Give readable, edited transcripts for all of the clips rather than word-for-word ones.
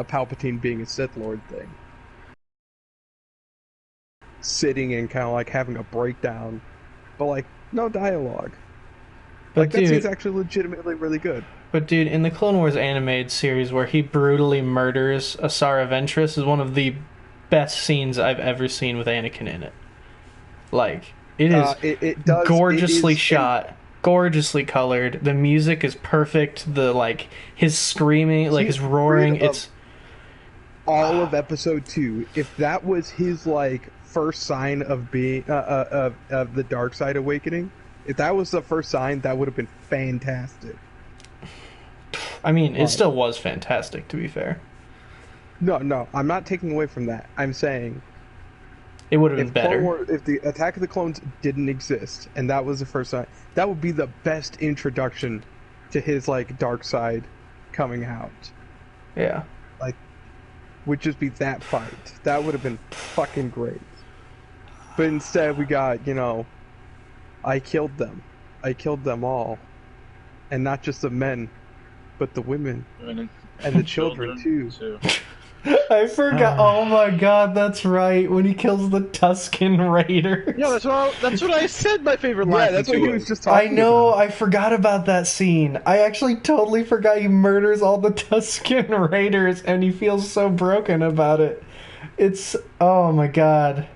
Palpatine being a Sith Lord thing. Sitting and kind of like having a breakdown, but like no dialogue. But Like that scene's dude, actually legitimately really good. in the Clone Wars animated series where he brutally murders Asara Ventress is one of the best scenes I've ever seen with Anakin in it. Like, it is It does it gorgeously is and shot, gorgeously colored. The music is perfect. The like his screaming, like he's his rid roaring, of it's all of Episode 2. If that was his like first sign of being of the dark side awakening, if that was the first sign, that would have been fantastic. I mean, it But still was fantastic to be fair. no, I'm not taking away from that. I'm saying It would have been if Clone better. War, if the Attack of the Clones didn't exist, and that was the first sign, that would be the best introduction to his like dark side coming out. Yeah. Like, would just be that fight. That would have been fucking great. But instead, we got I killed them. I killed them all, and not just the men, but the women Women and the and children children too. too. I forgot. Oh my god, that's right. When he kills the Tusken Raiders. Yeah, that's what I said. My favorite line. Yeah, that's from what he two was is. just I talking know, about. I forgot about that scene. I actually totally forgot he murders all the Tusken Raiders and he feels so broken about it. It's, oh my god.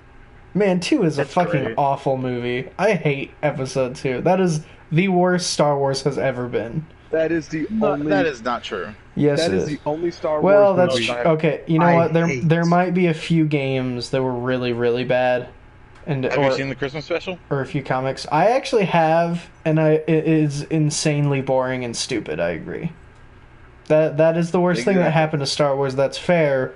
Man, 2 is a It's fucking great. awful movie. I hate episode 2. That is the worst Star Wars has ever been. That is the No, only. that is not true. Yes, That it is is. the only Star Well, Wars that's movie okay. You know I what? hate. There might be a few games that were really really bad, and Have you seen the Christmas special? or a few comics. I actually have, and it is insanely boring and stupid. I agree. That is the worst thing that Exactly. happened to Star Wars. That's fair,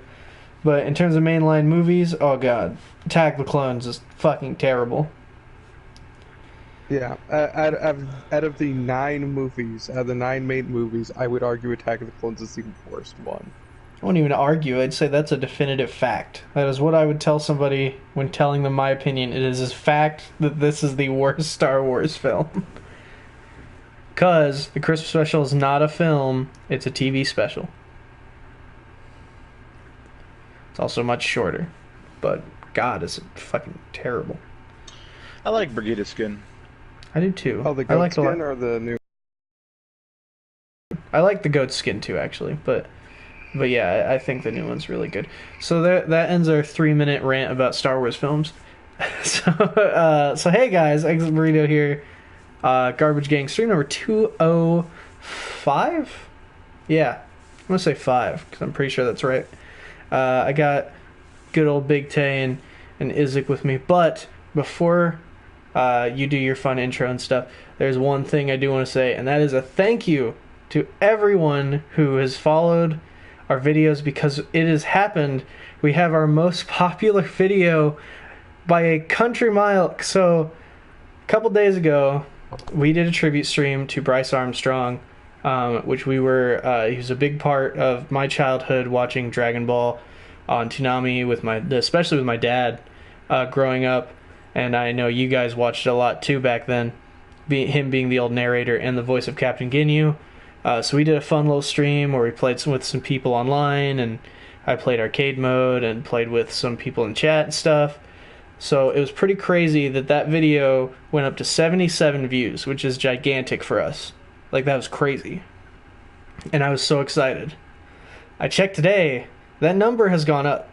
but in terms of mainline movies, oh god, Attack of the Clones is fucking terrible. Yeah, out of the 9 movies, out of the 9 main movies, I would argue Attack of the Clones is the worst one. I wouldn't even argue. I'd say that's a definitive fact. That is what I would tell somebody when telling them my opinion. It is a fact that this is the worst Star Wars film. Because the Christmas special is not a film, it's a TV special. It's also much shorter. But, God, is it fucking terrible. I like Brigida Skin. I do too. Oh, the I goat like skin or the new? I like the goat skin too, actually. But yeah, I think the new one's really good. So that ends our 3-minute rant about Star Wars films. So hey guys, Exit Burrito here. Garbage Gang stream number 205. Yeah, I'm gonna say 5 because I'm pretty sure that's right. I got good old Big Tay and Izzik with me, but before you do your fun intro and stuff, there's one thing I do want to say, and that is a thank you to everyone who has followed our videos because it has happened. We have our most popular video by a country mile. So, a couple days ago, we did a tribute stream to Bryce Armstrong, which he was a big part of my childhood watching Dragon Ball on Toonami especially with my dad growing up. And I know you guys watched it a lot too back then, him being the old narrator and the voice of Captain Ginyu. So we did a fun little stream where we played with some people online, and I played arcade mode and played with some people in chat and stuff. So it was pretty crazy that video went up to 77 views, which is gigantic for us. Like, that was crazy. And I was so excited. I checked today, that number has gone up.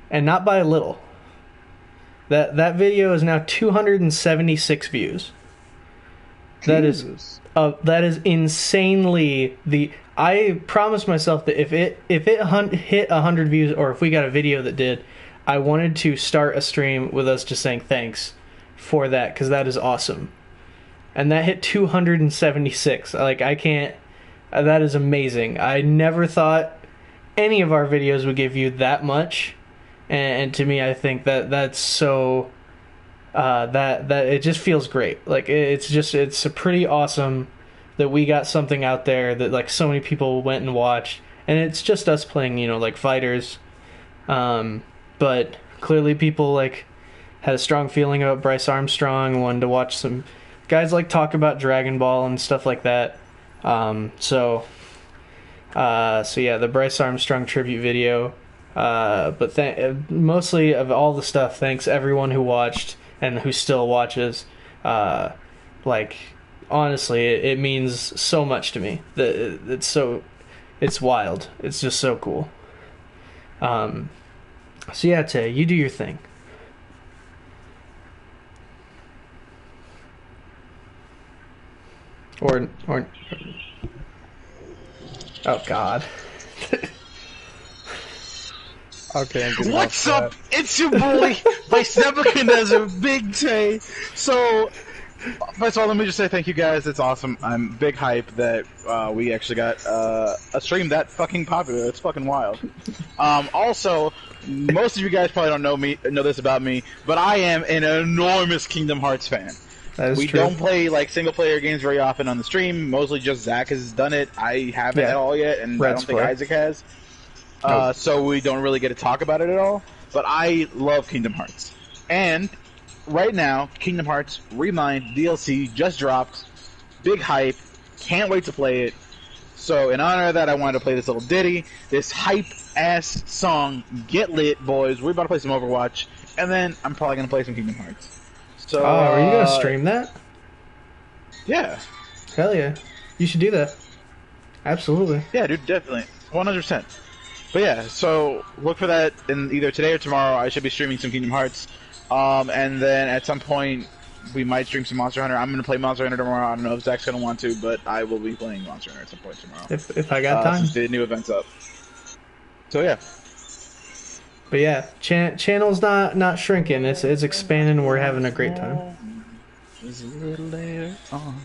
And not by a little. That video is now 276 views. That is Jesus. that is insanely I promised myself that if it hit 100 views, or if we got a video that did, I wanted to start a stream with us just saying thanks for that, because that is awesome. And that hit 276. Like, I can't. That is amazing. I never thought any of our videos would give you that much, and to me, I think that's so. That it just feels great. Like, it's a pretty awesome that we got something out there that like so many people went and watched, and it's just us playing, like fighters. But clearly people like had a strong feeling about Bryce Armstrong, wanted to watch some guys like talk about Dragon Ball and stuff like that. So So yeah, the Bryce Armstrong tribute video. But mostly of all the stuff, thanks everyone who watched and who still watches. Like honestly, it means so much to me. It's wild. It's just so cool. So yeah, Tay, you do your thing. Or oh God. Okay, I'm getting What's off up? It's your boy, Vice Nebuchadnezzar, Big Tay. So, first of all, let me just say thank you guys. It's awesome. I'm big hype that we actually got a stream that fucking popular. It's fucking wild. Also, most of you guys probably don't know this about me, but I am an enormous Kingdom Hearts fan. That is We true. don't play like single player games very often on the stream. Mostly just Zach has done it. I haven't at all yet, and I Let's don't think play. Isaac has. Nope. So we don't really get to talk about it at all. But I love Kingdom Hearts. And right now, Kingdom Hearts Remind DLC just dropped. Big hype. Can't wait to play it. So in honor of that, I wanted to play this little ditty. This hype-ass song. Get lit, boys. We're about to play some Overwatch. And then I'm probably going to play some Kingdom Hearts. So, Are you gonna stream that? Yeah. Hell yeah. You should do that. Absolutely. Yeah, dude, definitely. 100%. But yeah, so look for that in either today or tomorrow. I should be streaming some Kingdom Hearts. And then at some point, we might stream some Monster Hunter. I'm going to play Monster Hunter tomorrow. I don't know if Zach's going to want to, but I will be playing Monster Hunter at some point tomorrow. If I got time. Since the new event's up. So yeah. But yeah, channel's not shrinking. It's expanding. And we're having a great time. Is a little later on.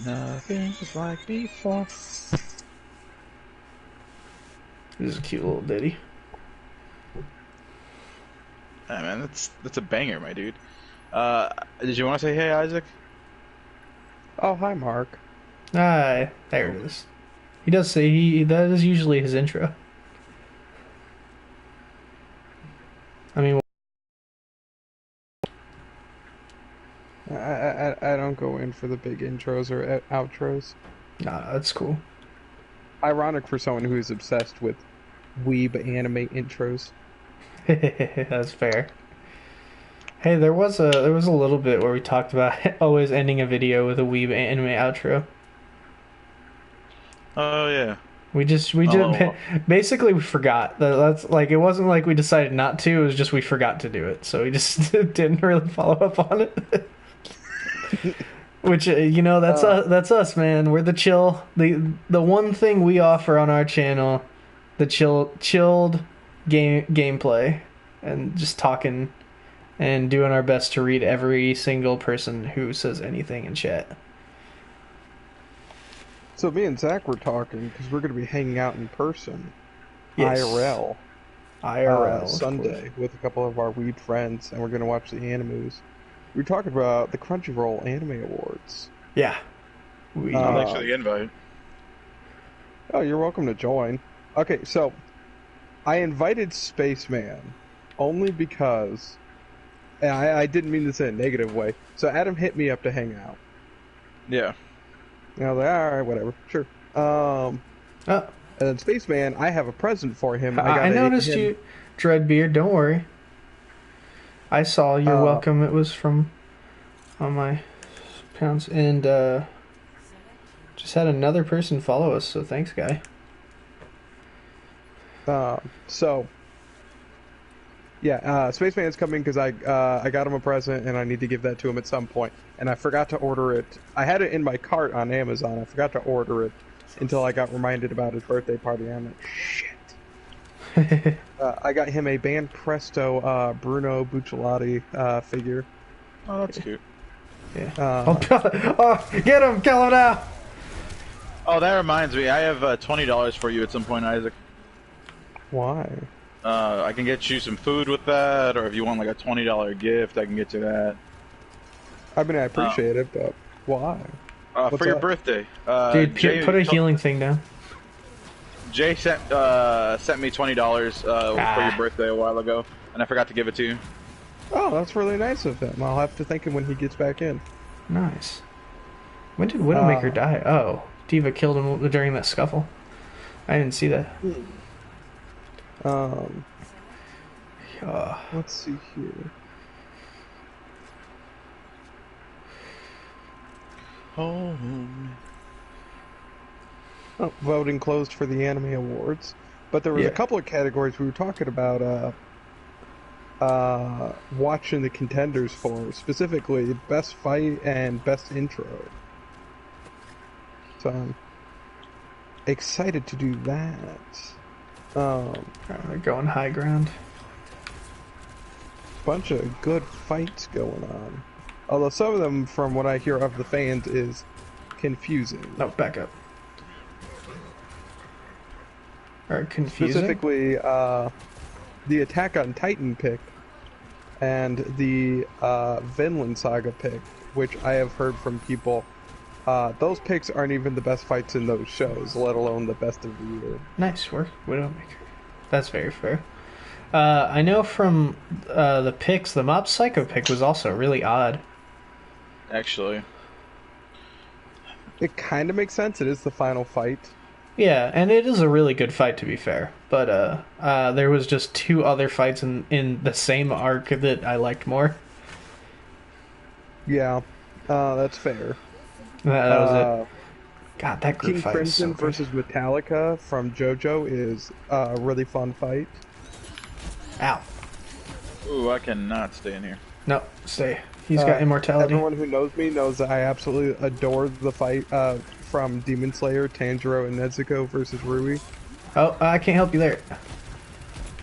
Nothing was like before. This is a cute little ditty. Yeah, man, that's a banger, my dude. Did you want to say hey, Isaac? Oh, hi, Mark. Ah, there it is. He does say that is usually his intro. I mean, I don't go in for the big intros or outros. nah, that's cool. Ironic for someone who's obsessed with weeb anime intros. That's fair. Hey, there was a little bit where we talked about always ending a video with a weeb anime outro. Oh yeah. We just basically we forgot. That's like it wasn't like we decided not to. It was just we forgot to do it. So we just didn't really follow up on it. Which that's us, man. We're the chill. The one thing we offer on our channel, the chilled gameplay, and just talking and doing our best to read every single person who says anything in chat. So me and Zach were talking because we're going to be hanging out in person, Yes. IRL, of Sunday course. with a couple of our weeb friends, and we're going to watch the animes. We were talking about the Crunchyroll Anime Awards. Yeah. Thanks for the invite. Oh, you're welcome to join. Okay, so I invited Spaceman only because, and I didn't mean this in a negative way. So Adam hit me up to hang out. Yeah. And I was like, all right, whatever, sure. And then Spaceman, I have a present for him. I noticed you, Dreadbeard. Don't worry. I saw you're welcome. It was from on my pounds, and just had another person follow us. So thanks, guy. So yeah, Spaceman's coming because I got him a present and I need to give that to him at some point. And I forgot to order it. I had it in my cart on Amazon. I forgot to order it until I got reminded about his birthday party. I'm like, shit. I got him a Band Presto Bruno Bucciolati figure. Oh, that's cute. Yeah. Get him! Kill him now! Oh, that reminds me. I have $20 for you at some point, Isaac. Why? I can get you some food with that, or if you want like a $20 gift, I can get you that. I mean, I appreciate it, but why? For your birthday. Dude, Jay put a healing thing down. Jay sent me $20 for your birthday a while ago, and I forgot to give it to you. Oh, that's really nice of him. I'll have to thank him when he gets back in. Nice. When did Widowmaker Uh, die? Oh, Diva killed him during that scuffle. I didn't see that. um, Uh, let's see here. Home. Oh, voting closed for the anime awards, but there was a yeah. couple of categories we were talking about. Watching the contenders for, specifically best fight and best intro. So I'm excited to do that. They're going high ground. Bunch of good fights going on. Although some of them, from what I hear of the fans, is confusing. No, back up. Or confusing. Specifically, the Attack on Titan pick and the Vinland Saga pick, which I have heard from people. Those picks aren't even the best fights in those shows, let alone the best of the year. Nice work, Widowmaker. That's very fair. I know from the picks, the Mob Psycho pick was also really odd. Actually. It kind of makes sense. It is the final fight. Yeah, and it is a really good fight to be fair. But there was just two other fights in the same arc that I liked more. Yeah, that's fair. That was it. God, that group King fight was so Crimson good. versus Metallica from JoJo is a really fun fight. Ow. Ooh, I cannot stay in here. No, stay. He's got immortality. Everyone who knows me knows that I absolutely adore the fight from Demon Slayer, Tanjiro, and Nezuko versus Rui. Oh, I can't help you there.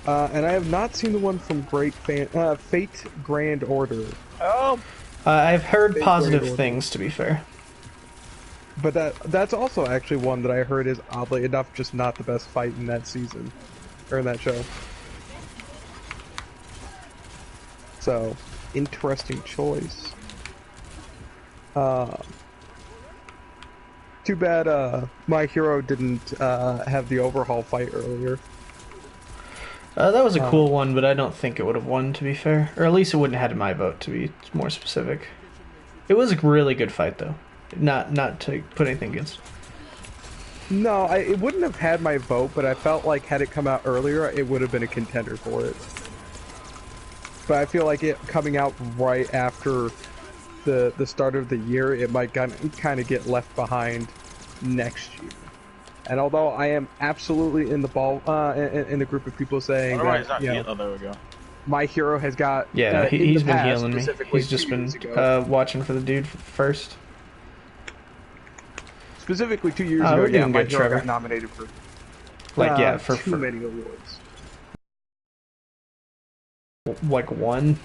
And I have not seen the one from Fate Grand Order. Oh! I've heard Big positive great order. things, to be fair. But that's also actually one that I heard is oddly enough just not the best fight in that season, or in that show. So, interesting choice. Too bad My Hero didn't have the overhaul fight earlier. That was a cool one, but I don't think it would have won, to be fair. Or at least it wouldn't have had my vote, to be more specific. It was a really good fight, though. Not to put anything against. No, it wouldn't have had my vote, but I felt like had it come out earlier, it would have been a contender for it. But I feel like it coming out right after the start of the year, it might kind of get left behind next year. And although I am absolutely in the in the group of people saying that, you know, Oh, there we go. My Hero has got He's been past, healing me. specifically He's just 2 been years ago. watching for the dude first. Specifically 2 years Oh, ago, we're yeah, doing My good, Hero Trevor. got nominated for For too many awards. like one.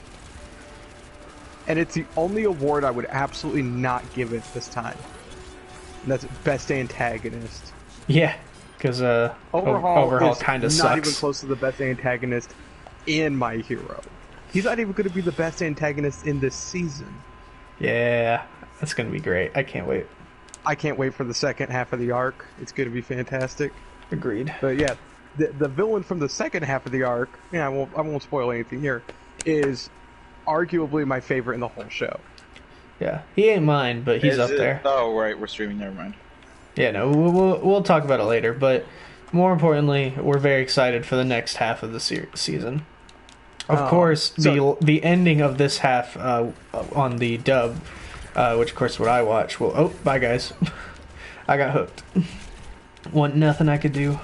And it's the only award I would absolutely not give it this time. And that's Best Antagonist. Yeah, because Overhaul is kind of not even sucks. close to the best antagonist in My Hero. He's not even going to be the best antagonist in this season. Yeah, that's gonna be great. I can't wait. I can't wait for the second half of the arc. It's going to be fantastic. Agreed. But yeah, the villain from the second half of the arc, yeah, I won't spoil anything here, is arguably my favorite in the whole show. Yeah, he ain't mine, but he's Is up it- there. Oh, right, we're streaming, never mind. Yeah, no, we'll talk about it later. But more importantly, we're very excited for the next half of the season. Of course, the ending of this half on the dub, which of course what I watch. Well, oh, bye guys, I got hooked. Wasn't nothing I could do.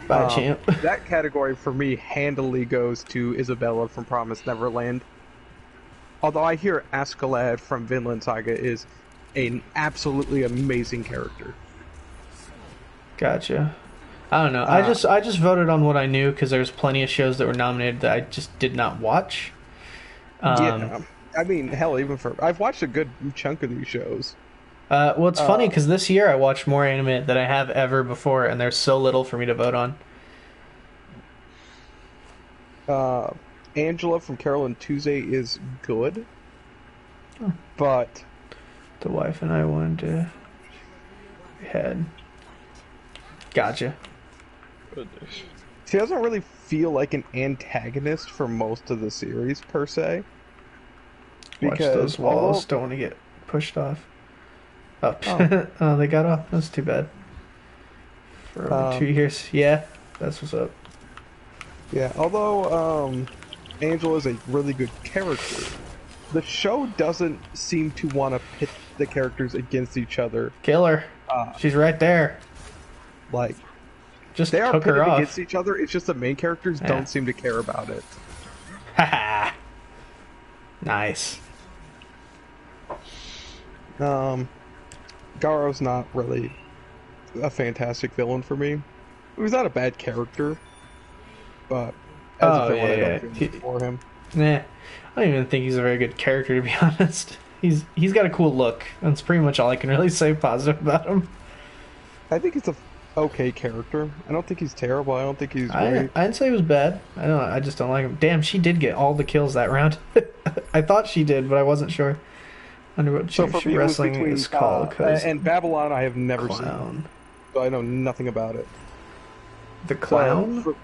Bye, champ. That category for me handily goes to Isabella from Promised Neverland. Although I hear Askeladd from Vinland Saga is an absolutely amazing character. Gotcha. I don't know. I just voted on what I knew because there's plenty of shows that were nominated that I just did not watch. Yeah, I mean, hell, I've watched a good chunk of these shows. Well, it's funny because this year I watched more anime than I have ever before, and there's so little for me to vote on. Angela from Carol and Tuesday is good, but The wife and I wanted to head. Gotcha. Goodness. she doesn't really feel like an antagonist for most of the series per se. Watch because those walls. Don't want to get pushed off. Up. Oh. Oh, they got off. That's too bad. For over 2 years. Yeah, that's what's up. Yeah, although Angel is a really good character, the show doesn't seem to want to pit the characters against each other. Kill her. She's right there. Like, Just they are took pitted her off. against each other. It's just the main characters Yeah. don't seem to care about it. Haha. Nice. Garo's not really a fantastic villain for me. He's not a bad character, but as a villain, I don't feel much for him. Nah, I don't even think he's a very good character, to be honest. He's got a cool look. That's pretty much all I can really say positive about him. I think he's a okay character. I don't think he's terrible. I don't think he's great. I didn't say he was bad. I just don't like him. Damn, she did get all the kills that round. I thought she did, but I wasn't sure. I wonder what So for me, it was wrestling between is called. and Babylon. I have never Clown. seen, so I know nothing about it. The clown. So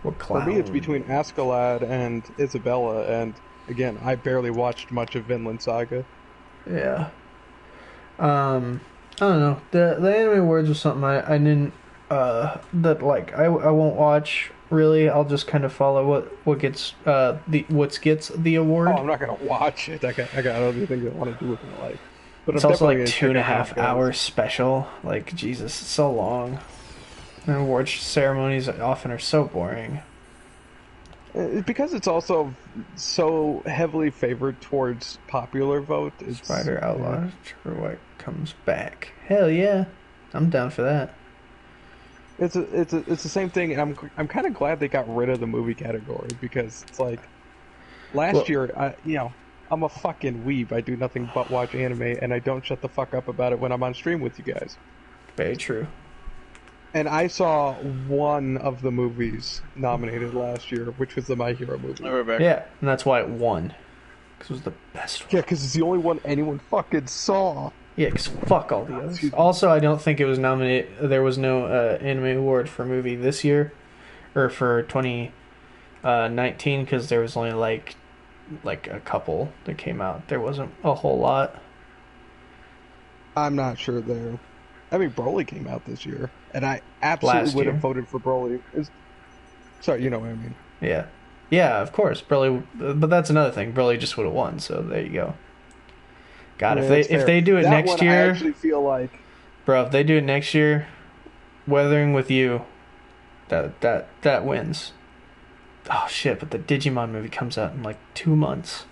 What clown? for me, it's between Askeladd and Isabella, and again, I barely watched much of Vinland Saga. Yeah. I don't know. The anime awards was something I didn't that like I won't watch really. I'll just kind of follow what gets the award. Oh, I'm not gonna watch it. I got other things I want to do with my life. But It's I'm also like definitely gonna check out 2.5 how it hours special. Like Jesus, it's so long. And award ceremonies often are so boring. goes. Because it's also so heavily favored towards popular vote. It's, Spider Outlaw White comes back. Hell yeah, I'm down for that. It's the same thing, and I'm kind of glad they got rid of the movie category because it's like last year, I'm a fucking weeb. I do nothing but watch anime, and I don't shut the fuck up about it when I'm on stream with you guys. Very true. And I saw one of the movies nominated last year, which was the My Hero movie. We're back. Yeah, and that's why it won. Because it was the best one. Yeah, because it's the only one anyone fucking saw. Yeah, because fuck all the others. Also, I don't think it was nominated. There was no anime award for movie this year, or for 2019, because there was only like a couple that came out. There wasn't a whole lot. I'm not sure there. I mean, Broly came out this year, and I absolutely Last would have year. voted for Broly. Sorry, you know what I mean. Yeah, yeah, of course, Broly. But that's another thing. Broly just would have won. So there you go. God, Yeah, if that's fair. they do it That next one, I year, actually feel like bro, if they do it next year, Weathering with You, that wins. Oh shit! But the Digimon movie comes out in like 2 months.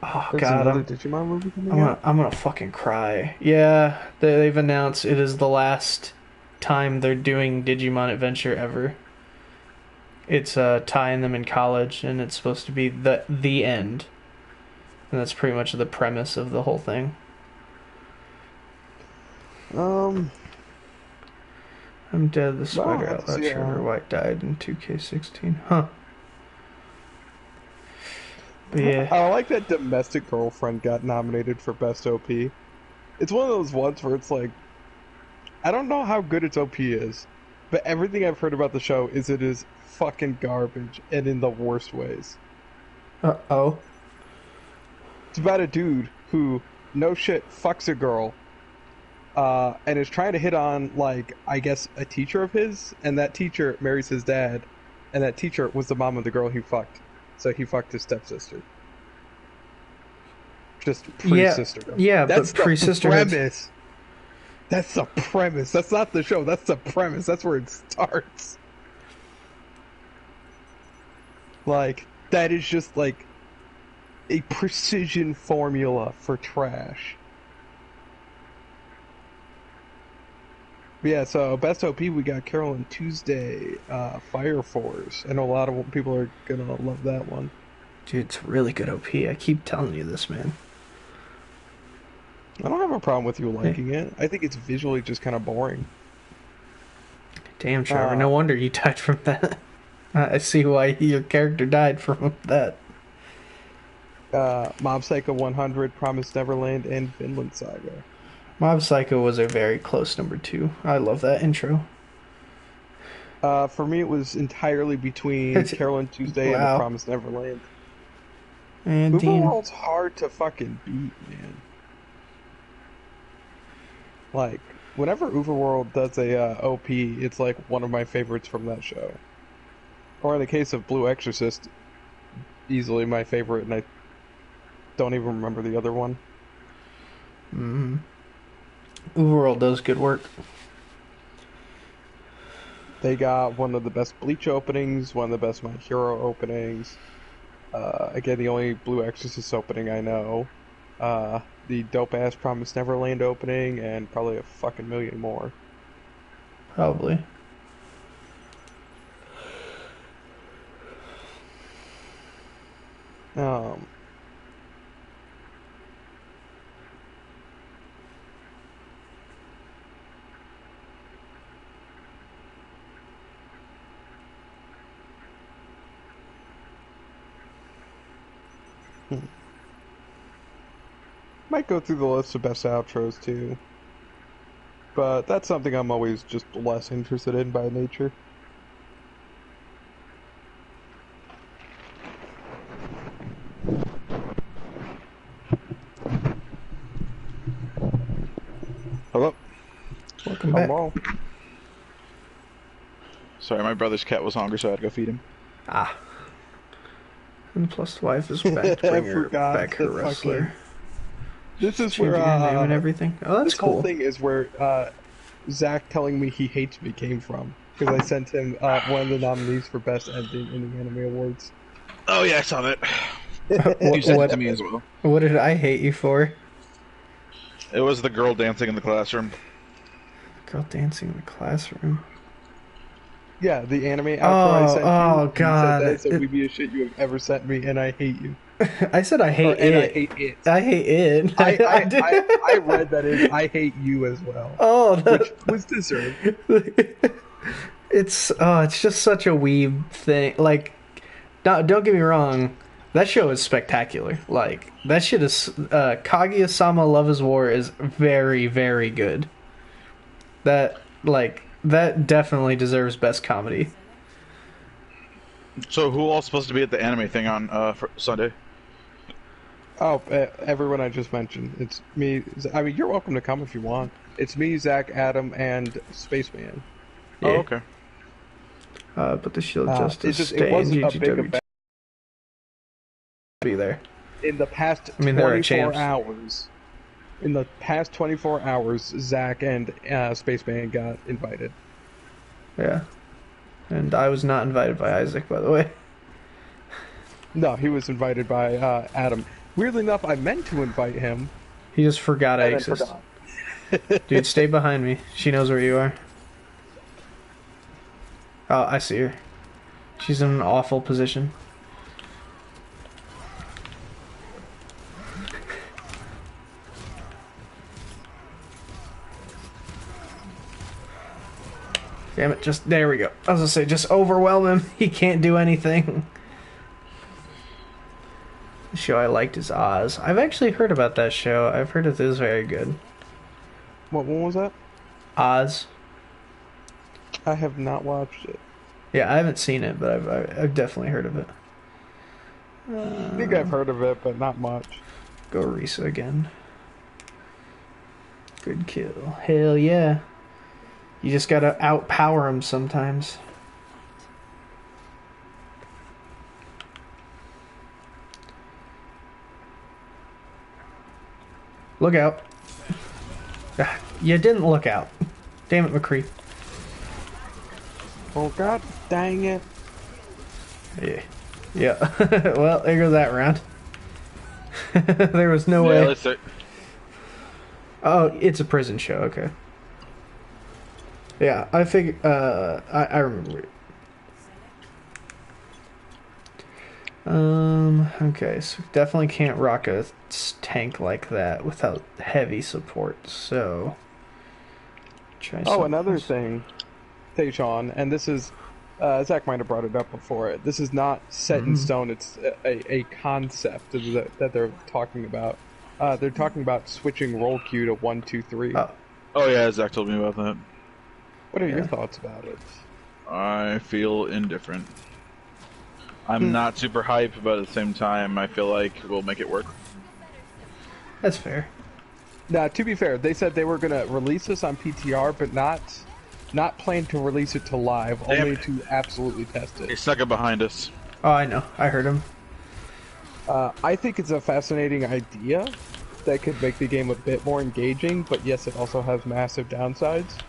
Oh there's god, another Digimon movie coming out. I'm gonna fucking cry. Yeah, they've announced it is the last time they're doing Digimon Adventure ever. It's tying them in college, and it's supposed to be the end. And that's pretty much the premise of the whole thing. I'm dead. The spider Well, outlaw yeah. Sugar White died in 2K16. Huh. But yeah. I like that Domestic Girlfriend got nominated for Best OP. It's one of those ones where it's like, I don't know how good its OP is, but everything I've heard about the show is it is fucking garbage and in the worst ways. Uh-oh. It's about a dude who, no shit, fucks a girl, and is trying to hit on, like, I guess, a teacher of his, and that teacher marries his dad, and that teacher was the mom of the girl he fucked. So he fucked his stepsister. Just pre-sister. Yeah, That's but pre-sister. the premise. That's the premise. That's not the show. That's the premise. That's where it starts. Like, that is just, like, a precision formula for trash. But yeah, so Best OP, we got Carolyn Tuesday, Fire Force. I know a lot of people are gonna love that one. Dude, it's a really good OP. I keep telling you this, man. I don't have a problem with you liking it. I think it's visually just kind of boring. Damn, Trevor. No wonder you died from that. I see why your character died from that. Mob Psycho 100, Promised Neverland, and Vinland Saga. Mob Psycho was a very close number 2. I love that intro. For me, it was entirely between Carolyn Tuesday and The Promised Neverland. And Dean. Overworld's hard to fucking beat, man. Like, whenever Overworld does a OP, it's like one of my favorites from that show. Or in the case of Blue Exorcist, easily my favorite, and I don't even remember the other one. Mm-hmm. Overworld does good work. They got one of the best Bleach openings, one of the best My Hero openings. Again, the only Blue Exorcist opening I know. The dope-ass Promised Neverland opening, and probably a fucking million more. Probably. Might go through the list of best outros too. But that's something I'm always just less interested in by nature. Hello? Welcome back. Hello. Sorry, my brother's cat was hungry, so I had to go feed him. Ah. And plus, the wife is back to bring her forgot back her the wrestler. fucking- This is Changing where her name and everything. Oh, that's this whole cool. thing is where Zach telling me he hates me came from, because I sent him one of the nominees for best ending in the Anime Awards. Oh yeah, I saw that. You sent it to me as well. What did I hate you for? It was the girl dancing in the classroom. Girl dancing in the classroom. Yeah, the anime outro I sent you. Oh, and God. He said that's the weebiest shit you have ever sent me, and I hate you. I said I hate And I it. hate it. I hate it. I read that in I hate you as well. Oh, which was deserved. It's just such a weeb thing. Like, don't get me wrong, that show is spectacular. Like, that shit is Kaguya-sama Love is War is very, very good. That definitely deserves best comedy. So who all's supposed to be at the anime thing on for Sunday? Oh, everyone I just mentioned. It's me. I mean, you're welcome to come if you want. It's me, Zach, Adam, and Spaceman. Yeah. Oh, okay. But the Shield Justice it wasn't a big GGW event. be there. In the past mean, there are 24 champs. hours, Zach and Spaceman got invited. Yeah. And I was not invited by Isaac, by the way. No, he was invited by Adam. Weirdly enough, I meant to invite him. He just forgot I And then exist. forgot. Dude, stay behind me. She knows where you are. Oh, I see her. She's in an awful position. Damn it, just there we go. I was gonna say, just overwhelm him. He can't do anything. The show I liked is Oz. I've actually heard about that show. I've heard it is very good. What one was that? Oz. I have not watched it. Yeah, I haven't seen it, but I've definitely heard of it. I think I've heard of it, but not much. Go Risa again. Good kill. Hell yeah. You just gotta outpower him sometimes. Look out. Ah, you didn't look out. Damn it, McCree. Oh god dang it. Yeah. Yeah. Well, there goes that round. There was no Yeah, way. let's start. Oh, it's a prison show, okay. Yeah, I figured, I remember it. Okay, so definitely can't rock a tank like that without heavy support, so... Try Oh, something another else. thing, Tayshawn, and this is, Zach might have brought it up before. This is not set in stone. It's a concept that they're talking about. They're talking about switching roll queue to 1, 2, 3. Oh yeah, Zach told me about that. What are your Yeah. thoughts about it? I feel indifferent. I'm not super hype, but at the same time, I feel like we'll make it work. That's fair. Now, to be fair, they said they were gonna release this on PTR, but not plan to release it to live, Damn only it. to absolutely test He it. snuck it behind us. Oh, I know. I heard him. I think it's a fascinating idea that could make the game a bit more engaging, but yes, it also has massive downsides.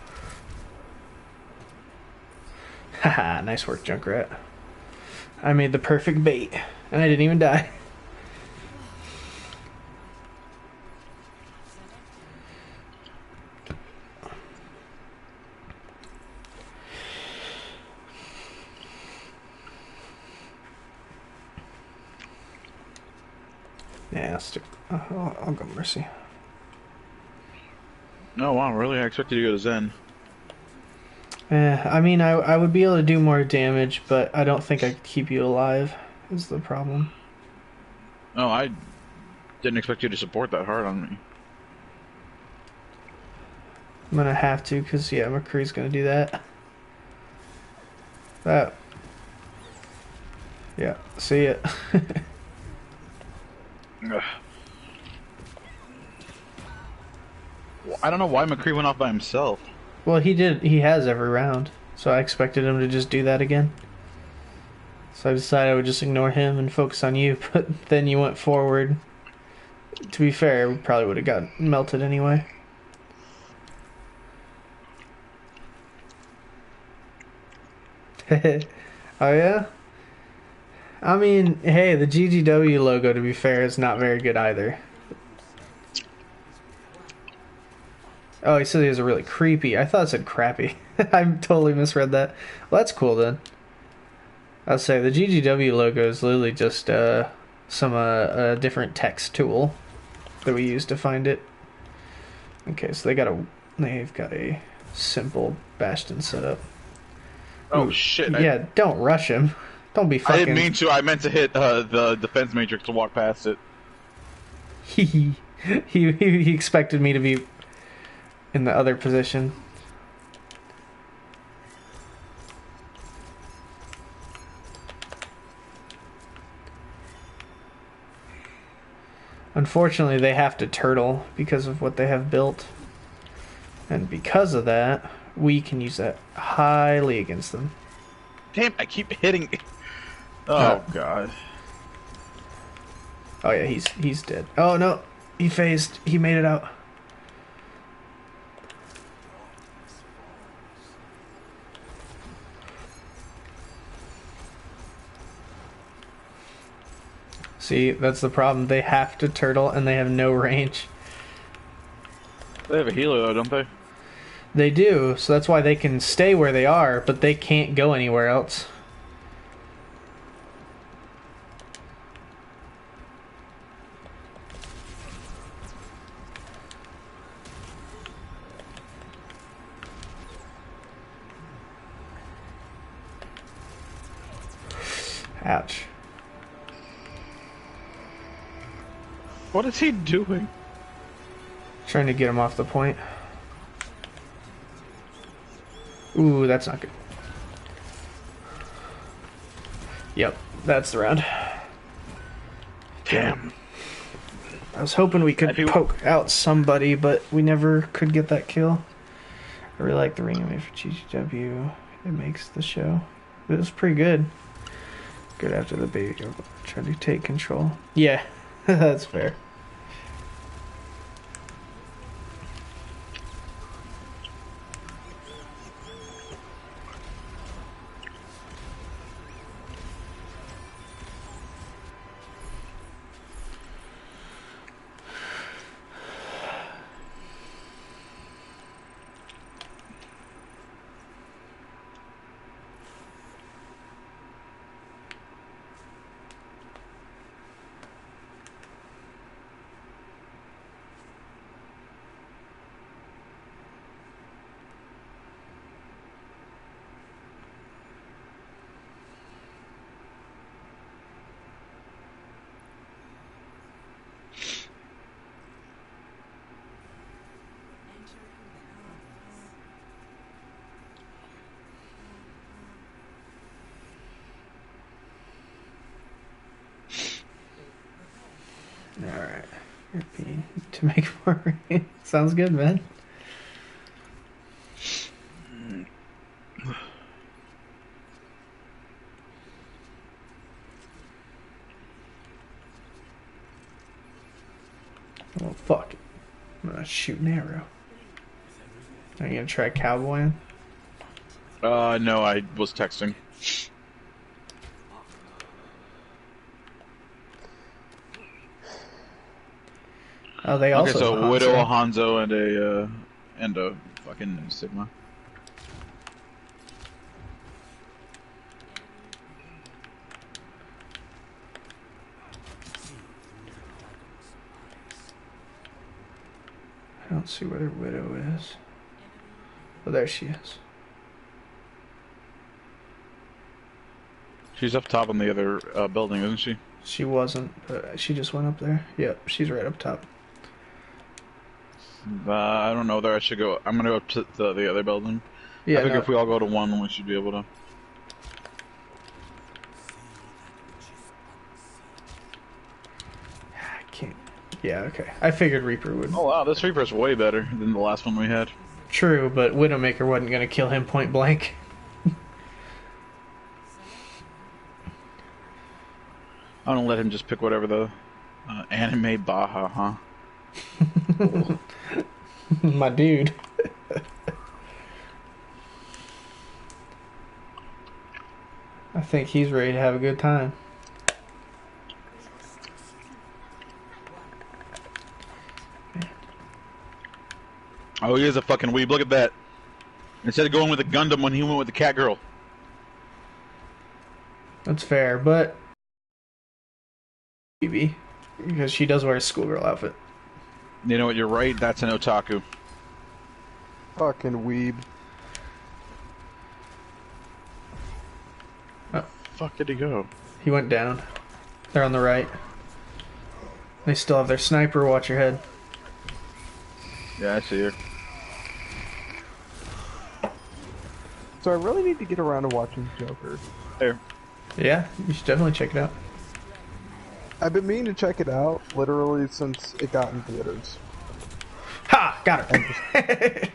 Haha, nice work, Junkrat. I made the perfect bait, and I didn't even die. Yeah, I'll go Mercy. Oh wow, really? I expected you to go to Zen. I mean, I would be able to do more damage, but I don't think I could keep you alive, is the problem. Oh, I didn't expect you to support that hard on me. I'm gonna have to, because, yeah, McCree's gonna do that. Yeah, see it. Ugh. Well, I don't know why McCree went off by himself. Well, he has every round, so I expected him to just do that again. So I decided I would just ignore him and focus on you, but then you went forward. To be fair, we probably would have got melted anyway. Oh yeah? I mean, hey, the GGW logo, to be fair, is not very good either. Oh, he said he was really creepy. I thought it said crappy. I totally misread that. Well, that's cool then. I'll say the GGW logo is literally just some a different text tool that we use to find it. Okay, so they've got a simple Bastion setup. Oh Ooh, shit! yeah, don't rush him. Don't be I fucking. didn't mean to. I meant to hit the defense matrix to walk past it. He expected me to be in the other position. Unfortunately, they have to turtle because of what they have built. And because of that, we can use that highly against them. Damn! I keep hitting. Oh god. Oh yeah, he's dead. Oh no, he phased. He made it out. See, that's the problem. They have to turtle and they have no range. They have a healer though, don't they? They do, so that's why they can stay where they are, but they can't go anywhere else. Ouch. What is he doing? Trying to get him off the point. Ooh, that's not good. Yep, that's the round. Damn. I was hoping we could poke out somebody, but we never could get that kill. I really like the ring I made for GGW. It makes the show. It was pretty good. Good after the baby tried to take control. Yeah, that's fair. Therapy to make more rain. Sounds good, man. Oh, fuck it. I'm gonna shoot an arrow. Are you gonna try cowboying? No, I was texting. Oh, they Okay, also have so a Widow, a Hanzo. Hanzo, and a fucking Sigma. I don't see where their Widow is. Oh, there she is. She's up top on the other building, isn't she? She wasn't, but she just went up there. Yep, she's right up top. I don't know whether I should go. I'm gonna go up to the other building. Yeah, I figure no, if we all go to one, we should be able to. I can't. Yeah, okay. I figured Reaper would. Oh wow, this Reaper's way better than the last one we had. True, but Widowmaker wasn't gonna kill him point blank. I'm gonna let him just pick whatever the anime Baja, huh? My dude. I think he's ready to have a good time. Oh, he is a fucking weeb. Look at that. Instead of going with the Gundam when he went with the cat girl. That's fair, but maybe because she does wear a schoolgirl outfit. You know what? You're right. That's an otaku. Fucking weeb. Fuck did he go? He went down. They're on the right. They still have their sniper. Watch your head. Yeah, I see her. So I really need to get around to watching Joker. There. Yeah, you should definitely check it out. I've been meaning to check it out literally since it got in theaters. Ha! Got her.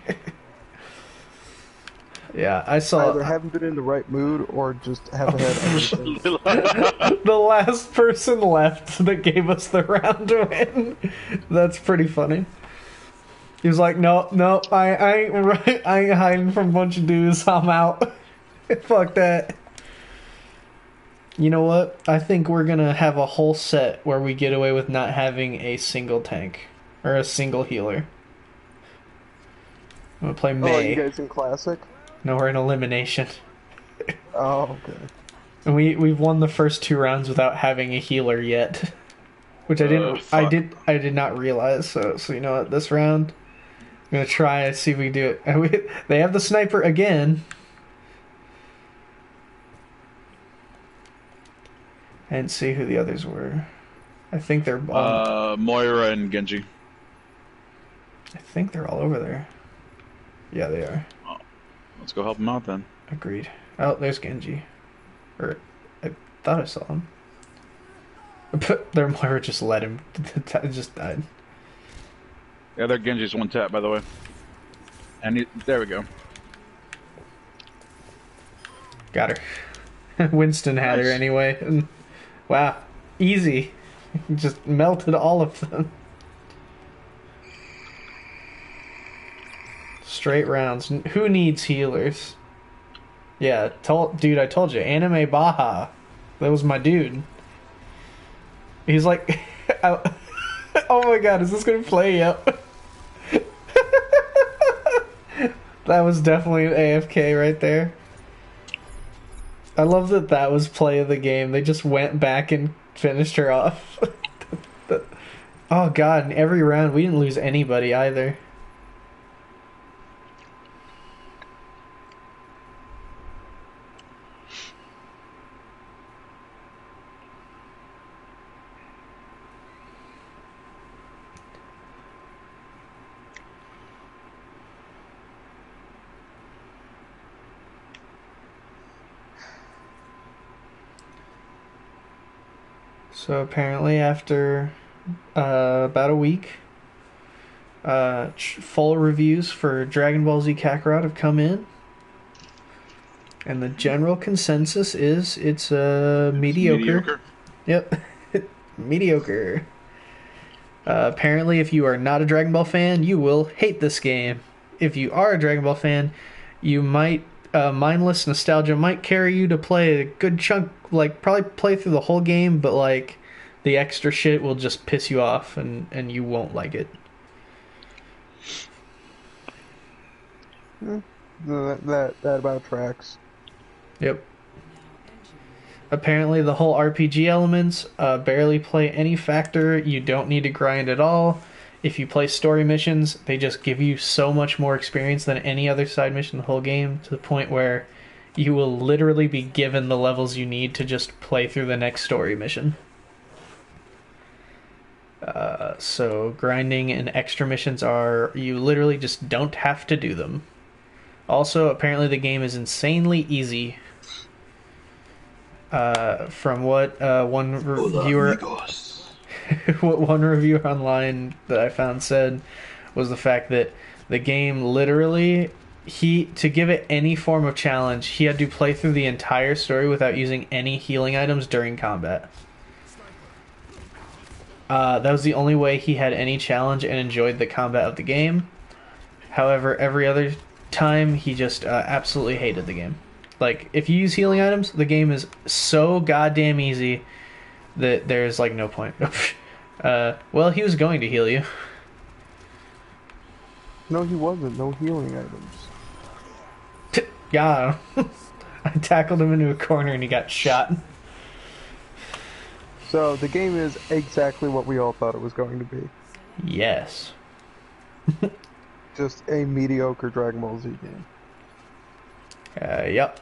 Yeah, I saw. Either haven't been in the right mood or just haven't had anything. The last person left that gave us the round to win. That's pretty funny. He was like, no, I ain't hiding from a bunch of dudes. I'm out. Fuck that. You know what? I think we're gonna have a whole set where we get away with not having a single tank or a single healer. I'm gonna play May. Oh, you guys in Classic? No, we're in elimination. Oh, okay. And we've won the first 2 rounds without having a healer yet, which I did not realize. So you know what? This round, I'm gonna try and see if we can do it. They have the sniper again. I didn't see who the others were. I think they're Moira and Genji. I think they're all over there. Yeah, they are. Oh, let's go help them out then. Agreed. Oh, there's Genji. Or I thought I saw him. But their Moira just let him. Just died. Yeah, their Genji's 1 tap, by the way. And there we go. Got her. Winston had her Nice. anyway. And, wow. Easy. Just melted all of them. Straight rounds. Who needs healers? Yeah, dude, I told you. Anime Baja. That was my dude. He's like... oh my god, is this gonna play? Yep. That was definitely an AFK right there. I love that was play of the game. They just went back and finished her off. Oh god, in every round we didn't lose anybody either. So apparently after about a week. Full reviews for Dragon Ball Z Kakarot have come in, and the general consensus is it's mediocre. Yep, mediocre. Apparently, if you are not a Dragon Ball fan, you will hate this game. If you are a Dragon Ball fan, you might mindless nostalgia might carry you to play a good chunk, like probably play through the whole game, but like the extra shit will just piss you off, and you won't like it. That about tracks. Yep. Apparently, the whole RPG elements barely play any factor. You don't need to grind at all. If you play story missions, they just give you so much more experience than any other side mission in the whole game, to the point where you will literally be given the levels you need to just play through the next story mission. So grinding and extra missions you literally just don't have to do them. Also, apparently the game is insanely easy. From what one reviewer what one reviewer online that I found said was the fact that the game literally, to give it any form of challenge, he had to play through the entire story without using any healing items during combat. That was the only way he had any challenge and enjoyed the combat of the game. However, every other time he just absolutely hated the game. Like, if you use healing items, the game is so goddamn easy that there's like no point. Well, he was going to heal you. No, he wasn't. No healing items. Yeah. I tackled him into a corner and he got shot. So the game is exactly what we all thought it was going to be. Yes. Just a mediocre Dragon Ball Z game. Yep.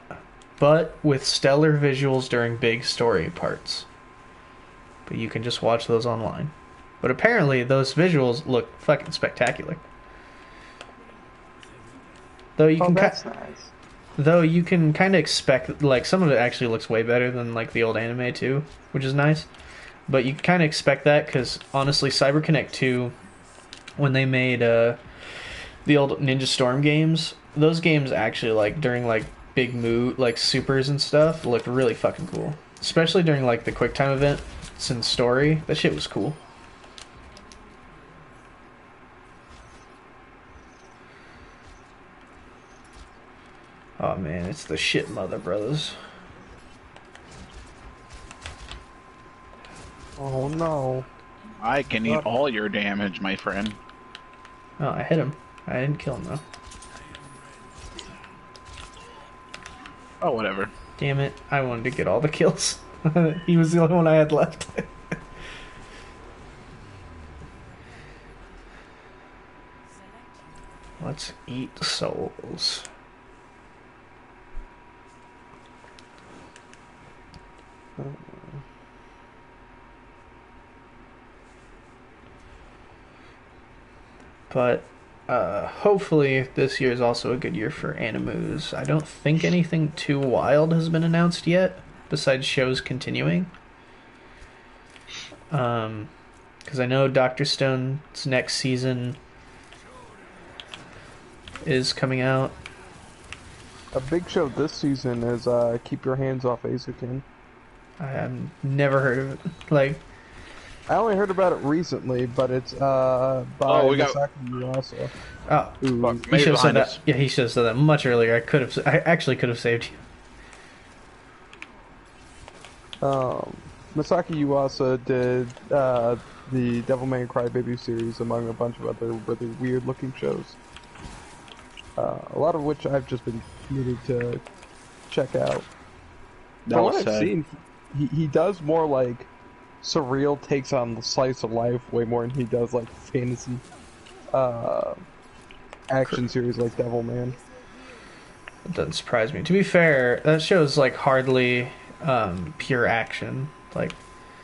But with stellar visuals during big story parts. But you can just watch those online. But apparently those visuals look fucking spectacular. Though you that's nice. Though you can kind of expect, like, some of it actually looks way better than like the old anime too, which is nice. But you kind of expect that because honestly, CyberConnect 2, when they made the old Ninja Storm games, those games actually, like, during like big like supers and stuff, looked really fucking cool. Especially during like the QuickTime event and story, that shit was cool. Oh man, it's the shit Mother Brothers. Oh no. I can eat all your damage, my friend. Oh, I hit him. I didn't kill him though. Oh, whatever. Damn it, I wanted to get all the kills. He was the only one I had left. Let's eat souls. But hopefully this year is also a good year for animus. I don't think anything too wild has been announced yet, besides shows continuing. Because I know Dr. Stone's next season is coming out. A big show this season is Keep Your Hands Off Azukin. I've never heard of it. Like, I only heard about it recently, but it's by Misaki Yuasa. oh, He should have said that. Yeah, he should have said that much earlier. I actually could have saved you. Misaki Yuasa did the Devil May Cry Baby series, among a bunch of other really weird-looking shows. A lot of which I've just been needing to check out. From what I've seen, he does more like surreal takes on the slice of life way more than he does like fantasy action series like Devilman. It doesn't surprise me. To be fair, that show's like hardly pure action. Like,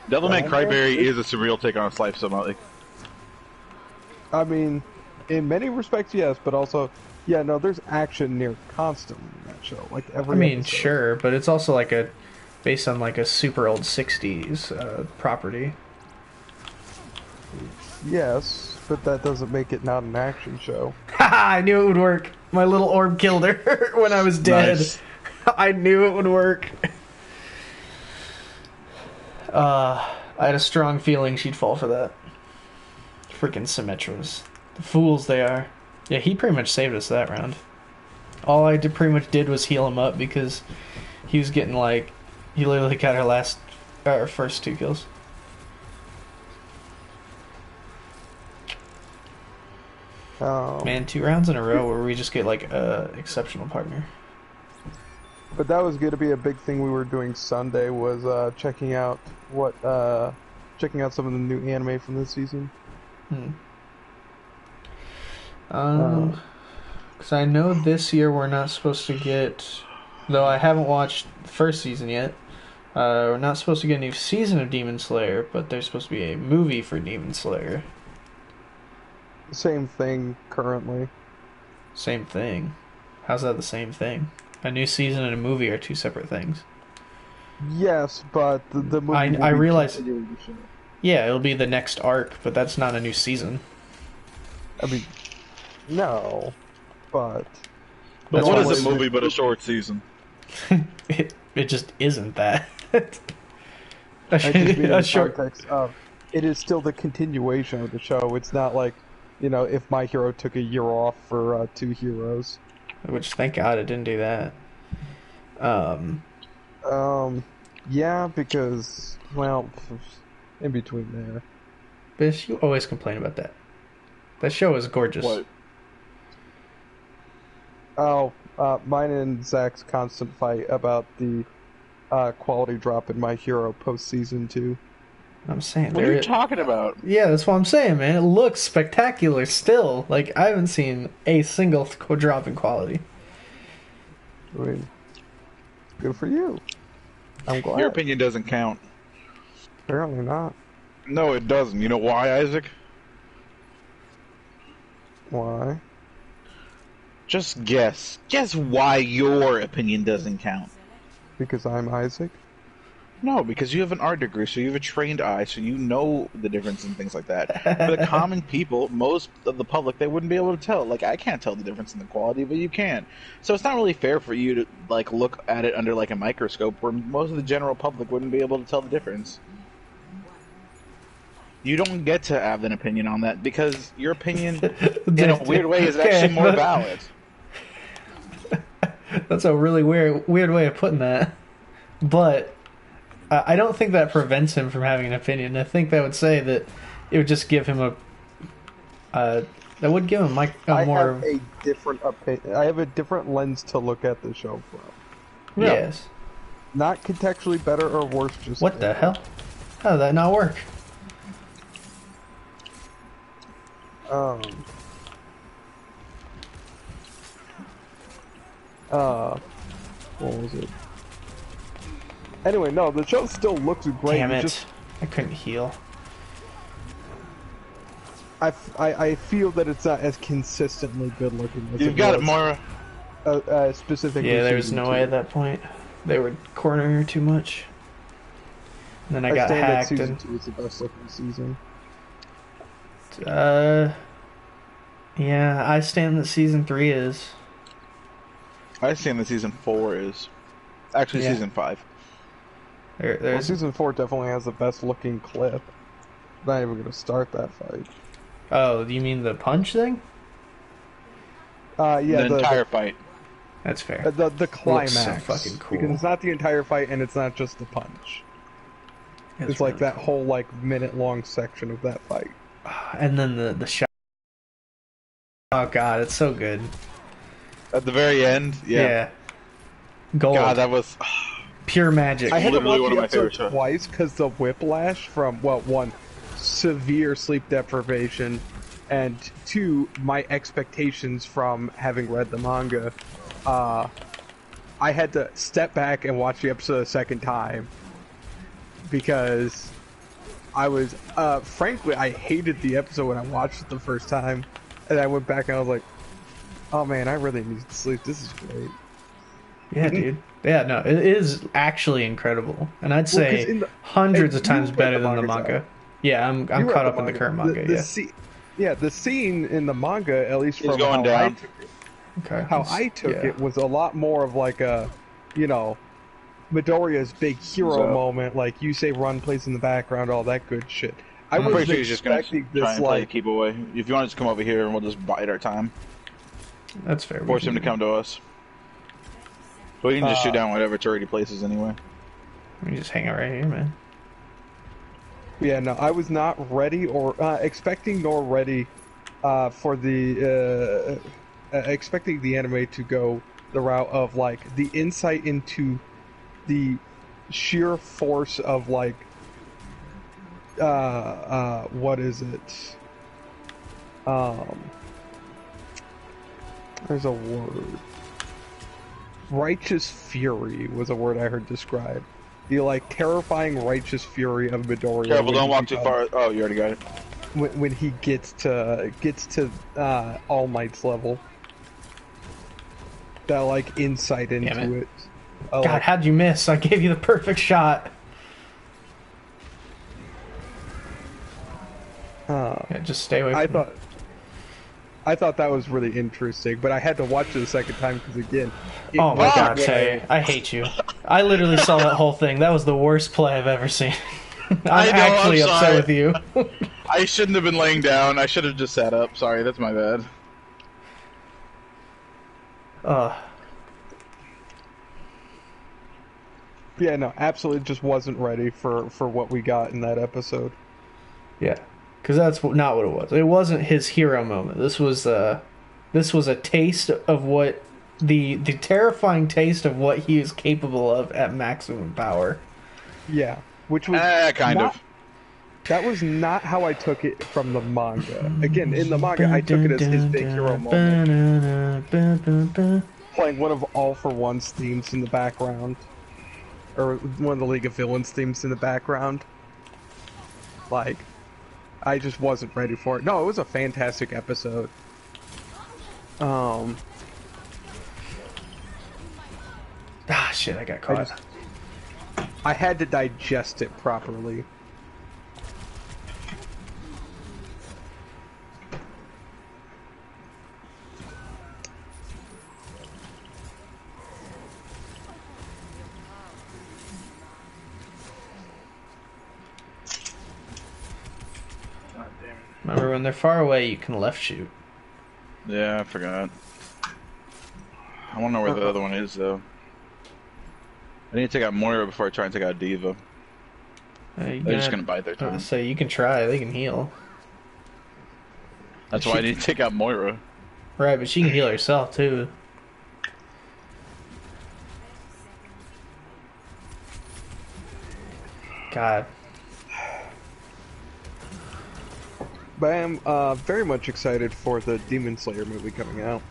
Devilman Cryberry is a surreal take on its life somehow. Like, I mean, in many respects, yes, but also, yeah, no, there's action near constantly in that show. Like every. I mean, episode. sure, but it's also like based on like a super old '60s property. Yes, but that doesn't make it not an action show. Haha, I knew it would work. My little orb killed her when I was dead. Nice. I knew it would work. I had a strong feeling she'd fall for that. Freaking Symmetras. The fools they are. Yeah, he pretty much saved us that round. All I pretty much did was heal him up because he was getting like... He literally got our first 2 kills. Man, 2 rounds in a row where we just get like a exceptional partner. But that was going to be a big thing we were doing Sunday was checking out some of the new anime from this season. Because I know this year we're not supposed to get, though I haven't watched the first season yet. We're not supposed to get a new season of Demon Slayer, but there's supposed to be a movie for Demon Slayer. Same thing currently. Same thing. How's that the same thing? A new season and a movie are 2 separate things. Yes, but the movie. I realize. continuing the show. Yeah, it'll be the next arc, but that's not a new season. I mean, no, but But That's what why is a movie but a short season? it just isn't that. I just mean in a the short. context of it is still the continuation of the show. It's not like, if My Hero took a year off for 2 heroes. Which, thank God, it didn't do that. Yeah, because, well, in between there. Bish, you always complain about that. That show is gorgeous. What? Oh, mine and Zach's constant fight about the quality drop in My Hero post season 2. I'm saying. What are you talking about? Yeah, that's what I'm saying, man. It looks spectacular still. Like, I haven't seen a single drop in quality. I mean, good for you. I'm glad. Your opinion doesn't count. Apparently not. No, it doesn't. You know why, Isaac? Why? Just guess. Guess why your opinion doesn't count. Because I'm Isaac? No, because you have an art degree, so you have a trained eye, so you know the difference and things like that. For the common people, most of the public, they wouldn't be able to tell. Like, I can't tell the difference in the quality, but you can. So it's not really fair for you to, like, look at it under, like, a microscope where most of the general public wouldn't be able to tell the difference. You don't get to have an opinion on that, because your opinion, in a weird way, is actually more valid. That's a really weird way of putting that. But I don't think that prevents him from having an opinion. I think that would say that it would just give him that would give him more. I have a different opinion. I have a different lens to look at the show from. Yes. Not contextually better or worse. Just what the hell? How did that not work? What was it? Anyway, no, the show still looks great. Damn it! Just, I couldn't heal. I feel that it's not as consistently good looking as You've got it more. Specifically. Yeah, there was no way at that point. They were cornering her too much. And then I got hacked. Season 2 is the best looking season. Yeah, I stand that season 3 is. I stand that season 4 is. Actually, Yeah. season 5. Well, season 4 definitely has the best looking clip. Not even gonna start that fight. Oh, you mean the punch thing? Yeah, the entire fight. That's fair. The climax. so fucking cool. Because it's not the entire fight, and it's not just the punch. That's It's like really that whole minute long section of that fight. And then the shot. Oh god, it's so good. At the very end, yeah. Gold. God, that was pure magic. I had to Literally watch one of the my favorite episode shows. twice because the whiplash from, well, one, severe sleep deprivation, and two, my expectations from having read the manga. I had to step back and watch the episode a second time because I was, frankly, I hated the episode when I watched it the first time, and I went back and I was like, oh man, I really need to sleep. This is great. Yeah, dude. Yeah, no, it is actually incredible, and I'd say in the- hundreds and of times you read better the than the manga, manga. Yeah, I'm You read caught up in the current manga. The scene in the manga, at least It's from going how down. I took it, Okay. how I took it was a lot more of like a, you know, Midoriya's big hero So- moment, like you say, run plays in the background, all that good shit. I I'm was pretty sure he's just gonna expecting try this and play like, keep away. If you want to just come over here and we'll just bide our time. That's fair. we Force can him to do come to us. But we can just shoot Uh, down whatever turret he places anyway. that. We just hang out right here, man. yeah, no, I was not ready or expecting nor ready for the expecting the anime to go the route of like the insight into the sheer force of like what is it? There's a word. Righteous fury was a word I heard described. The like terrifying righteous fury of Midoriya. Careful, when don't he walk too becomes- far. Oh, you already got it. when he gets to All Might's level. That like insight Damn into it. it. God, Like, how'd you miss? I gave you the perfect shot. Yeah, just stay away from me. I thought that was really interesting, but I had to watch it a second time because again. It Oh my wasn't god, what Tay. I hate you. I literally saw that whole thing. That was the worst play I've ever seen. I'm I know, actually I'm upset sorry. with you. I shouldn't have been laying down. I should have just sat up. Sorry, that's my bad. Yeah, no, absolutely just wasn't ready for what we got in that episode. Yeah, because that's not what it was. It wasn't his hero moment. This was a taste of what the terrifying taste of what he is capable of at maximum power. Yeah, which was Kind not- of. That was not how I took it from the manga. Again, in the manga, I took it as his big hero moment, playing one of All for One's themes in the background, or one of the League of Villains themes in the background. Like, I just wasn't ready for it. No, it was a fantastic episode. Ah, shit! I got caught. I had to digest it properly. Remember, when they're far away, you can left shoot. Yeah, I forgot. I want to know where the other one is, though. I need to take out Moira before I try and take out Diva. They're just going to bide their time. So you can try. They can heal. That's why I need to take out Moira. Right, but she can heal herself too. God. But I am very much excited for the Demon Slayer movie coming out.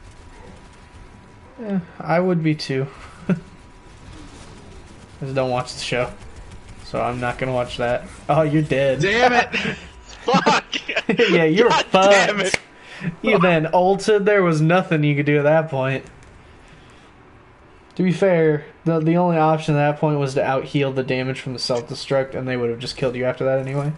Yeah, I would be too. Just don't watch the show. So I'm not gonna watch that. Oh, you're dead. Damn it! Fuck! Yeah, you're God fucked. damn it. You then ulted. There was nothing you could do at that point. To be fair, the only option at that point was to out heal the damage from the self-destruct, and they would have just killed you after that anyway.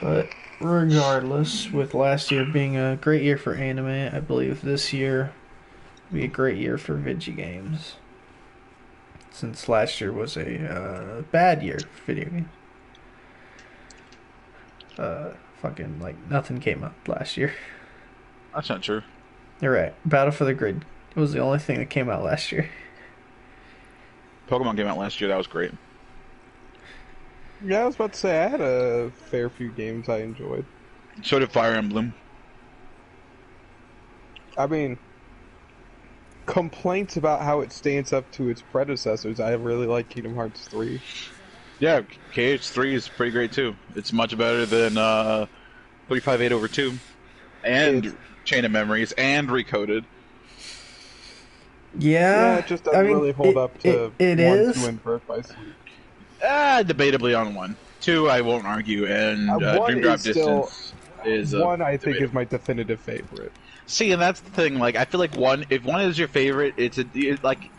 But regardless, with last year being a great year for anime, I believe this year will be a great year for video games. since last year was a bad year for video games. Fucking like nothing came out last year. That's not true. You're right. Battle for the Grid was the only thing that came out last year. Pokemon came out last year. That was great. Yeah, I was about to say I had a fair few games I enjoyed. So did Fire Emblem. I mean, complaints about how it stands up to its predecessors. I really like Kingdom Hearts 3. Yeah, KH3 is pretty great too. It's much better than 358/2, and Chain of Memories, and Recoded. Yeah, it just doesn't really hold up to it 1, is. 2, and Birth by Sleep. Debatably on 1. 2, I won't argue, and 1 Dream Drop is still Distance is 1. I think debatable. is my definitive favorite. See, and that's the thing. Like, I feel like if 1 is your favorite, it's like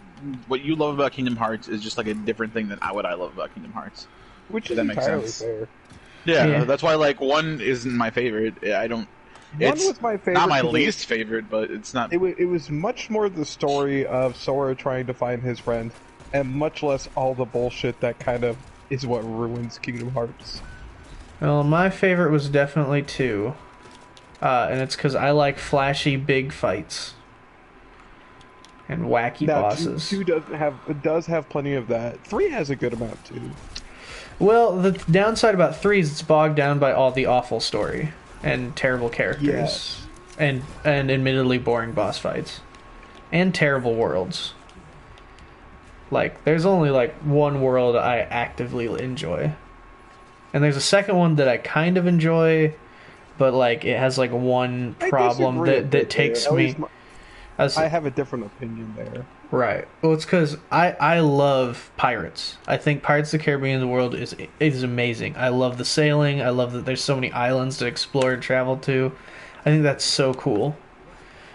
what you love about Kingdom Hearts is just like a different thing than what I love about Kingdom Hearts. Which is That makes entirely sense. fair. Yeah, that's why like 1 isn't my favorite. I don't. 1 It's was my favorite. not my least favorite, but it's not. It was much more the story of Sora trying to find his friend, and much less all the bullshit that kind of is what ruins Kingdom Hearts. Well, my favorite was definitely 2. And it's because I like flashy big fights. And wacky Now, bosses. 2 does have plenty of that. 3 has a good amount too. Well, the downside about 3 is it's bogged down by all the awful story. And terrible characters. Yes. And admittedly boring boss fights. And terrible worlds. Like, there's only like one world I actively enjoy. And there's a second one that I kind of enjoy, but like it has like one problem that takes me. I have a different opinion there. Right. Well, it's because I love pirates. I think Pirates of the Caribbean world is amazing. I love the sailing. I love that there's so many islands to explore and travel to. I think that's so cool.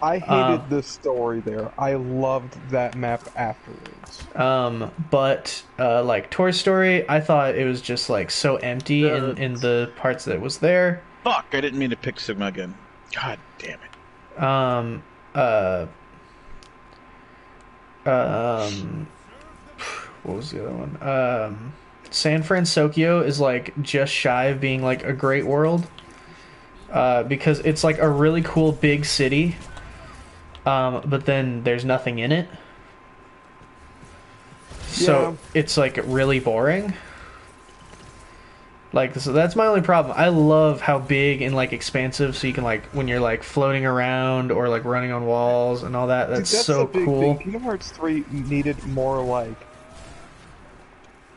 I hated the story there. I loved that map afterwards. But like Toy Story, I thought it was just like so empty in the parts that was there. Fuck! I didn't mean to pick Sigma again. God damn it. What was the other one? San Francisco is like just shy of being like a great world. Because it's like a really cool big city. But then there's nothing in it. So it's like really boring. Like, so that's my only problem. I love how big and like expansive, so you can like when you're like floating around or like running on walls and all that. That's so the big cool. thing. Kingdom Hearts 3 needed more like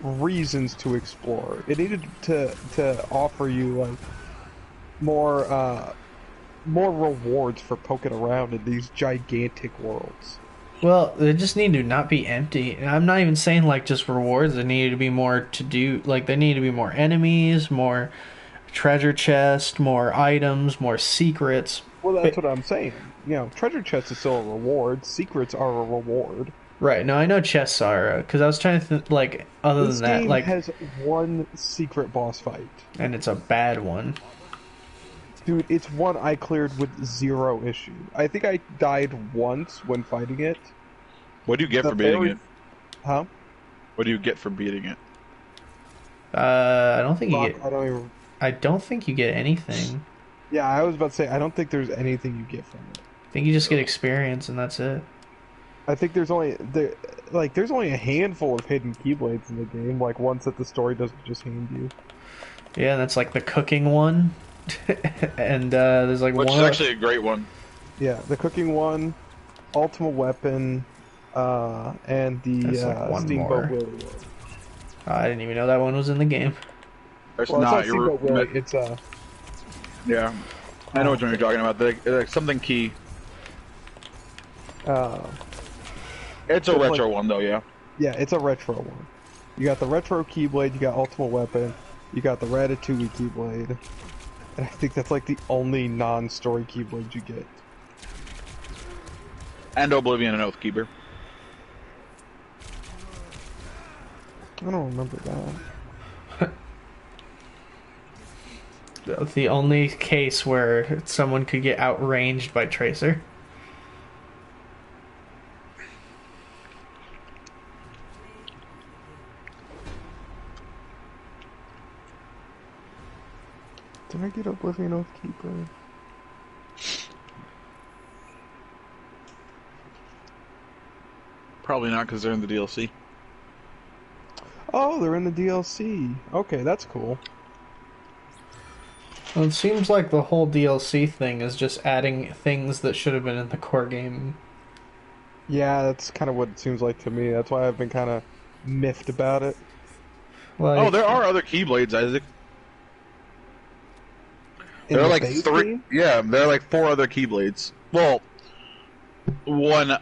reasons to explore. It needed to offer you like more rewards for poking around in these gigantic worlds. Well, they just need to not be empty. And I'm not even saying like just rewards. There needed to be more to do. Like there need to be more enemies, more treasure chest, more items, more secrets. Well, that's what I'm saying. You know, treasure chest is still a reward. Secrets are a reward. Right. No, I know chests are because I was trying to think like other This than that, game like has one secret boss fight. and it's a bad one. Dude, it's one I cleared with 0 issue. I think I died once when fighting it. What do you get for beating it? Huh? What do you get for beating it? I don't think you Fuck, get. I don't think you get anything. Yeah, I was about to say, I don't think there's anything you get from it. I think you just get experience and that's it. I think there's only a handful of hidden keyblades in the game, like ones that the story doesn't just hand you. Yeah, and that's like the cooking one. And there's like Which one is actually a great one. Yeah, the cooking one, ultimate weapon, and the That's like one Steamboat more. Willie one. I didn't even know that one was in the game. There's Well, it's not. not Steamboat Willie, it's Yeah, I know what you're talking about. Like something key. It's a retro one though, yeah. Yeah, it's a retro one. You got the retro keyblade, you got ultimate weapon, you got the Ratatouille keyblade, and I think that's like the only non-story keyblade you get. And Oblivion and Oathkeeper. I don't remember that. The only case where someone could get outranged by Tracer. Can I get Oblivion Oathkeeper? Probably not because they're in the DLC. Oh, they're in the DLC. Okay, that's cool. Well, it seems like the whole DLC thing is just adding things that should have been in the core game. Yeah, that's kind of what it seems like to me. That's why I've been kind of miffed about it. Like, Oh, there are other Keyblades, Isaac. In There are the like base 3. game? Yeah, there are like 4 other Keyblades. Well, 3 other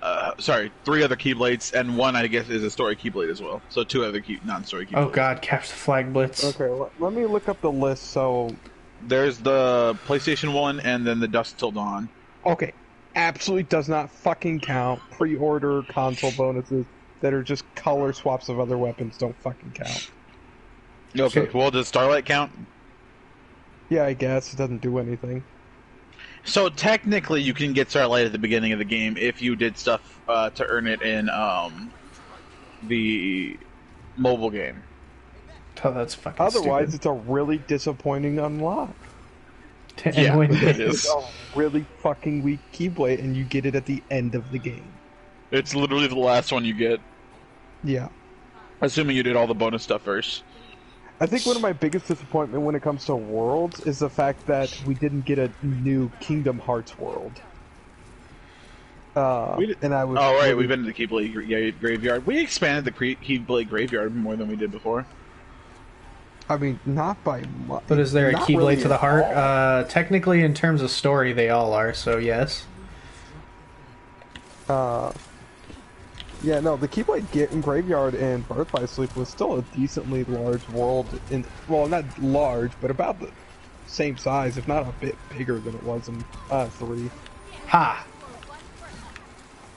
Keyblades, and 1 I guess is a story Keyblade as well. So 2 other non-story Keyblades. oh god, catch the flag blitz. Okay, let me look up the list. So, There's the PlayStation 1, and then the Dusk Till Dawn. okay, absolutely does not fucking count. Pre-order console bonuses that are just color swaps of other weapons don't fucking count. Okay, So- well, does Starlight count? Yeah, I guess it doesn't do anything. So technically, you can get Starlight at the beginning of the game if you did stuff to earn it in the mobile game. Oh, that's fucking Otherwise, stupid. it's a really disappointing unlock. And Yeah, when- it It's is. a really fucking weak Keyblade, and you get it at the end of the game. It's literally the last one you get, Yeah. assuming you did all the bonus stuff first. I think one of my biggest disappointment when it comes to worlds is the fact that we didn't get a new Kingdom Hearts world. And I was Oh right, really- we've been to the Keyblade Graveyard. We expanded the Keyblade Graveyard more than we did before. I mean, not by much. But is there a not Keyblade really to the at heart? all. Technically, in terms of story, they all are, so yes. Yeah, no, the Keyblade Graveyard in Birth by Sleep was still a decently large world. Well, not large, but about the same size, if not a bit bigger than it was in 3. Ha!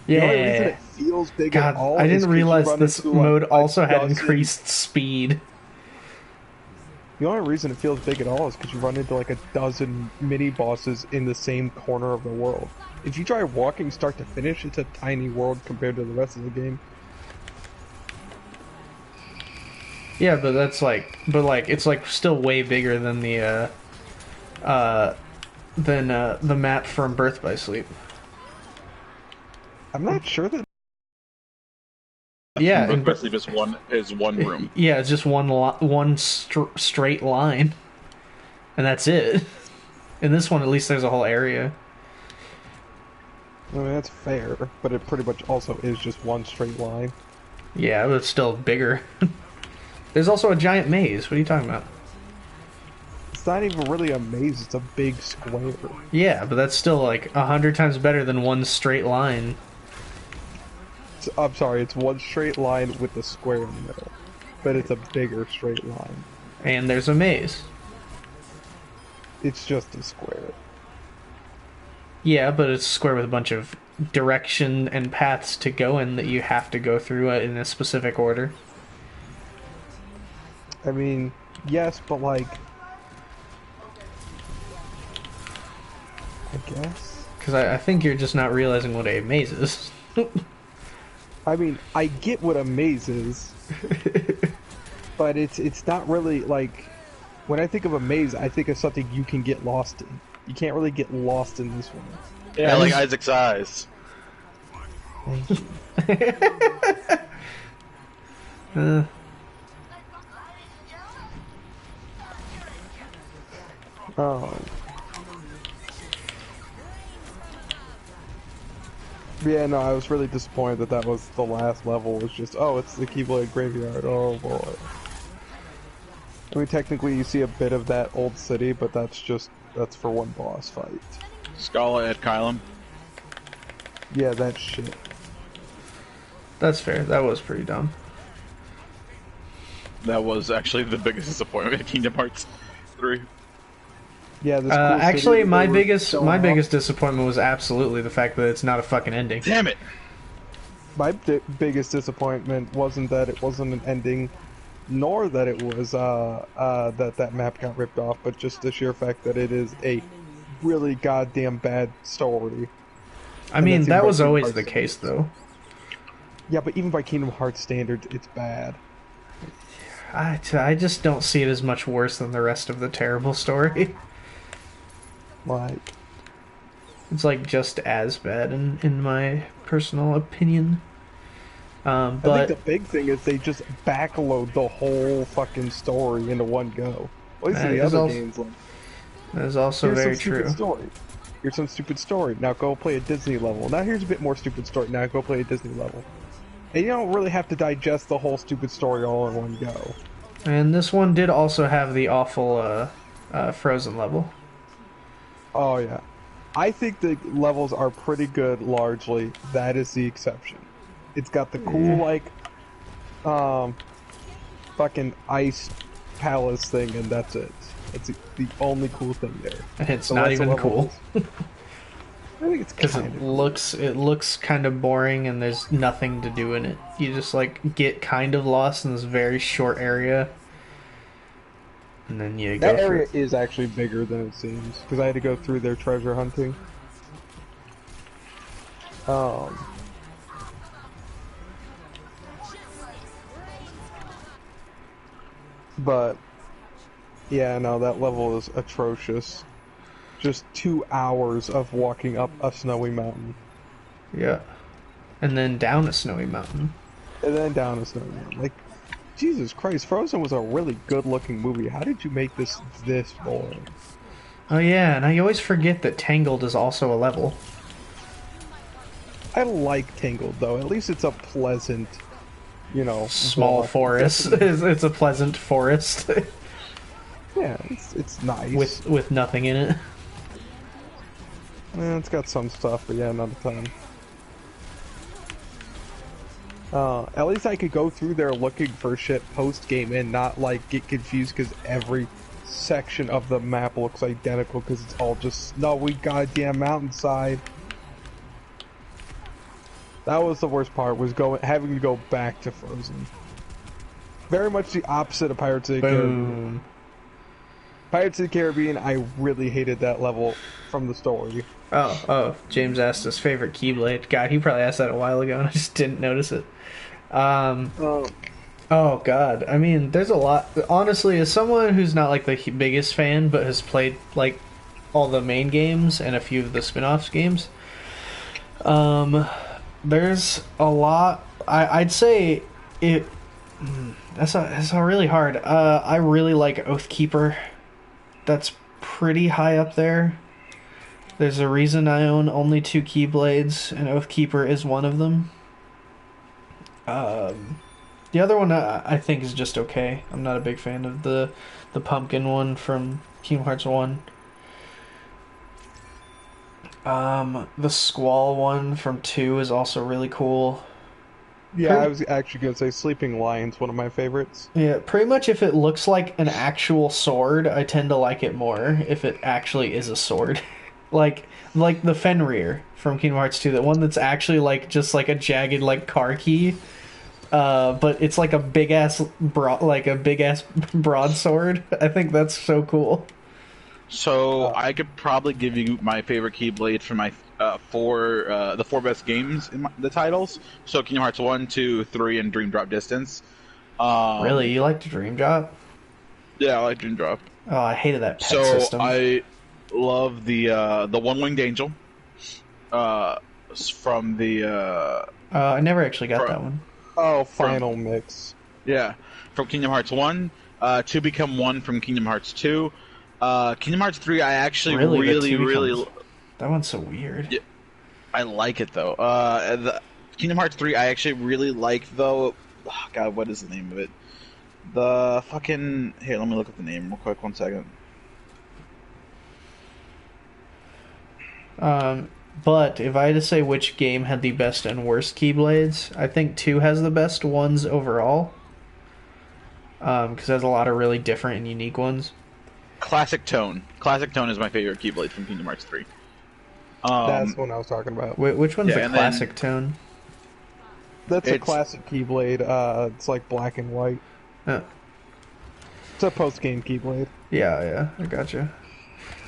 The only reason Yeah. it feels big God, at all I is didn't 'cause you realize run this into, like, mode a also had dozen- increased speed. The only reason it feels big at all is because you run into like a dozen mini bosses in the same corner of the world. If you try walking start to finish, it's a tiny world compared to the rest of the game. Yeah, but that's like, it's like still way bigger than the map from Birth by Sleep. I'm not sure that. Yeah, Birth and by Sleep is one room. yeah, it's just one straight line, and that's it. In this one, at least there's a whole area. I mean, that's fair, but it pretty much also is just one straight line. Yeah, but it's still bigger. There's also a giant maze. What are you talking about? It's not even really a maze; it's a big square. Yeah, but that's still like 100 times better than one straight line. I'm sorry, it's one straight line with a square in the middle, but it's a bigger straight line. And there's a maze. It's just a square. Yeah, but it's a square with a bunch of direction and paths to go in that you have to go through in a specific order. I mean, yes, but like, I guess. Because I think you're just not realizing what a maze is. I mean, I get what a maze is, but it's not really like when I think of a maze, I think of something you can get lost in. You can't really get lost in this one. Yeah, like Isaac's eyes. Thank you. Uh, Oh. Yeah, no, I was really disappointed that that was the last level. Was just, oh, it's the Keyblade Graveyard. Oh boy. I mean, technically, you see a bit of that old city, but that's for one boss fight. Scala at Kylum. Yeah, that shit. that's fair. That was pretty dumb. That was actually the biggest disappointment in Kingdom Hearts 3. Yeah, this cool Actually, city my they were biggest showing off. disappointment was absolutely the fact that it's not a fucking ending. Damn it! My biggest disappointment wasn't that it wasn't an ending, nor that it was that map got ripped off, but just the sheer fact that it is a really goddamn bad story. I mean, that's that even was by always Kingdom the Hearts case, though. Yeah, but even by Kingdom Hearts standards, it's bad. I just don't see it as much worse than the rest of the terrible story. Like, It's like just as bad in my personal opinion. I think the But big thing is they just backload the whole fucking story into one go. At least in that the is other also games, like, that is also here's some very stupid true. story. Here's some stupid story. Now go play a Disney level. Now here's a bit more stupid story. Now go play a Disney level. And you don't really have to digest the whole stupid story all in one go. And this one did also have the awful Frozen level. Oh yeah. I think the levels are pretty good largely. That is the exception. It's got the cool Yeah. like fucking ice palace thing and that's it. That's the only cool thing there. It's The not rest of even the level cool is, I think it's because kind it of cool. looks kind of boring and there's nothing to do in it. You just like get kind of lost in this very short area, and then you go That through. area is actually bigger than it seems because I had to go through their treasure hunting. Um, but yeah, no, that level is atrocious. Just 2 hours of walking up a snowy mountain Yeah, and then down a snowy mountain. and then down a snowy mountain. Like, Jesus Christ, Frozen was a really good-looking movie. How did you make this boring? Oh yeah, and I always forget that Tangled is also a level. I like Tangled though. At least it's a pleasant, Small walk. forest. It's a pleasant forest Yeah, it's nice. with nothing in it. It's got some stuff, but yeah, not a ton. At least I could go through there looking for shit post game and not like get confused because every section of the map looks identical because it's all just snowy goddamn mountainside. That was the worst part, was having to go back to Frozen. Very much the opposite of Pirates of the Caribbean. Boom. Pirates of the Caribbean, I really hated that level from the story. Oh, James asked his favorite Keyblade. God, he probably asked that a while ago and I just didn't notice it. Oh, Oh God, I mean, there's a lot. Honestly, as someone who's not like the biggest fan, but has played like all the main games and a few of the spin-offs games, there's a lot. I'd say it. That's a really hard. I really like Oathkeeper. That's pretty high up there. There's a reason I own only two Keyblades, and Oathkeeper is one of them. The other one I think is just okay. I'm not a big fan of the pumpkin one from Kingdom Hearts 1. The Squall one from 2 is also really cool. yeah, I was actually gonna say Sleeping Lion's one of my favorites. Yeah, pretty much if it looks like an actual sword, I tend to like it more if it actually is a sword. like the Fenrir from Kingdom Hearts 2, the one that's actually like just like a jagged like car key. But it's like a big ass broadsword. I think that's so cool. So I could probably give you my favorite Keyblade for my the four best games in the titles. So Kingdom Hearts 1, 2, 3, and Dream Drop Distance. Really, you liked Dream Drop? Yeah, I like Dream Drop. Oh, I hated that pet So system. I love the One Winged Angel. From the I never actually got from- that one. Oh, Final Mix. yeah, from Kingdom Hearts 1, to Become One from Kingdom Hearts 2. Kingdom Hearts 3, I actually Really, the really, two really, becomes- That one's so weird. Yeah. I like it though. The Kingdom Hearts 3, I actually really like though. Oh, God, what is the name of it? The fucking here. Let me look up the name real quick. 1 second. But if I had to say which game had the best and worst Keyblades, I think 2 has the best ones overall. Because it has a lot of really different and unique ones. Classic Tone. Classic Tone is my favorite Keyblade from Kingdom Hearts 3. That's what I was talking about. Which one's Yeah, the and then- classic tone? That's a It's- classic Keyblade. It's like black and white. Oh, It's a post-game Keyblade. yeah, I gotcha.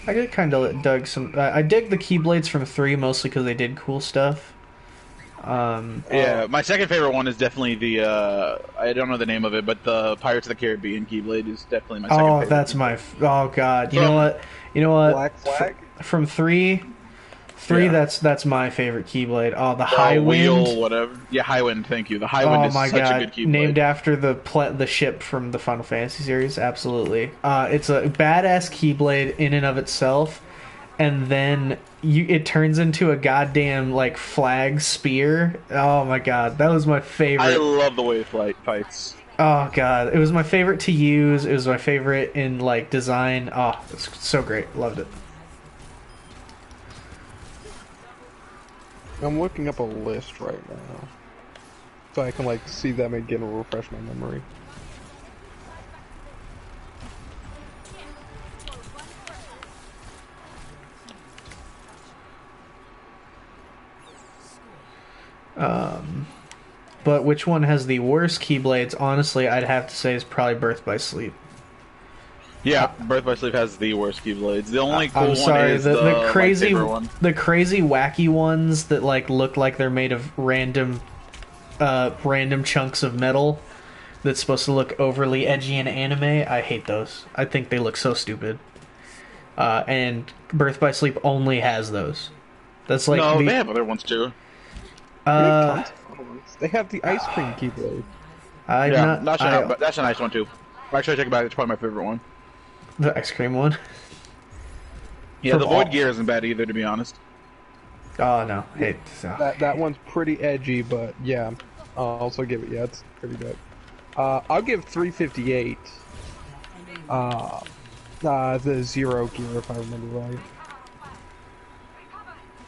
I did kind of dug some. I dig the Keyblades from 3 mostly because they did cool stuff. Yeah, my second favorite one is definitely the I don't know the name of it, but the Pirates of the Caribbean Keyblade is definitely my second Oh, favorite. that's my. Oh God, you know what? You know what? Black Flag? From three, Yeah. that's my favorite Keyblade. Oh, the The High wheel, Wind. whatever. Yeah, High Wind. Thank you. The High Wind Oh is my such a God, good Keyblade. named after the ship from the Final Fantasy series. Absolutely. It's a badass Keyblade in and of itself, and then it turns into a goddamn like flag spear. Oh my God, that was my favorite. I love the way it fights. Oh God, it was my favorite to use. It was my favorite in like design. Oh, it's so great. Loved it. I'm looking up a list right now, so I can like see them again and refresh my memory. But which one has the worst Keyblades? Honestly, I'd have to say is probably Birth by Sleep. Yeah, Birth by Sleep has the worst Keyblades. The only cool I'm sorry, one is the crazy, lightsaber one. the crazy wacky ones that like look like they're made of random chunks of metal. That's supposed to look overly edgy in anime. I hate those. I think they look so stupid. And Birth by Sleep only has those. That's like No, they have other ones too. They have tons of fun ones. They have the ice cream Keyblade. That's a nice one too. Actually, I take it back. It's probably my favorite one. The ice cream one. Yeah, From the all- Void Gear isn't bad either, to be honest. Oh no, hate That one's pretty edgy, but yeah, I'll also give it. Yeah, it's pretty good. I'll give 358. The Zero Gear, if I remember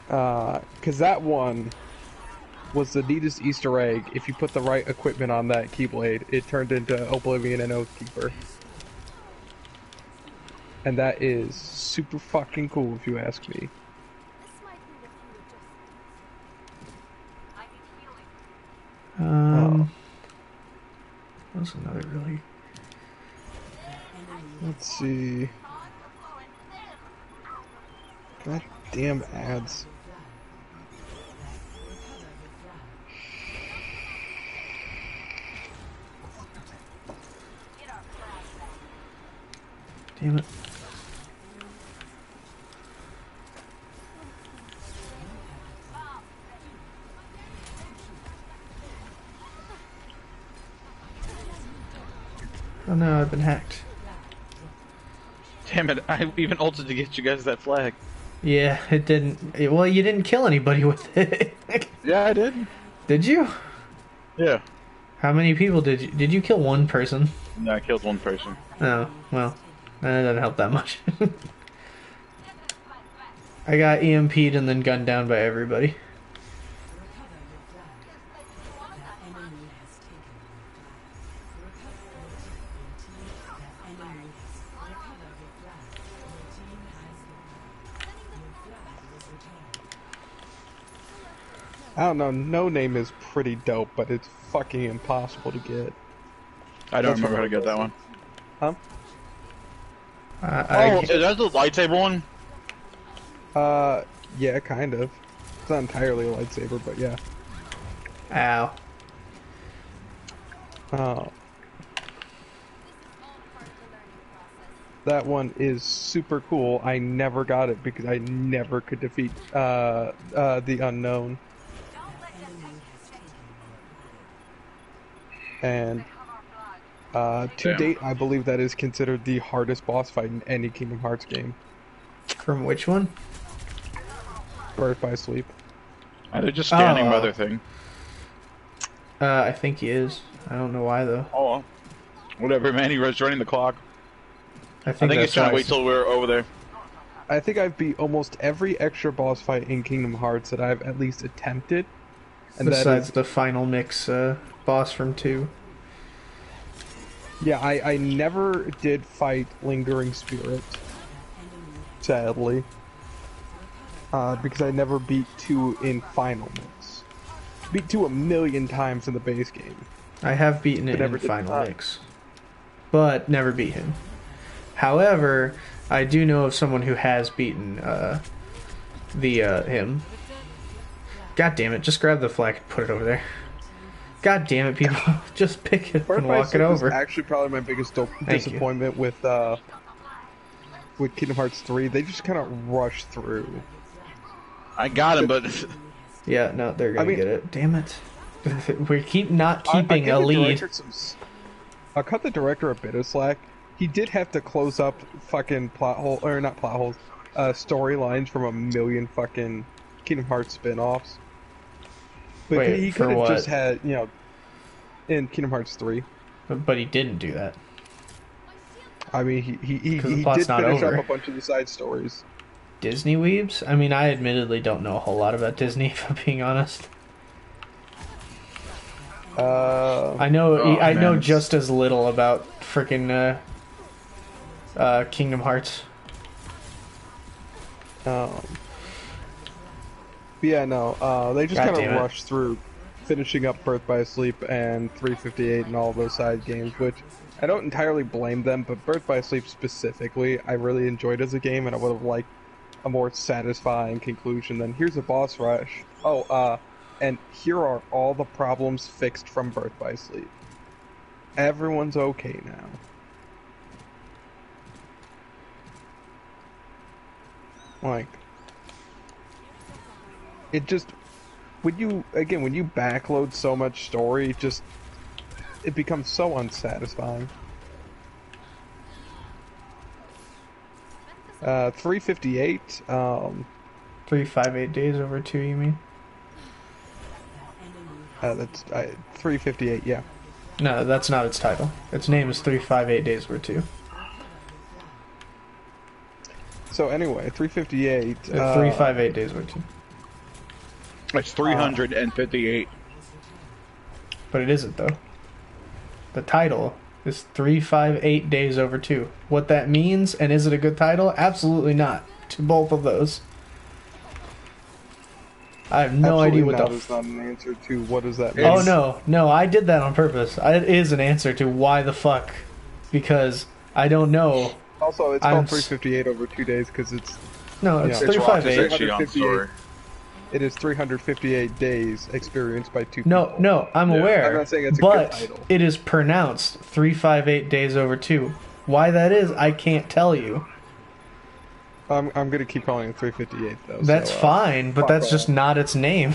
right. Because that one was the neatest Easter egg. If you put the right equipment on that Keyblade, it turned into Oblivion and Oathkeeper. And that is super fucking cool, if you ask me. What's another really? Let's see. God damn ads. Damn it. Oh no, I've been hacked. Damn it! I even ulted to get you guys that flag. Yeah, it didn't. Well, you didn't kill anybody with it. Yeah, I did. Did you? Yeah. How many people did you? Did you kill one person? No, I killed one person. Oh, well, that doesn't help that much. I got EMP'd and then gunned down by everybody. I don't know, No Name is pretty dope, but it's fucking impossible to get. I don't That's remember what how to it get that one. Huh? Is that the lightsaber one? Yeah, kind of. It's not entirely a lightsaber, but yeah. Ow. Oh. That one is super cool. I never got it because I never could defeat the unknown. And to date, I believe that is considered the hardest boss fight in any Kingdom Hearts game. From which one? Birth by Sleep. They're just scanning Oh. by their thing. I think he is. I don't know why though. Oh, well. Whatever, man. He was running the clock. I I think he's that's trying to why wait till we're over there. I think I've beat almost every extra boss fight in Kingdom Hearts that I've at least attempted. And that Besides is, the final mix boss from 2. yeah, I never did fight Lingering Spirit, sadly. Because I never beat 2 in final mix. Beat 2 a million times in the base game. I have beaten it But never in did final that. mix, but never beat him. However, I do know of someone who has beaten him. God damn it! Just grab the flag and put it over there. God damn it, people! Just pick it up Birth and by walk it Sleep is over. actually probably my biggest disappointment with Kingdom Hearts 3. They just kind of rush through. I got him, but Yeah, no, they're gonna get it. Damn it! We keep not I'll keeping give a the lead. director I'll cut the director a bit of slack. He did have to close up fucking not plot holes, storylines from a million fucking Kingdom Hearts spin-offs. But Wait, he for could have what? just had, in Kingdom Hearts 3. But he didn't do that. I mean, he 'Cause the did plot's not finish over. up a bunch of the side stories. Disney weebs? I mean, I admittedly don't know a whole lot about Disney, if I'm being honest. I know I know man. just as little about freaking Kingdom Hearts. But yeah, no, they just God kind of damn it. rushed through finishing up Birth by Sleep and 358 and all those side games, which I don't entirely blame them, but Birth by Sleep specifically, I really enjoyed as a game, and I would have liked a more satisfying conclusion than here's a boss rush. And here are all the problems fixed from Birth by Sleep. Everyone's okay now. Like, it just, when you backload so much story, it becomes so unsatisfying. 358, 358 days over 2, you mean? that's 358, yeah. No, that's not its title. Its name is 358 Days Over 2. So anyway, 358. 358 Days Over 2. it's 358. But it isn't, though. The title is 358 Days Over 2. What that means, and is it a good title? Absolutely not. To both of those. I have no idea what that the... is not an answer to what does that mean. Oh, no, I did that on purpose. It is an answer to why the fuck. Because I don't know. Also, it's called 358 over 2 days because it's... No, it's Yeah. It's Roxas 358. actually on story. It is 358 days experienced by two people. No, I'm Yeah. aware. I'm not saying it's a good but title. it is pronounced 358 Days Over 2. Why that is, I can't tell you. I'm gonna keep calling it 358 though. That's so, fine, but fuck that's off. just not its name.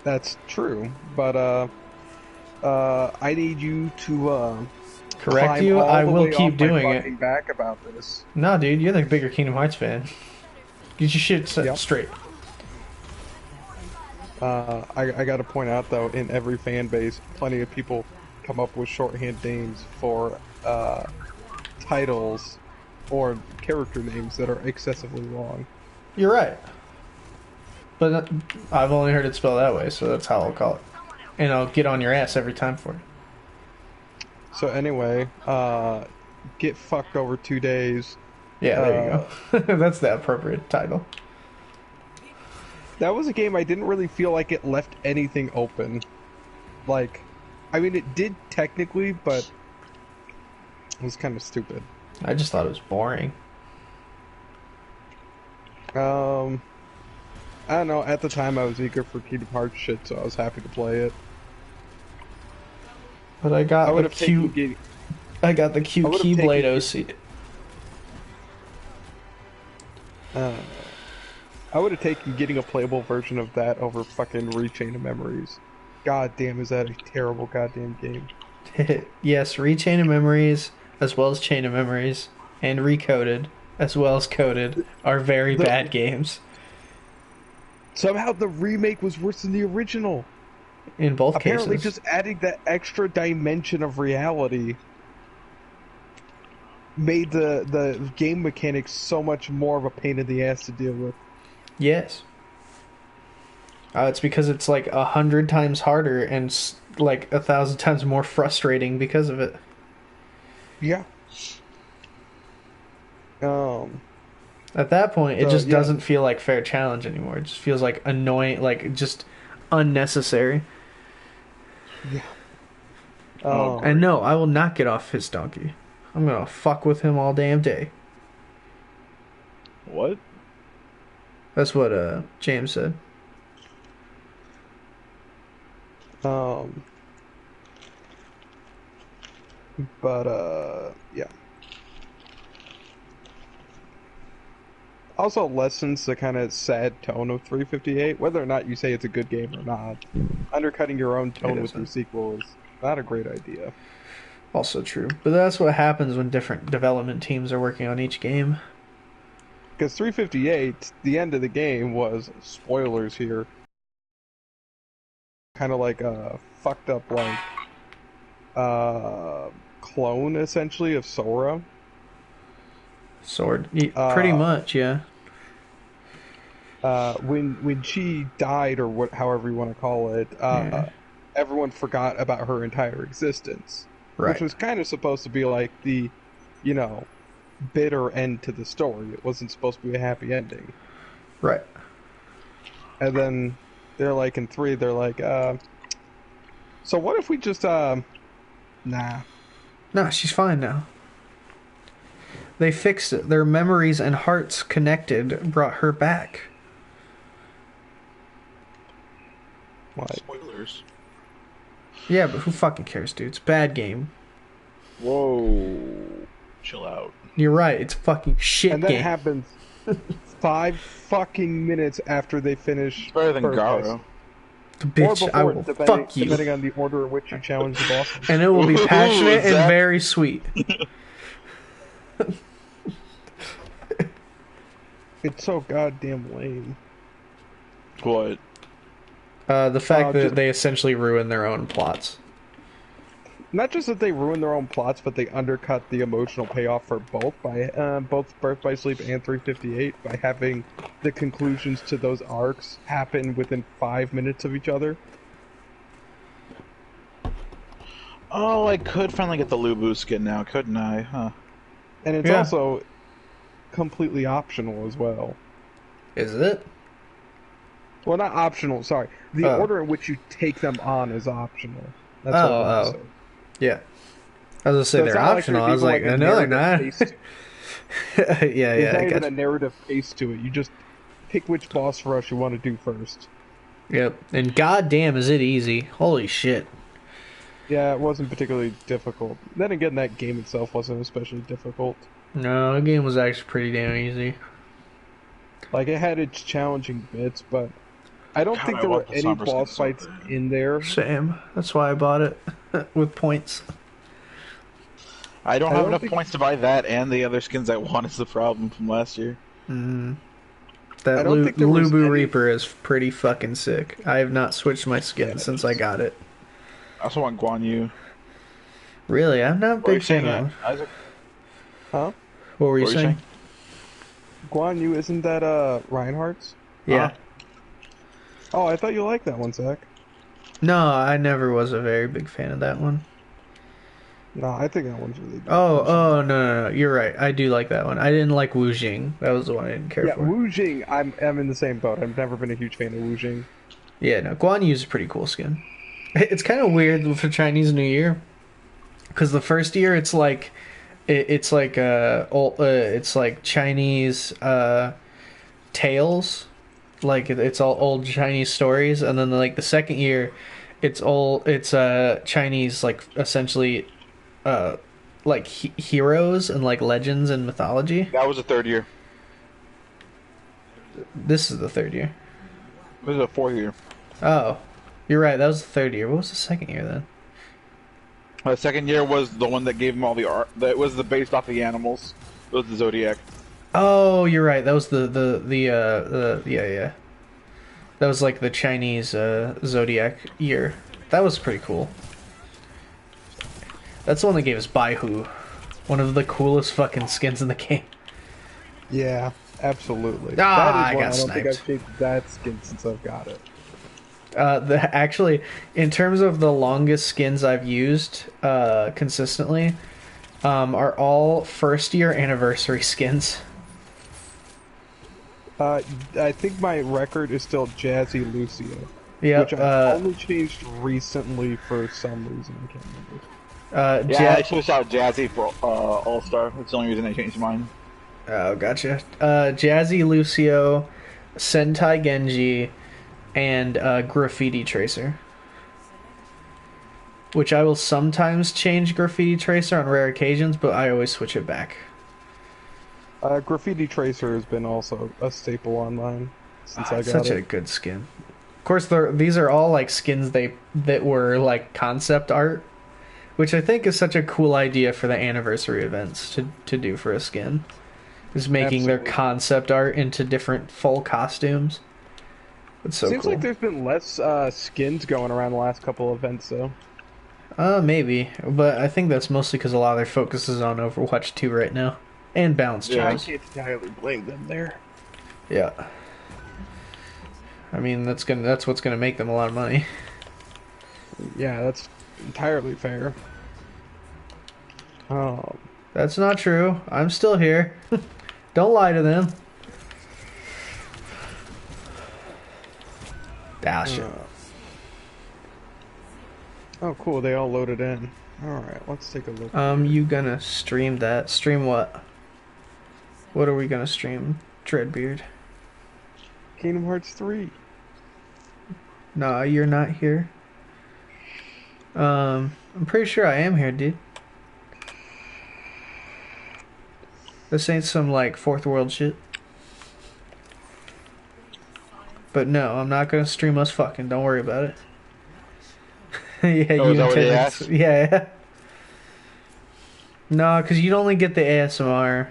That's true, but I need you to Correct climb you? all I the will way keep off my doing fucking it. back about this. No, dude, you're the bigger Kingdom Hearts fan. Get your shit set Yep. straight. I gotta point out though, in every fan base, plenty of people come up with shorthand names for titles or character names that are excessively long. You're right. But I've only heard it spelled that way, so that's how I'll call it. And I'll get on your ass every time for it. So anyway, get fucked over 2 days. Yeah, there you go. That's the appropriate title. That was a game I didn't really feel like it left anything open. Like, I mean, it did technically, but it was kind of stupid. I just thought it was boring. I don't know. At the time, I was eager for Kingdom Hearts shit, so I was happy to play it. But I got I would the have taken cute. I got the cute I would've Keyblade taken- OC. I would have taken getting a playable version of that over fucking Rechain of Memories. God damn, is that a terrible goddamn game? Yes, Rechain of Memories, as well as Chain of Memories, and Recoded, as well as Coded, are very bad games. Somehow the remake was worse than the original. In both Apparently, cases. just adding that extra dimension of reality made the game mechanics so much more of a pain in the ass to deal with. Yes. It's because it's like 100 times harder and like 1,000 times more frustrating because of it. Yeah. At that point, it just yeah. doesn't feel like fair challenge anymore. It just feels like annoying, like just unnecessary. And no, I will not get off his donkey. I'm gonna fuck with him all damn day. What? That's what James said. Um, but yeah. Also lessens the kind of sad tone of 358. Whether or not you say it's a good game or not, undercutting your own tone with your sequel is not a great idea. Also true. But that's what happens when different development teams are working on each game. Because 358, the end of the game was, spoilers here, kind of like a fucked up, like, clone, essentially, of Sora. Sword. Pretty much, yeah. When she died, or however you want to call it, Yeah. everyone forgot about her entire existence. Right. Which was kind of supposed to be like the, you know, bitter end to the story. It wasn't supposed to be a happy ending. Right. And then they're like, in 3, they're like, so what if we just, nah. No, she's fine now. They fixed it. Their memories and hearts connected brought her back. Like, Spoilers. Yeah, but who fucking cares, dude? It's a bad game. Whoa. Chill out. You're right. It's a fucking shit and that game. happens 5 fucking minutes after they finish. It's better than Garo. Bitch, I will fuck you. Depending on the order in which you challenge the boss. And it will be passionate and very sweet. It's so goddamn lame. What? The fact that they essentially ruin their own plots. Not just that they ruin their own plots, but they undercut the emotional payoff for both Birth by Sleep and 358 by having the conclusions to those arcs happen within 5 minutes of each other. Oh, I could finally get the Lubu skin now, couldn't I? Huh. And it's also completely optional as well. Is it? Well, not optional, sorry. The order in which you take them on is optional. That's oh. Yeah. I was gonna say so they're optional. I was like, no, they're not. Yeah, There's not I even a narrative pace to it. You just pick which boss rush you want to do first. Yep. And goddamn, is it easy? Holy shit. Yeah, it wasn't particularly difficult. Then again, that game itself wasn't especially difficult. No, the game was actually pretty damn easy. Like, it had its challenging bits, but I don't think there were any boss fights in there. Same. That's why I bought it with points. I don't have enough points to buy that and the other skins I want is the problem from last year. Mm-hmm. That Lubu Reaper is pretty fucking sick. I have not switched my skin since I got it. I also want Guan Yu. Really? I'm not a big fan of Isaac? Huh? What were you saying? Guan Yu, isn't that Reinhardt's? Yeah. Oh, I thought you liked that one, Zach. No, I never was a very big fan of that one. No, I think that one's really good. Oh, no. You're right. I do like that one. I didn't like Wu Jing. That was the one I didn't care for. Yeah, Wu Jing, I'm in the same boat. I've never been a huge fan of Wu Jing. Yeah, no, Guan Yu's a pretty cool skin. It's kind of weird for Chinese New Year, because the first year it's like Chinese tales, like it's all old Chinese stories, and then like the second year, it's Chinese, like essentially, like heroes and like legends and mythology. That was the third year. This is the third year. This is the fourth year. Oh, you're right. That was the third year. What was the second year then? The second year was the one that gave them all the art. That was the based off the animals. It was the Zodiac. Oh, you're right. That was the yeah. That was like the Chinese Zodiac year. That was pretty cool. That's the one that gave us Baihu, one of the coolest fucking skins in the game. Yeah, absolutely. I don't think I've changed that skin since I've got it. Actually, in terms of the longest skins I've used consistently, are all first year anniversary skins. I think my record is still Jazzy Lucio. Yeah, which I only changed recently for some reason. I can't remember. I switched out Jazzy for All Star. That's the only reason I changed mine. Oh, gotcha. Jazzy Lucio, Sentai Genji, and Graffiti Tracer. which I will sometimes change Graffiti Tracer on rare occasions, but I always switch it back. Graffiti Tracer has been also a staple online since I got Such it. a good skin. Of course, these are all like skins that were like concept art, which I think is such a cool idea for the anniversary events to do for a skin. Is making their concept art into different full costumes. It's so Seems cool. like there's been less skins going around the last couple events, though. Maybe, but I think that's mostly because a lot of their focus is on Overwatch 2 right now, and balance changes. I can't entirely blame them there. Yeah. I mean, that's what's gonna make them a lot of money. Yeah, that's entirely fair. Oh, That's not true. I'm still here. Don't lie to them. Dash it. Oh, cool. They all loaded in. Alright, let's take a look. You gonna stream that? Stream what? What are we gonna stream? Dreadbeard. Kingdom Hearts 3. No, you're not here. I'm pretty sure I am here, dude. This ain't some, like, fourth world shit. But no, I'm not gonna stream us fucking. Don't worry about it. Yeah, Oh, is that what they asked? Yeah. No, because you'd only get the ASMR.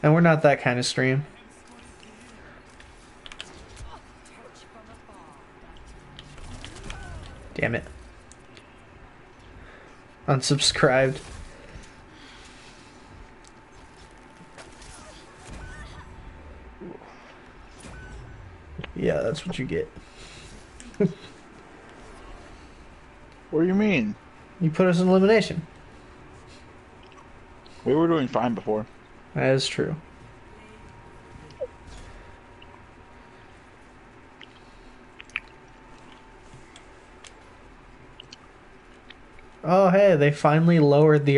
And we're not that kind of stream. Damn it. Unsubscribed. Yeah, that's what you get. What do you mean? You put us in elimination. We were doing fine before. That is true. Oh, hey, they finally lowered the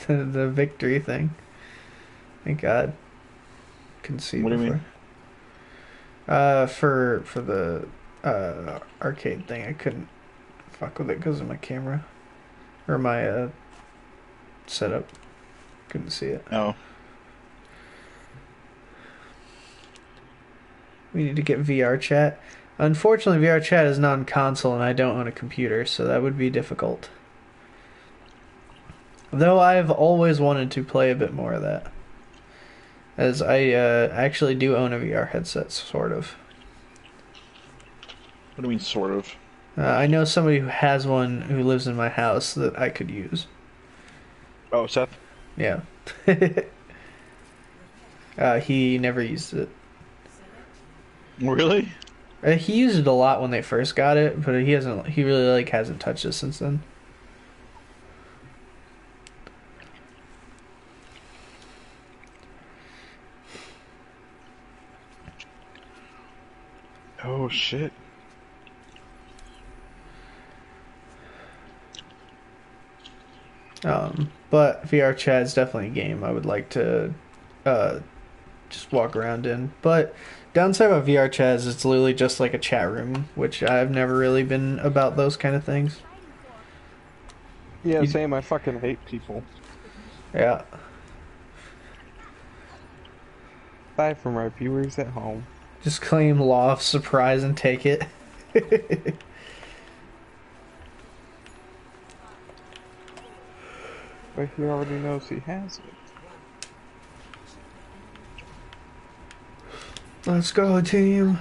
the victory thing. Thank God. Couldn't see What do you before. mean? For the arcade thing, I couldn't fuck with it because of my camera or my setup. Couldn't see it. Oh. We need to get VR chat. Unfortunately, VR chat is non-console and I don't own a computer, so that would be difficult. Though I've always wanted to play a bit more of that. As I actually do own a VR headset, sort of. What do you mean, sort of? I know somebody who has one who lives in my house that I could use. Oh, Seth? Yeah. He never used it. Really? He used it a lot when they first got it, but he hasn't. He really hasn't touched it since then. Oh, shit. But VR chat is definitely a game I would like to just walk around in. But downside about VR chat is it's literally just like a chat room, which I've never really been about those kind of things. Yeah, same. I fucking hate people. Yeah. Bye from my viewers at home. Just claim law of surprise and take it. But he already knows he has it. Let's go, team.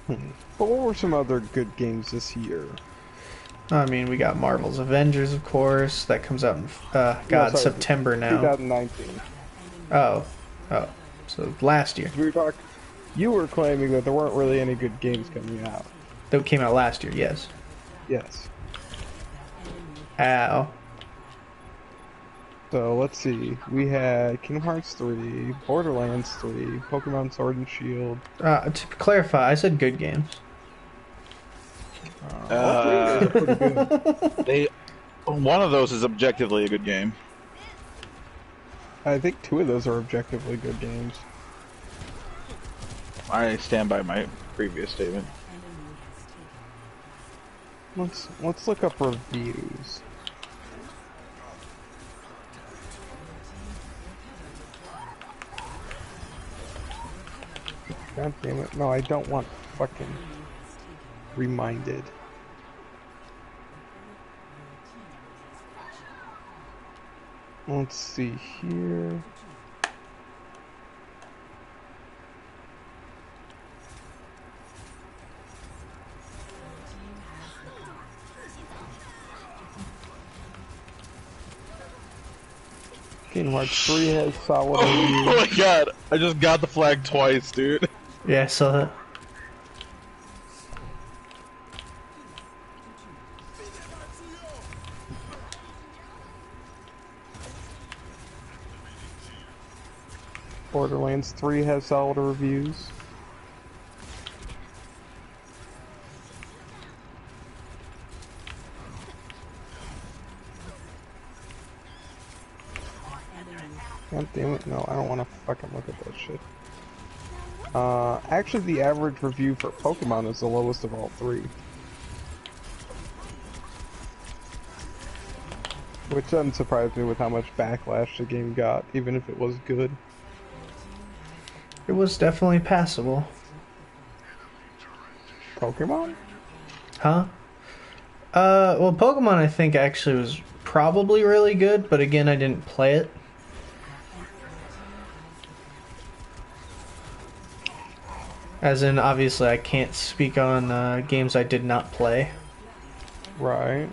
But what were some other good games this year? I mean, we got Marvel's Avengers, of course. That comes out in September now. 2019. Oh, so last year. You were claiming that there weren't really any good games coming out. That came out last year, yes. Yes. Ow. So let's see. We had Kingdom Hearts 3, Borderlands 3, Pokemon Sword and Shield. To clarify, I said good games. All three of those are pretty good. One of those is objectively a good game. I think two of those are objectively good games. I stand by my previous statement. Let's look up reviews. God damn it! No, I don't want fucking reminded. Let's see here. Kingdom Hearts 3 has solid reviews. Oh my god! I just got the flag twice, dude. Yeah, I saw that. Borderlands 3 has solid reviews. God damn it, no, I don't want to fucking look at that shit. Actually, the average review for Pokemon is the lowest of all three. Which doesn't surprise me with how much backlash the game got, even if it was good. It was definitely passable. Pokemon? Huh? Well, Pokemon I think actually was probably really good, but again, I didn't play it. As in, obviously, I can't speak on games I did not play. Right.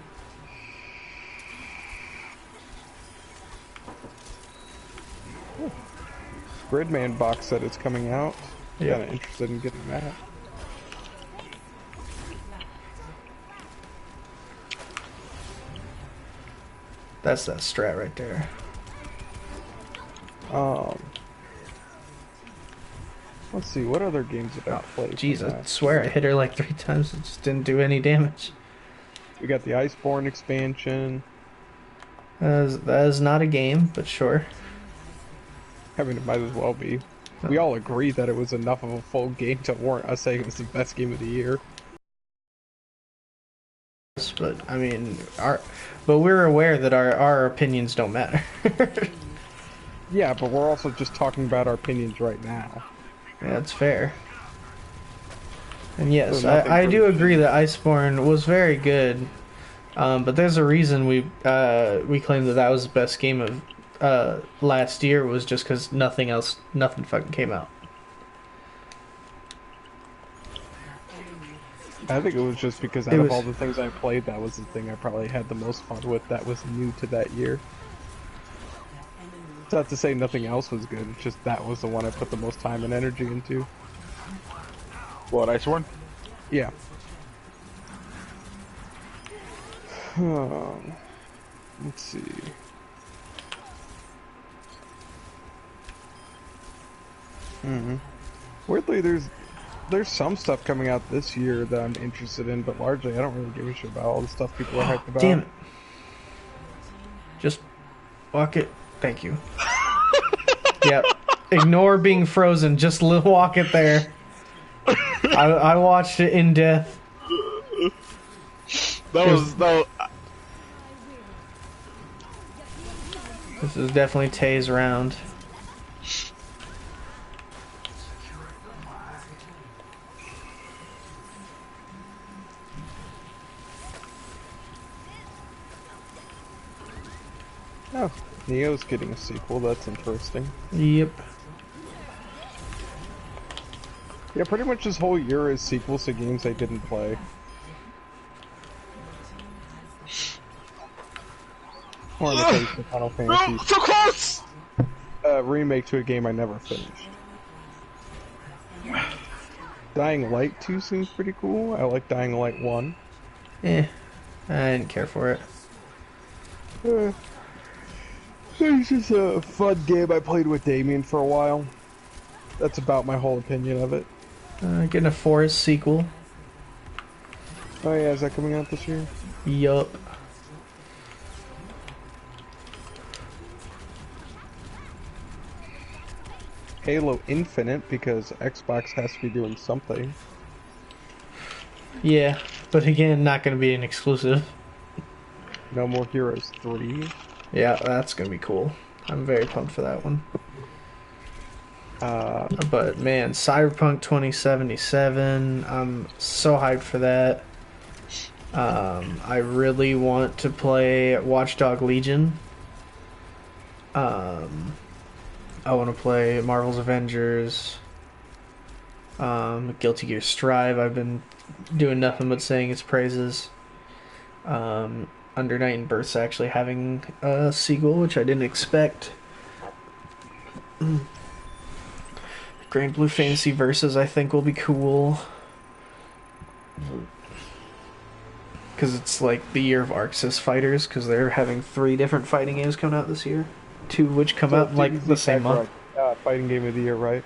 Gridman box set is coming out. Yeah. Kinda interested in getting that. That's that strat right there. Let's see, what other games did I play? Jeez, from I that? swear I hit her like 3 times. It just didn't do any damage. We got the Iceborne expansion. That is not a game, but sure. I mean, it might as well be. We all agree that it was enough of a full game to warrant us saying it's the best game of the year. But I mean, but we're aware that our opinions don't matter. Yeah, but we're also just talking about our opinions right now. Yeah, that's fair. And yes, So nothing I for do the- agree that Iceborne was very good. But there's a reason we claim that that was the best game of last year, was just because nothing fucking came out. I think it was just because out of all the things I played, that was the thing I probably had the most fun with that was new to that year. It's not to say nothing else was good, it's just that was the one I put the most time and energy into. What, Iceborne? Yeah. Let's see. Weirdly, there's some stuff coming out this year that I'm interested in, but largely I don't really give a shit about all the stuff people are hyped about. Damn it. Just walk it. Thank you. Yep. Ignore being frozen. Just walk it there. I watched it in depth. This is definitely Tay's round. Oh, Neo's getting a sequel. That's interesting. Yep. Yeah, pretty much this whole year is sequels to games I didn't play. Or in the case of Final Fantasy. No, so close! Remake to a game I never finished. Dying Light 2 seems pretty cool. I like Dying Light 1. I didn't care for it. It's just a fun game I played with Damien for a while. That's about my whole opinion of it. Getting a Forest sequel. Oh yeah, is that coming out this year? Yup. Halo Infinite because Xbox has to be doing something. Yeah, but again, not going to be an exclusive. No More Heroes 3. Yeah, that's going to be cool. I'm very pumped for that one. But man, Cyberpunk 2077, I'm so hyped for that. I really want to play Watchdog Legion. I want to play Marvel's Avengers. Guilty Gear Strive, I've been doing nothing but saying its praises. Under Night and Birth's actually having a sequel, which I didn't expect. Grand Blue Fantasy Versus, I think, will be cool. Because it's like the year of ArcSys fighters, because they're having 3 different fighting games coming out this year. 2 of which come out in like the same month. Fighting game of the year, right?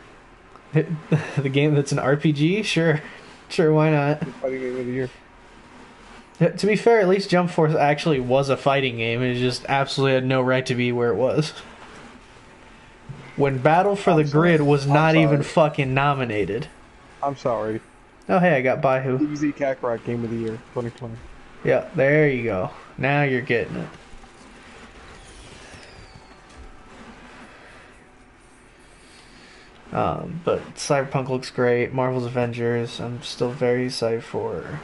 The game that's an RPG? Sure, why not? Fighting game of the year. To be fair, at least Jump Force actually was a fighting game. It just absolutely had no right to be where it was. When Battle for the Grid was not even fucking nominated. I'm sorry. Oh, hey, I got Baihu. DBZ Kakarot Game of the Year, 2020. Yeah, there you go. Now you're getting it. But Cyberpunk looks great. Marvel's Avengers, I'm still very excited for.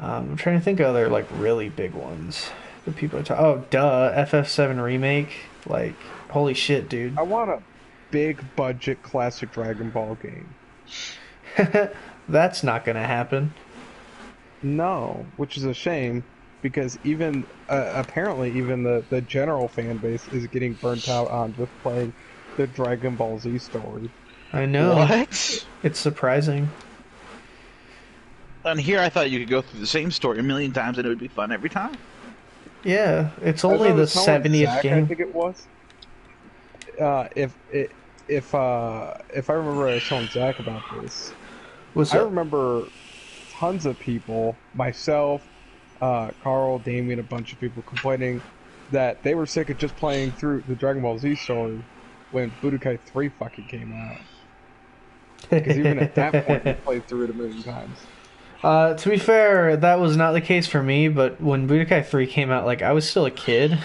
I'm trying to think of other like really big ones that people are talking. Oh, duh, FF7 remake. Like, holy shit, dude. I want a big budget classic Dragon Ball game. That's not gonna happen. No, which is a shame because even apparently even the general fan base is getting burnt out on just playing the Dragon Ball Z story. I know. What? It's surprising. And here I thought you could go through the same story a million times and it would be fun every time. Yeah, it's only the 70th game. I think it was. If I remember I was telling Zach about this, I remember tons of people, myself, Carl, Damien, a bunch of people complaining that they were sick of just playing through the Dragon Ball Z story when Budokai 3 fucking came out. Because even at that point, we played through it a million times. To be fair, that was not the case for me, but when Budokai 3 came out, like, I was still a kid.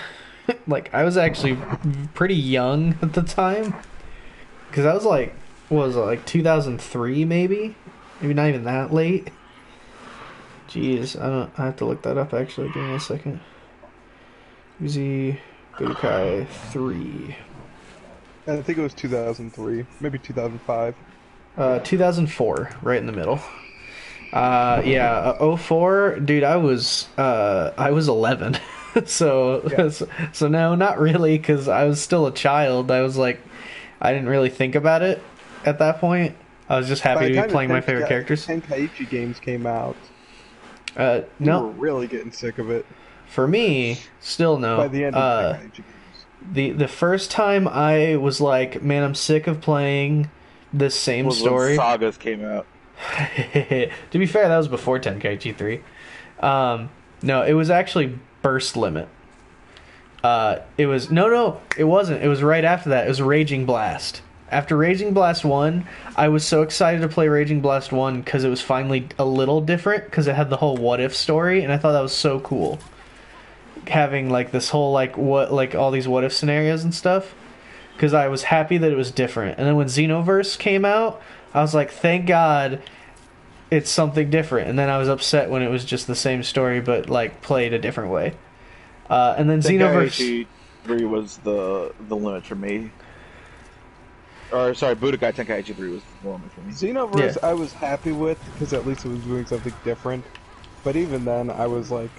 Like, I was actually pretty young at the time. Because I was like, what was it, like 2003 maybe? Maybe not even that late. Jeez, I have to look that up actually. Give me a second. Uzi Budokai 3. I think it was 2003, maybe 2005. 2004, right in the middle. Yeah, 04, dude, I was 11. So, Yeah. so no, not really, because I was still a child. I was like, I didn't really think about it at that point. I was just happy to be playing my favorite characters. Tenkaichi games came out. No, We were really getting sick of it. For me, still no. By the end of Tenkaichi games. The first time I was like, man, I'm sick of playing this same story. When Sagas came out. To be fair, that was before Tenkaichi 3. No, it was actually Burst Limit. It was no, it wasn't. It was right after that. It was Raging Blast. After Raging Blast 1, I was so excited to play Raging Blast 1 because it was finally a little different because it had the whole what if story, and I thought that was so cool. Having like this whole like all these what if scenarios and stuff, because I was happy that it was different. And then when Xenoverse came out, I was like, thank God it's something different. And then I was upset when it was just the same story but like played a different way. And then Xenoverse 3 was the limit for me. Or sorry, Budokai Tenkaichi 3 was the limit for me. Xenoverse, Yeah. I was happy with because at least it was doing something different. But even then, I was like,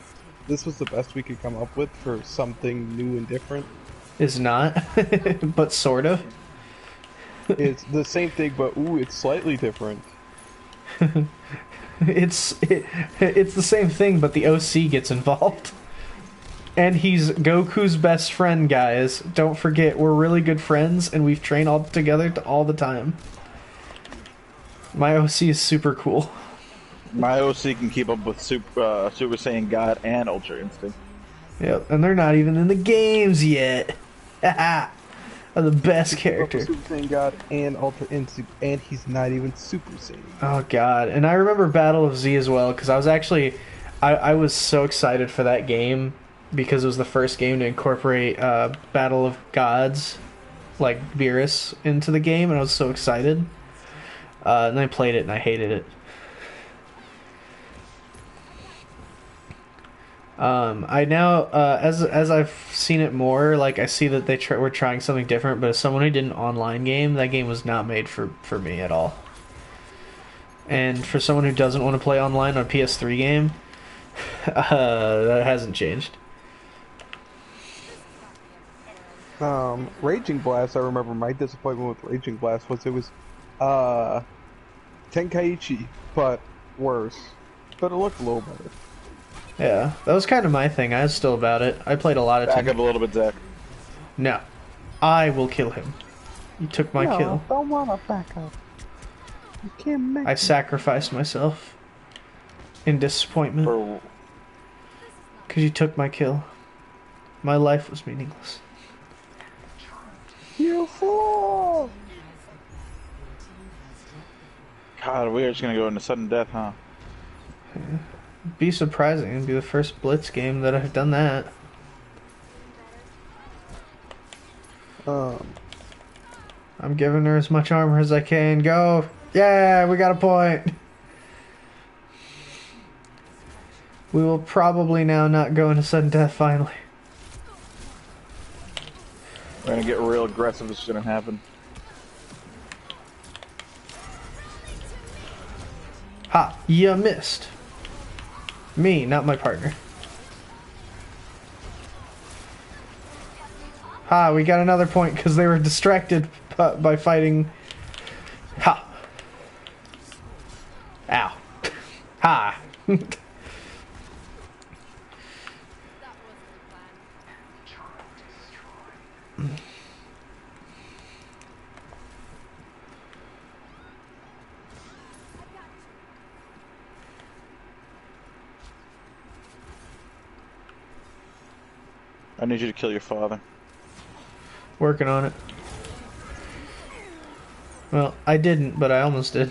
this was the best we could come up with for something new and different. is not, but sort of. It's the same thing, but ooh, it's slightly different. It's the same thing, but the OC gets involved. And he's Goku's best friend, guys. Don't forget, we're really good friends, and we've trained all together all the time. My OC is super cool. My OC can keep up with Super Saiyan God and Ultra Instinct. Yep, and they're not even in the games yet. the best Super character. Saiyan God and and he's not even Super Saiyan. Oh god! And I remember Battle of Z as well because I was actually, I was so excited for that game because it was the first game to incorporate Battle of Gods, like Beerus, into the game, and I was so excited. And I played it and I hated it. I now, as I've seen it more, like I see that were trying something different. But as someone who did an online game, that game was not made for me at all. And for someone who doesn't want to play online on a PS3 game, that hasn't changed. Raging Blast, I remember my disappointment with Raging Blast was it was Tenkaichi, but worse. But it looked a little better. Yeah, that was kind of my thing. I was still about it. I played a lot of Back up a little bit, Zach. No. I will kill him. You took my kill. I don't wanna back up. You can't make I sacrificed myself in disappointment because you took my kill. My life was meaningless. You fool! God, we're just gonna go into sudden death, huh? Be surprising. It'd be the first Blitz game that I've done that. I'm giving her as much armor as I can. Go! Yeah, we got a point! We will probably now not go into sudden death finally. We're gonna get real aggressive. This is gonna happen. Ha! You missed. Me, not my partner. Ha! We got another point because they were distracted by fighting. Ha! Ow. Ha! I need you to kill your father. Working on it. Well, I didn't, but I almost did.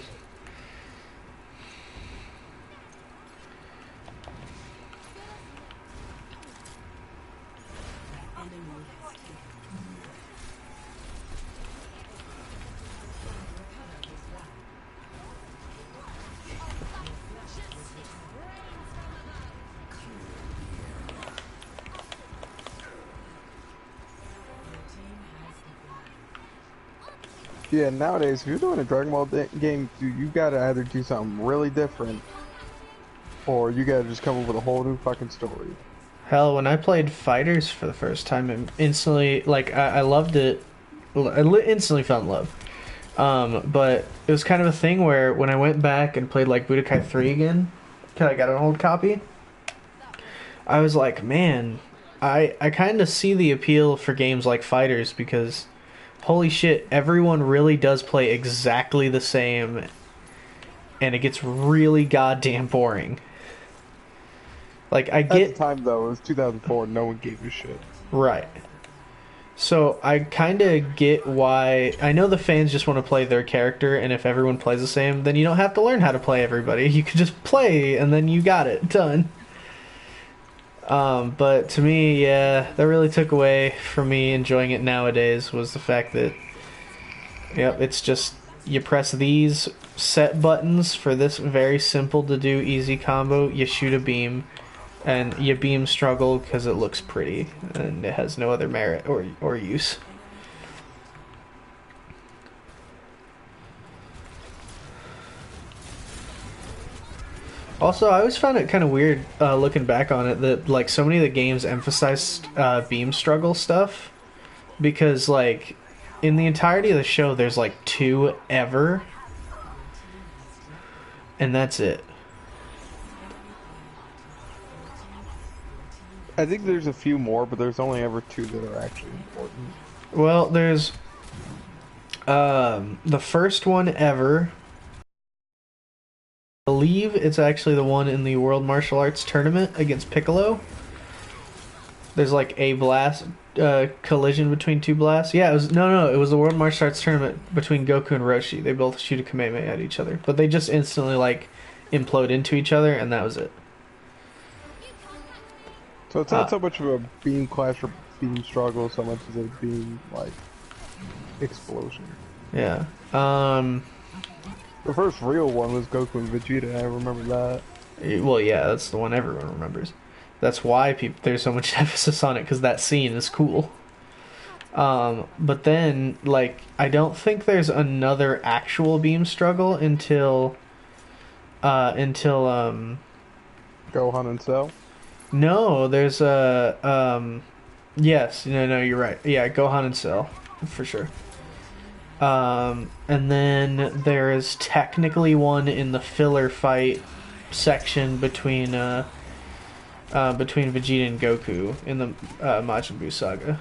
Yeah, nowadays, if you're doing a Dragon Ball game, you gotta either do something really different, or you gotta just come up with a whole new fucking story. Hell, when I played Fighters for the first time, it instantly, like, I loved it. Instantly fell in love. But it was kind of a thing where when I went back and played, like, Budokai 3 again, because I got an old copy, I was like, man, I kind of see the appeal for games like Fighters because, holy shit, everyone really does play exactly the same, and it gets really goddamn boring. Like, I get... At the time, though, it was 2004, no one gave a shit. Right. So, I kind of get why... I know the fans just want to play their character, and if everyone plays the same, then you don't have to learn how to play everybody. You can just play, and then you got it done. But to me, yeah, that really took away from me enjoying it nowadays, was the fact that, yep, it's just, you press these set buttons for this very simple to do easy combo, you shoot a beam, and you beam struggle because it looks pretty, and it has no other merit or use. Also, I always found it kind of weird looking back on it that like so many of the games emphasized beam struggle stuff because like in the entirety of the show there's like 2 ever, and that's it. I think there's a few more, but there's only ever 2 that are actually important. Well, there's the first one ever. I believe it's actually the one in the World Martial Arts Tournament against Piccolo. There's like a blast. collision between two blasts? Yeah, it was it was the World Martial Arts tournament between Goku and Roshi. They both shoot a Kamehameha at each other, but they just instantly like implode into each other, and that was it. So it's not so much of a beam clash or beam struggle, so much as it being like explosion. Yeah. The first real one was Goku and Vegeta. I remember that. Well, yeah, that's the one everyone remembers. That's why there's so much emphasis on it, because that scene is cool. But then, like, I don't think there's another actual beam struggle until Gohan and Cell. No, there's a yes, no, you're right. Yeah, Gohan and Cell, for sure. And then there is technically one in the filler fight section between Vegeta and Goku in the Majin Buu saga.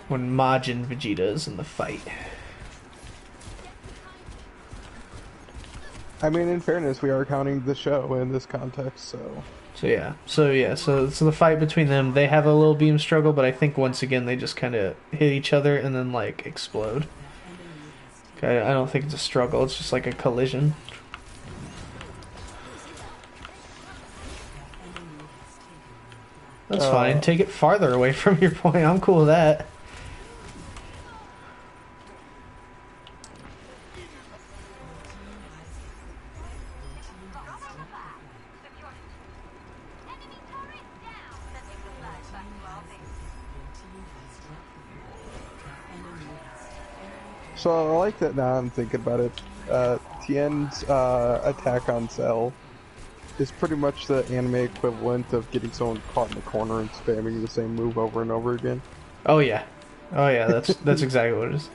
When Majin Vegeta is in the fight. I mean, in fairness, we are counting the show in this context, so... So the fight between them, they have a little beam struggle, but I think once again they just kind of hit each other and then, like, explode. Okay, I don't think it's a struggle, it's just like a collision. That's fine, take it farther away from your point, I'm cool with that. So I like that now I'm thinking about it. Tien's attack on Cell is pretty much the anime equivalent of getting someone caught in the corner and spamming the same move over and over again. Oh yeah, that's exactly what it is.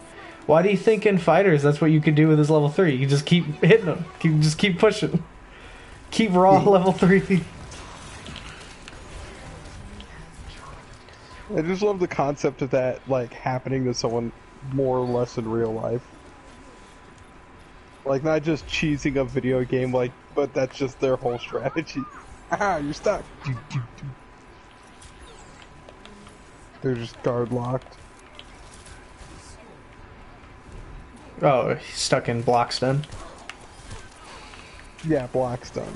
Why do you think in fighters that's what you could do with his level 3? You just keep hitting them, just keep pushing, keep raw level 3. I just love the concept of that, like, happening to someone more or less in real life. Like, not just cheesing a video game, like, but that's just their whole strategy. Ah, you're stuck. They're just guard locked. Oh, he's stuck in block stun. Yeah, block stun.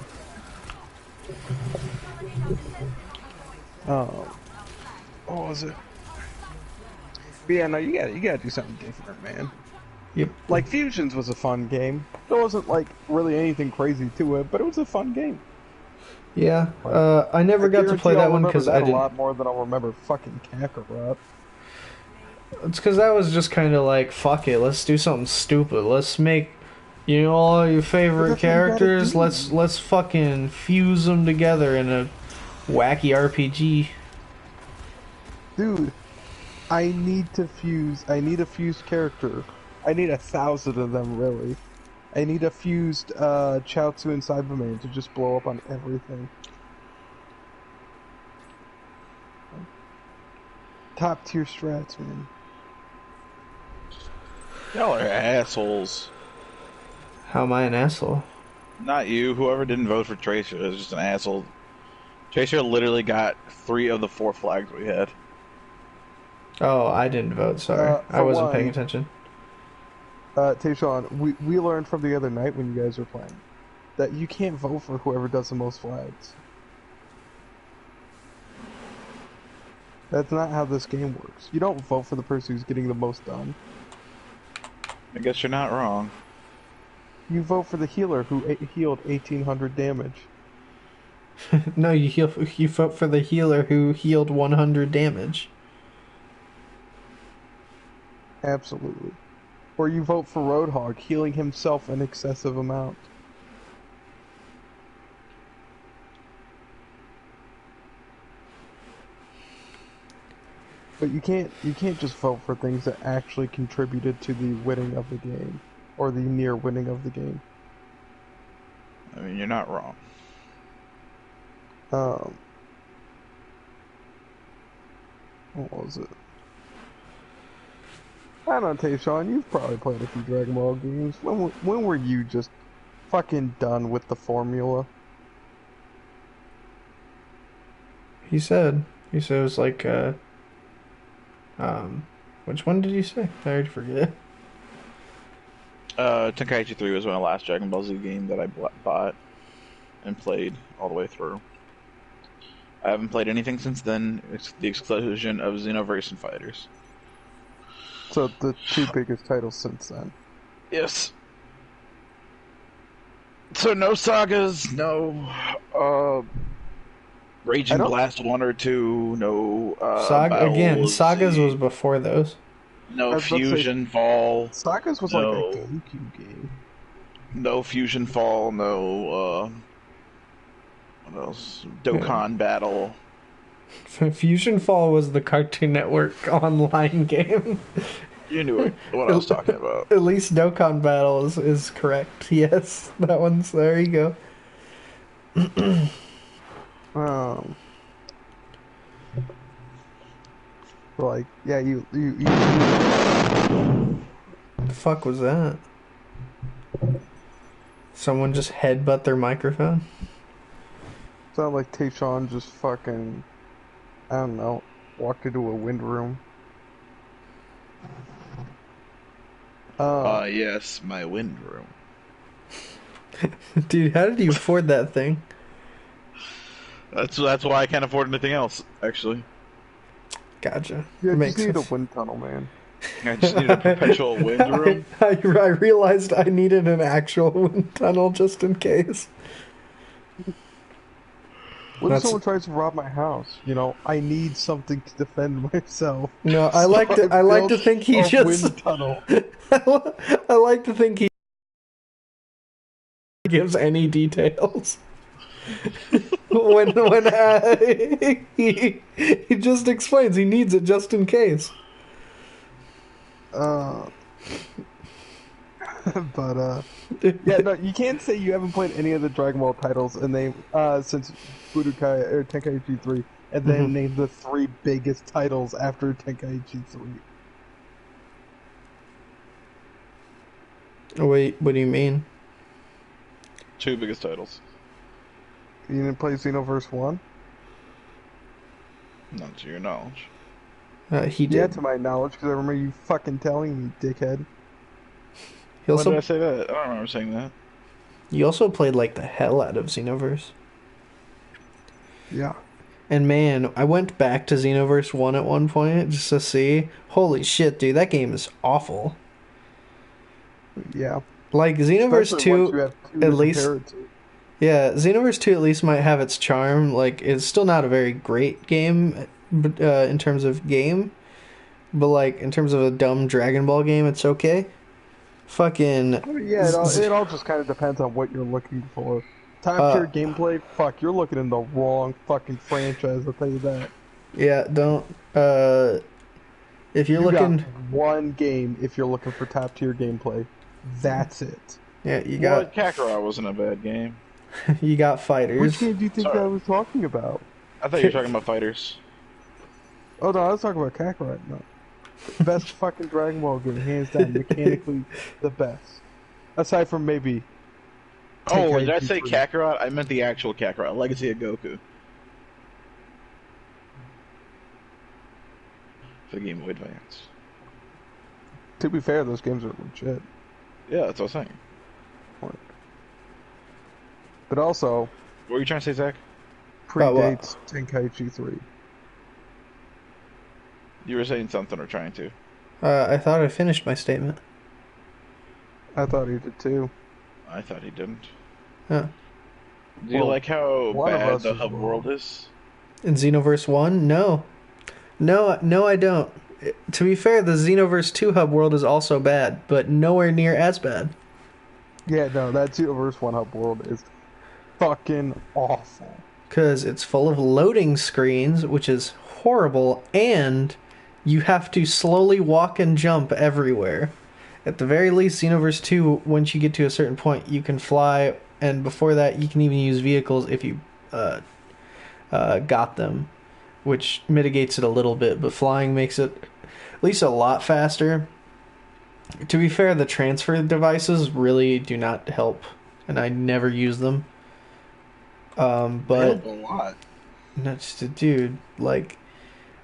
What was it? But yeah, no, you gotta do something different, man. Yep. Like, Fusions was a fun game. There wasn't, like, really anything crazy to it, but it was a fun game. Yeah, I never got to play that one because I didn't. A lot more than I'll remember fucking Kakarot. It's because that was just kind of like, fuck it, let's do something stupid. Let's make, all your favorite characters. Let's fucking fuse them together in a wacky RPG. Dude, I need a fused character. I need 1,000 of them, really. I need a fused Chaozu and Cyberman to just blow up on everything. Top tier strats, man. Y'all are assholes. How am I an asshole? Not you. Whoever didn't vote for Tracer is just an asshole. Tracer literally got 3 of the 4 flags we had. Oh, I didn't vote, sorry. I wasn't paying attention. Tayshawn, we learned from the other night when you guys were playing that you can't vote for whoever does the most flags. That's not how this game works. You don't vote for the person who's getting the most done. I guess you're not wrong. You vote for the healer who healed 1,800 damage. No, you vote for the healer who healed 100 damage. Absolutely. Or you vote for Roadhog, healing himself an excessive amount. But you can't just vote for things that actually contributed to the winning of the game, or the near winning of the game. I mean, you're not wrong. What was it? I don't know, Tayshawn, you've probably played a few Dragon Ball games. When were you just fucking done with the formula? He said. You said it was like, which one did you say? I already forget. Tenkaichi 3 was my last Dragon Ball Z game that I bought and played all the way through. I haven't played anything since then. It's the exclusion of Xenoverse and Fighters. So the two biggest titles since then. Yes. So no sagas, no Raging Blast 1 or 2, no Sagas was before those. No Fusion Fall. Sagas was like a GameCube game. No Fusion Fall, no what else? Dokkan Battle. Fusion Fall was the Cartoon Network online game. You knew what I was talking about. At least Dokkan Battle is correct. Yes, that one's there. You go. Like, yeah, you The fuck was that? Someone just headbutt their microphone? sound like Tayshawn just fucking, I don't know, walked into a wind room. Yes, my wind room. Dude, how did you afford that thing? That's why I can't afford anything else, actually. Gotcha. Yeah, Makes just need sense. a wind tunnel, man. I just need a perpetual wind room. I realized I needed an actual wind tunnel just in case. What if someone tries to rob my house? You know, I need something to defend myself. No, I like to think he just wind tunnel. I like to think he gives any details. when he just explains he needs it just in case. But yeah, no, you can't say you haven't played any of the Dragon Ball titles and they since Budokai or Tenkaichi 3 and then name the three biggest titles after Tenkaichi 3. Wait, what do you mean? Two biggest titles. You didn't play Xenoverse 1? Not to your knowledge. He did. Yeah, to my knowledge, because I remember you fucking telling me, dickhead. When did I say that? I don't remember saying that. You also played like the hell out of Xenoverse. Yeah. And man, I went back to Xenoverse 1 at one point just to see. Holy shit, dude, that game is awful. Yeah. Like, Xenoverse Especially once you 2, have two at to least... compare it to. Yeah, Xenoverse 2 at least might have its charm. Like, it's still not a very great game in terms of game. But, like, in terms of a dumb Dragon Ball game, it's okay. Fucking... Yeah, it all just kind of depends on what you're looking for. Top tier gameplay, fuck, you're looking in the wrong fucking franchise, I'll tell you that. Yeah, don't... if you're looking... got one game if you're looking for top tier gameplay. That's it. Yeah, you got... Kakarot wasn't a bad game. You got Fighters. Which game do you think I was talking about? I thought you were talking about Fighters. Oh no, I was talking about Kakarot. No, best fucking Dragon Ball game, hands down, mechanically the best. Aside from maybe. Oh, did I say Kakarot? I meant the actual Kakarot, Legacy of Goku. For the Game Boy Advance. To be fair, those games are legit. Yeah, that's what I was saying. But also, What were you trying to say, Zach? predates Tenkaichi 3. You were saying something or trying to. I thought I finished my statement. I thought he did too. I thought he didn't. Huh. Do you like how one of bad us the is hub wrong. world is? In Xenoverse 1? No, I don't. To be fair, the Xenoverse 2 hub world is also bad, but nowhere near as bad. Yeah, no, that Xenoverse 1 hub world is fucking awful. Because it's full of loading screens, which is horrible, and you have to slowly walk and jump everywhere. At the very least, Xenoverse 2, once you get to a certain point, you can fly, and before that, you can even use vehicles if you got them, which mitigates it a little bit, but flying makes it at least a lot faster. To be fair, the transfer devices really do not help, and I never use them. But a lot. that's dude, like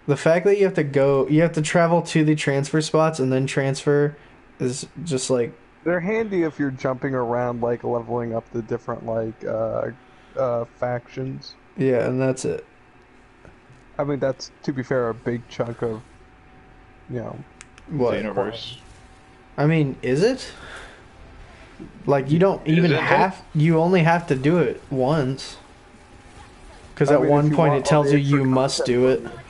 The fact that you have to travel to the transfer spots and then transfer is just like, They're handy if you're jumping around, like leveling up the different factions. yeah, and that's it. I mean, that's, to be fair, a big chunk of, you know, What? Xenoverse. I mean, is it? Like, you don't even Isn't it? have, you only have to do it once. Because I at mean, one if you point want it tells all you the extra you must content do it. from them.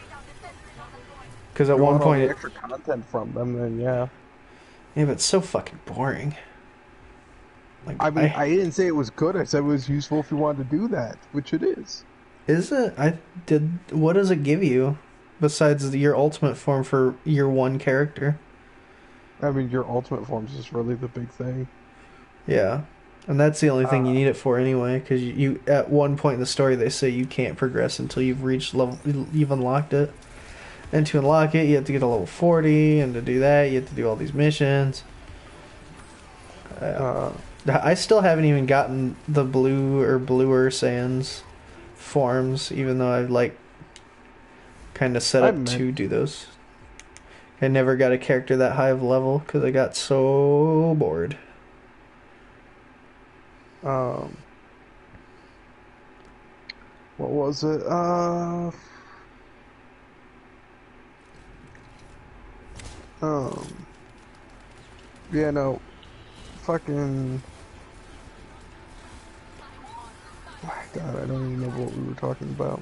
Because If at you one want all point the it, extra content from them, then yeah. yeah, but it's so fucking boring. Like, I mean, I didn't say it was good. I said it was useful if you wanted to do that, which it is. is it? What does it give you besides your ultimate form for your one character? I mean, your ultimate forms is really the big thing. Yeah. And that's the only thing you Uh, need it for anyway, because you at one point in the story they say you can't progress until you've reached level, you've unlocked it. And to unlock it, you have to get to level 40, and to do that, you have to do all these missions. uh, I still haven't even gotten the blue or bluer sands forms, even though I've like kind of set I up meant, to do those. I never got a character that high of level because I got so bored. um, what was it? Um, yeah, no, fucking, God, I don't even know what we were talking about.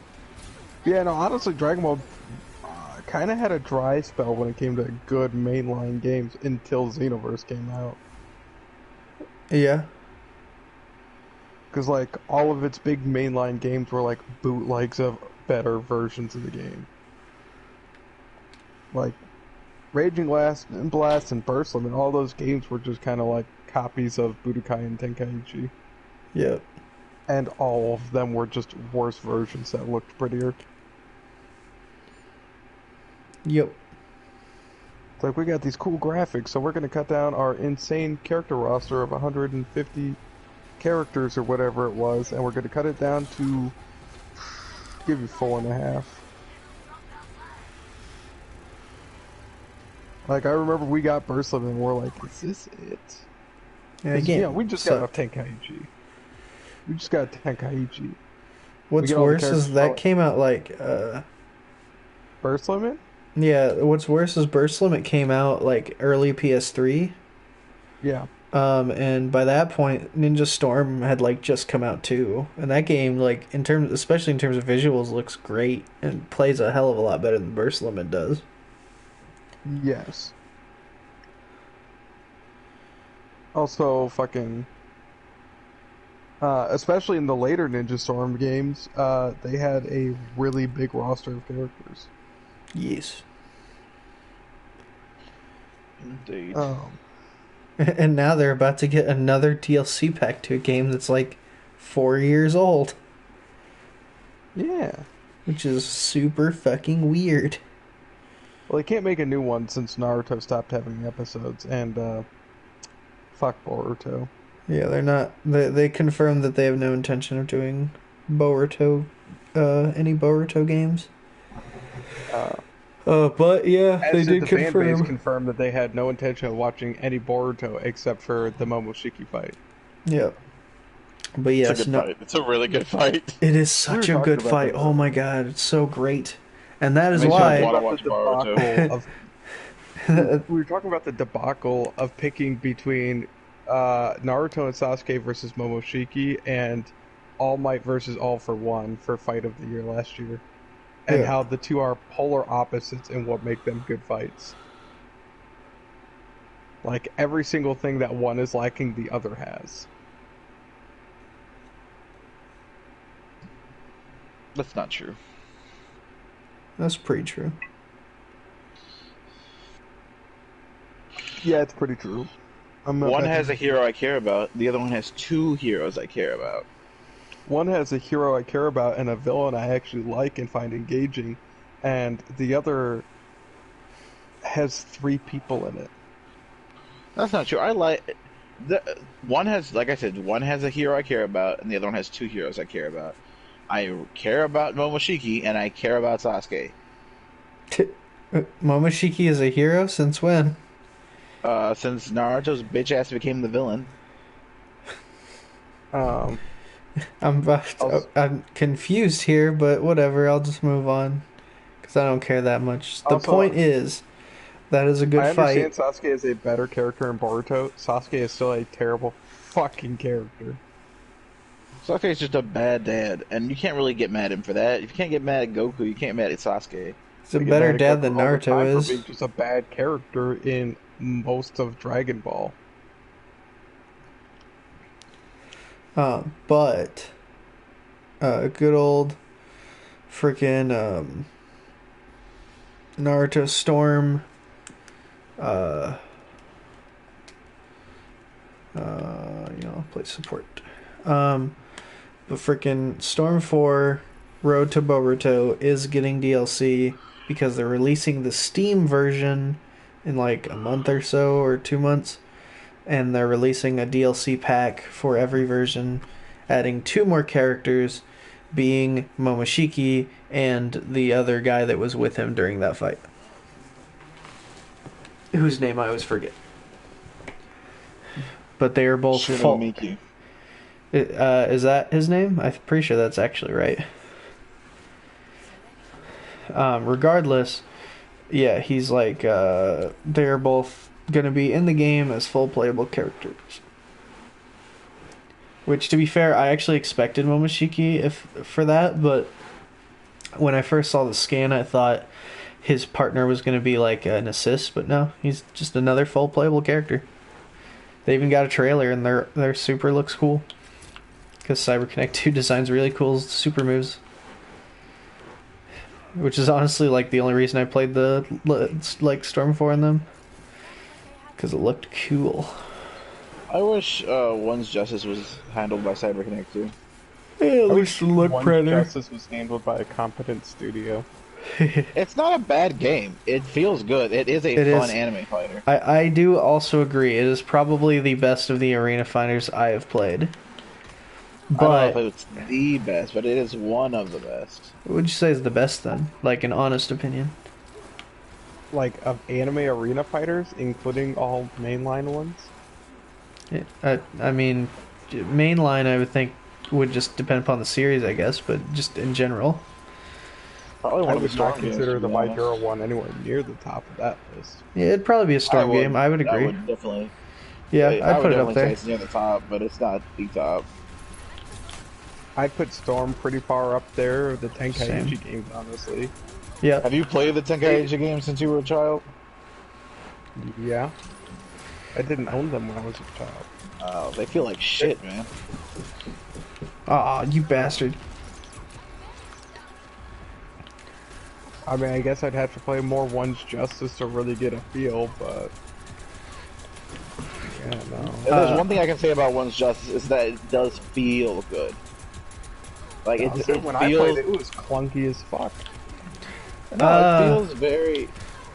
Yeah, no, honestly, Dragon Ball kind of had a dry spell when it came to good mainline games until Xenoverse came out. Yeah. Because, like, all of its big mainline games were, like, bootlegs of better versions of the game. Like, Raging Blast and Burst Limit, all those games were just kind of like copies of Budokai and Tenkaichi. Yep. And all of them were just worse versions that looked prettier. Yep. It's like, we got these cool graphics, so we're going to cut down our insane character roster of 150 characters or whatever it was, and we're going to cut it down to, give you 4.5. Like, I remember we got Burst Limit and we're like, is this it? Yeah, 'Cause, again, you know, we just got enough Tenkaichi. We just got Tenkaichi. what's get all the worse is characters that for- came out like Burst Limit? yeah, what's worse is Burst Limit came out like early PS3. Yeah. And by that point Ninja Storm had like just come out too. And that game like in terms especially in terms of visuals looks great and plays a hell of a lot better than Burst Limit does. Yes. Also, fucking, especially in the later Ninja Storm games, they had a really big roster of characters. Yes. Indeed. And now they're about to get another DLC pack to a game that's like 4 years old, Yeah. which is super fucking weird. Well, they can't make a new one since Naruto stopped having episodes, and, fuck Boruto. Yeah, they're not. They confirmed that they have no intention of doing any Boruto games. But yeah, As they did did the fan base confirm. confirm that they had no intention of watching any Boruto except for the Momoshiki fight. Yeah, but It's yes, a good no, fight. It's a really good fight. it is such We a were good talking about fight. that Oh my earlier. god, it's so great, and that is Makes you why. wanna About watch the Boruto. debacle of we were talking about the debacle of picking between Naruto and Sasuke versus Momoshiki and All Might versus All for One for Fight of the Year last year, and Yeah. how the two are polar opposites in what make them good fights. Like, every single thing that one is lacking, the other has. That's not true. That's pretty true. Yeah, it's pretty true. One has a hero I care about. The other one has two heroes I care about. One has a hero I care about and a villain I actually like and find engaging, and the other has 3 people in it. That's not true. I like one has, like I said, one has a hero I care about, and the other one has two heroes I care about. I care about Momoshiki and I care about Sasuke. Momoshiki is a hero since when? Since Naruto's bitch ass became the villain. Um, I'm confused here, but whatever. I'll just move on because I don't care that much. The Also, point is that is a good I understand fight. Sasuke is a better character in Boruto. Sasuke is still a terrible fucking character. Sasuke is just a bad dad, and you can't really get mad at him for that. If you can't get mad at Goku, you can't get mad at Sasuke. He's a I get better mad at dad Goku than all the Naruto time for is. being just a bad character in most of Dragon Ball. But good old freaking Naruto Storm. Play support. But freaking Storm 4 Road to Boruto is getting DLC because they're releasing the Steam version in like a month or so, or 2 months. And they're releasing a DLC pack for every version, adding 2 more characters, being Momoshiki and the other guy that was with him during that fight. Whose name I always forget. But they are both full. Shinomiki. Is that his name? I'm pretty sure that's actually right. Regardless, yeah, he's like, they're both gonna be in the game as full playable characters. Which, to be fair, I actually expected Momoshiki for that, but when I first saw the scan, I thought his partner was gonna be like an assist, but no, he's just another full playable character. They even got a trailer, and their super looks cool. Because CyberConnect 2 designs really cool super moves. Which is honestly like the only reason I played the like Storm 4 in them. Because it looked cool. I wish One's Justice was handled by CyberConnect too. Yeah, at least the look One better. Justice was handled by a competent studio. It's not a bad game. It feels good. It is a fun anime fighter. I do also agree. It is probably the best of the arena fighters I have played. But I don't know if it's the best, but it is one of the best. what would you say is the best then? Like an honest opinion. Like, of anime arena fighters, including all mainline ones? I mean, mainline I would think would just depend upon the series, I guess, but just in general. Probably one I of the would strong not games, consider to the be My honest. Hero one anywhere near the top of that list. Yeah, it'd probably be a Storm game. I would agree. I would definitely. Yeah, I I'd would put it up definitely there. say it's near the top, but it's not the top. I'd put Storm pretty far up there, the Same. Tenkaichi games, honestly. Yeah. Have you played the Tenkaichi games since you were a child? Yeah. I didn't own them when I was a child. Oh, they feel like shit, man. Aw, you bastard. I mean, I guess I'd have to play more One's Justice to really get a feel, but... Yeah, no. If there's one thing I can say about One's Justice is that it does feel good. Like it When I feels. played it, it was clunky as fuck. No, it feels very.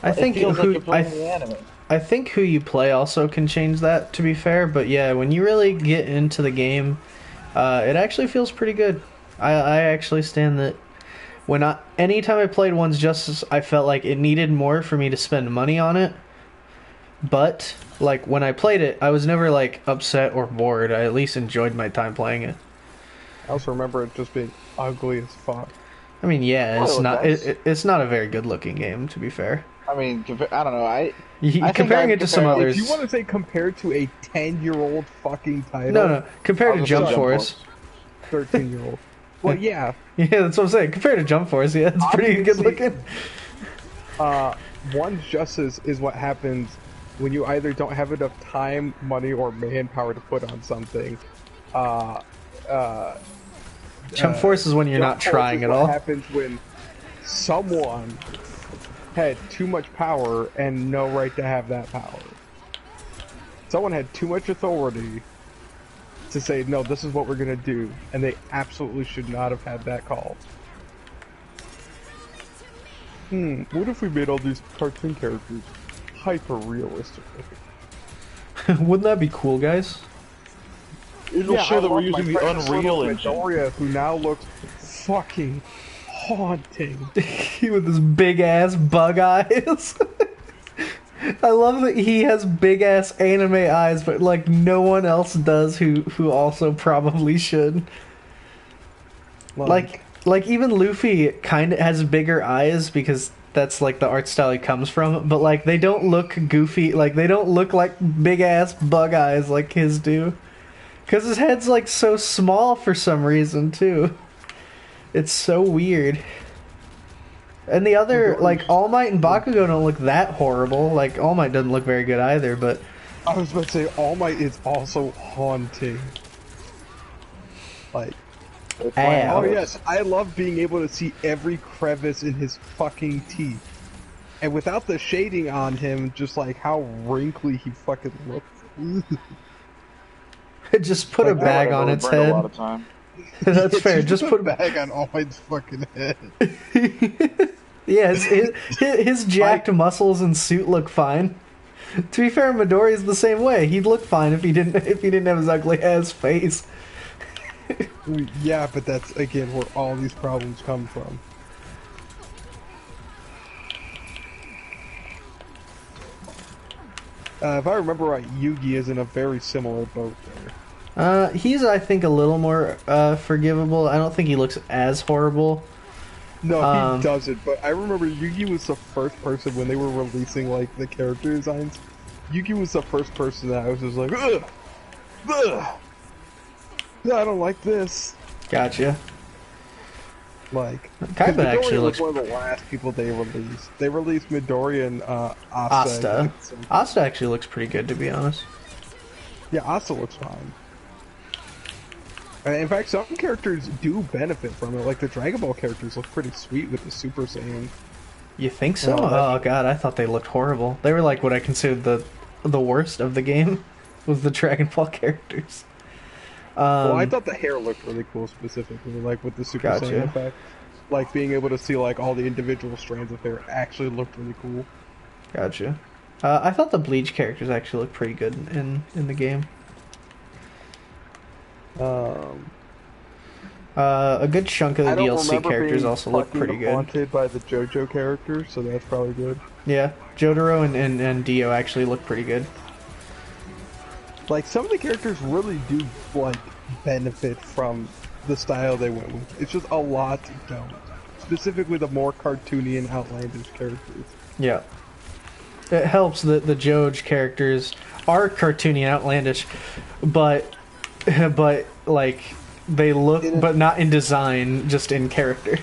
I think it feels like who you're playing the anime. I think who you play also can change that, to be fair. But yeah, when you really get into the game, it actually feels pretty good. I actually stand that. Anytime I played One's Justice, I felt like it needed more for me to spend money on it. But like when I played it, I was never like upset or bored. I at least enjoyed my time playing it. I also remember it just being ugly as fuck. I mean, yeah, it's Well, not that's- it's not a very good looking game, to be fair. I mean, I don't know. I think Comparing I'd it to some compare- others. If you want to say compared to a 10-year-old fucking title... No, compared I to was gonna Jump say Force. 13-year-old. Well, yeah. Yeah, that's what I'm saying. Compared to Jump Force, yeah, it's pretty good Obviously- looking. One's Justice is what happens when you either don't have enough time, money, or manpower to put on something. Jump Force is when you're Jump not Force trying is at what all. happens when someone had too much power and no right to have that power. Someone had too much authority to say, no, this is what we're going to do, and they absolutely should not have had that call. What if we made all these cartoon characters hyper-realistic? Wouldn't that be cool, guys? It'll show that I we're love my using the precious Unreal little engine. Midoriya, who now looks fucking haunting. With his big ass bug eyes. I love that he has big ass anime eyes, but like no one else does who also probably should. Like even Luffy kind of has bigger eyes because that's like the art style he comes from, but like they don't look goofy, like they don't look like big ass bug eyes like his do. Cuz his head's like so small for some reason too. It's so weird. And the other, like, All Might and Bakugo don't look that horrible. Like, All Might doesn't look very good either, but... I was about to say, All Might is also haunting. Like... Oh yes, I love being able to see every crevice in his fucking teeth. And without the shading on him, just like how wrinkly he fucking looks. Just put a bag on its head. A lot of time. That's fair. Just put a bag on All Might's fucking head. Yeah, his jacked muscles and suit look fine. To be fair, Midoriya's the same way. He'd look fine if he didn't have his ugly ass face. Yeah, but that's again where all these problems come from. If I remember right, Yugi is in a very similar boat there. He's I think a little more forgivable. I don't think he looks as horrible. No, he doesn't, but I remember Yugi was the first person when they were releasing, like, the character designs. Yugi was the first person that I was just like, ugh! Ugh! No, I don't like this. Gotcha. Like, Kaiba actually was looks... one of the last people they released. They released Midoriya and, Asta. Asta. Asta actually looks pretty good, to be honest. Yeah, Asta looks fine. In fact, some characters do benefit from it. Like, the Dragon Ball characters look pretty sweet with the Super Saiyan. You think so? Oh god, I thought they looked horrible. They were like what I considered the worst of the game, was the Dragon Ball characters. Well, I thought the hair looked really cool specifically, like with the Super Saiyan effect. Like, being able to see, like, all the individual strands of hair actually looked really cool. Gotcha. I thought the Bleach characters actually looked pretty good in the game. A good chunk of the DLC characters also look pretty good. Haunted by the JoJo characters, so that's probably good. Yeah, Jotaro and Dio actually look pretty good. Like, some of the characters really do, like, benefit from the style they went with. It's just a lot don't. Specifically the more cartoony and outlandish characters. Yeah. It helps that the Joj characters are cartoony and outlandish, but like they look, but not in design, just in character.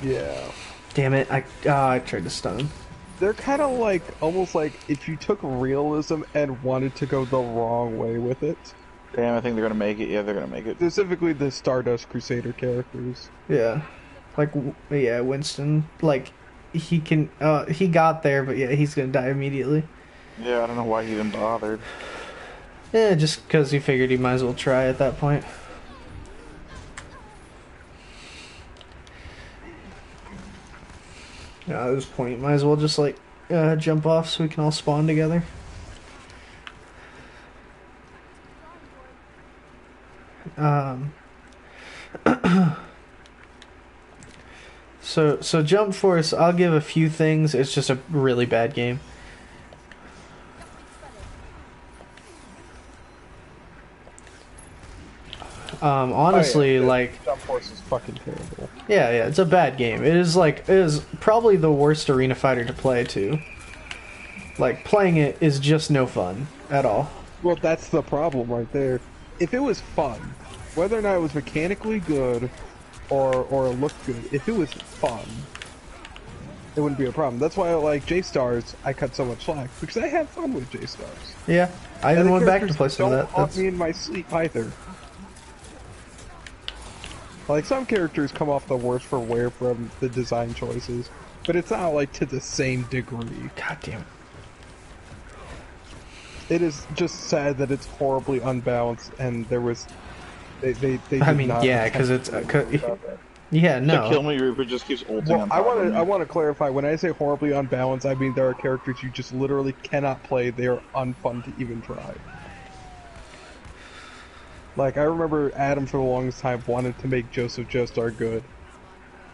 Yeah. Damn it! I tried to stun him. They're kind of like almost like if you took realism and wanted to go the wrong way with it. Damn, I think they're gonna make it. Yeah, they're gonna make it. Specifically, the Stardust Crusader characters. Yeah, like yeah, Winston. Like he can. He got there, but yeah, he's gonna die immediately. Yeah, I don't know why he even bothered. Yeah, just because he figured he might as well try at that point. Yeah, at this point, might as well just like jump off so we can all spawn together. So Jump Force, I'll give a few things. It's just a really bad game. Honestly, like Jump Force is fucking terrible. Yeah, it's a bad game. It is probably the worst arena fighter to play too. Like playing it is just no fun at all. Well, that's the problem right there. If it was fun, whether or not it was mechanically good or looked good, if it was fun, it wouldn't be a problem. That's why, like, J-Stars, I cut so much slack, because I have fun with J-Stars. Yeah, I even went back to play some of that. Don't haunt me in my sleep either. Like, some characters come off the worst for wear from the design choices, but it's not, like, to the same degree. God damn it. It is just sad that it's horribly unbalanced, and there was... They I mean, yeah, because it's... yeah, no. The Kill Me Reaper just keeps ulting on I top of me. want to clarify, when I say horribly unbalanced, I mean there are characters you just literally cannot play. They are unfun to even try. Like, I remember Adam for the longest time wanted to make Joseph Joestar good.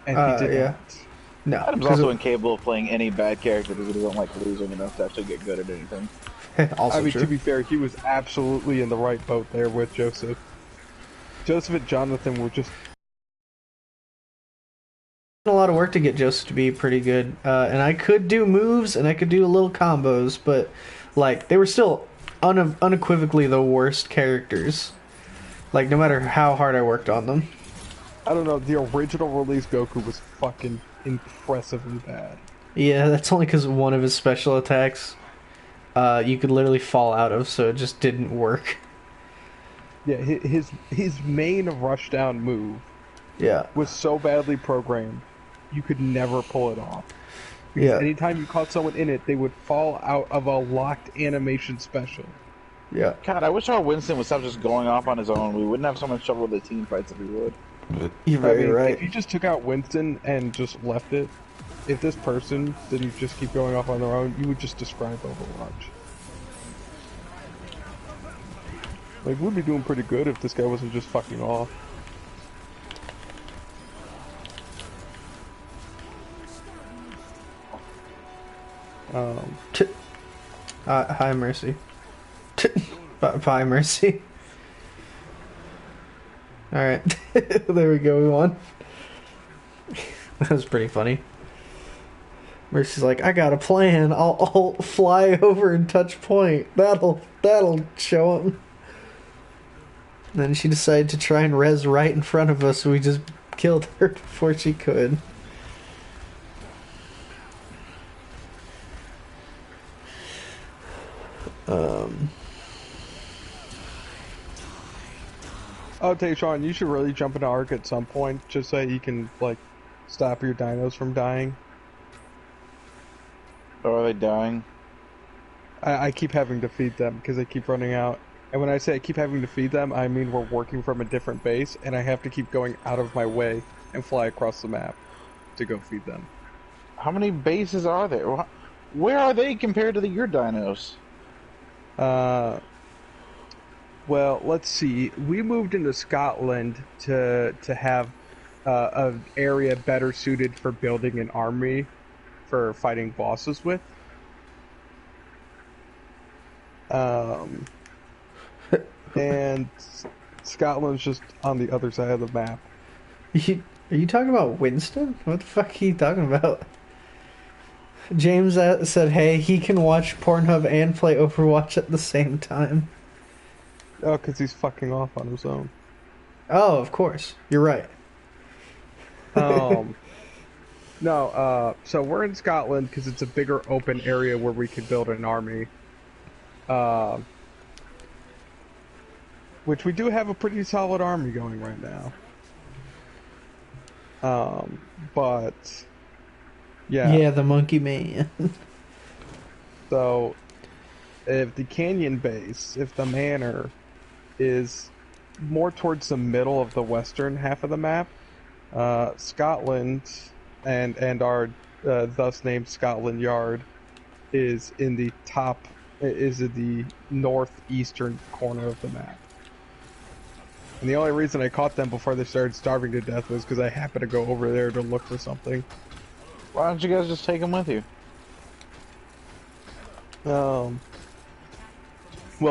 and he did Yeah. not. No, Adam's because also incapable of playing any bad character because he doesn't like losing enough to actually get good at anything. also I mean, true. to be fair, he was absolutely in the right boat there with Joseph. Joseph and Jonathan were just A lot of work to get Joseph to be pretty good, and I could do moves and I could do little combos, but like they were still unequivocally the worst characters. Like no matter how hard I worked on them. I don't know, the original release Goku was fucking impressively bad. Yeah, that's only because one of his special attacks you could literally fall out of, so it just didn't work. Yeah, his main rushdown move Yeah, was so badly programmed, you could never pull it off. Because yeah, anytime you caught someone in it, they would fall out of a locked animation special. yeah. God, I wish our Winston would stop just going off on his own. We wouldn't have so much trouble with the team fights if he would. You're I very mean, right. if you just took out Winston and just left it, if this person didn't just keep going off on their own, you would just describe Overwatch. Like, we'd be doing pretty good if this guy wasn't just fucking off. T- hi, Mercy. Bye, Mercy. Alright. There we go, we won. That was pretty funny. Mercy's like, I got a plan. I'll fly over and touch point. That'll show him. And then she decided to try and res right in front of us, so we just killed her before she could. I'll tell you, Sean, you should really jump into Arc at some point, just so you can, like, stop your dinos from dying. Or are they dying? I keep having to feed them, because they keep running out. And when I say I keep having to feed them, I mean we're working from a different base, and I have to keep going out of my way and fly across the map to go feed them. How many bases are there? Where are they compared to your dinos? Well, let's see. We moved into Scotland to have an area better suited for building an army for fighting bosses with. And Scotland's just on the other side of the map. Are you talking about Winston? What the fuck are you talking about? James said, hey, he can watch Pornhub and play Overwatch at the same time. Oh, because he's fucking off on his own. Oh, of course. You're right. No, so we're in Scotland because it's a bigger open area where we could build an army. Which we do have a pretty solid army going right now. But yeah. Yeah, the monkey man. So if the canyon base, if the manor is more towards the middle of the western half of the map, Scotland and our thus named Scotland Yard is in the top, is in the northeastern corner of the map. And the only reason I caught them before they started starving to death was because I happened to go over there to look for something. Why don't you guys just take them with you? Well,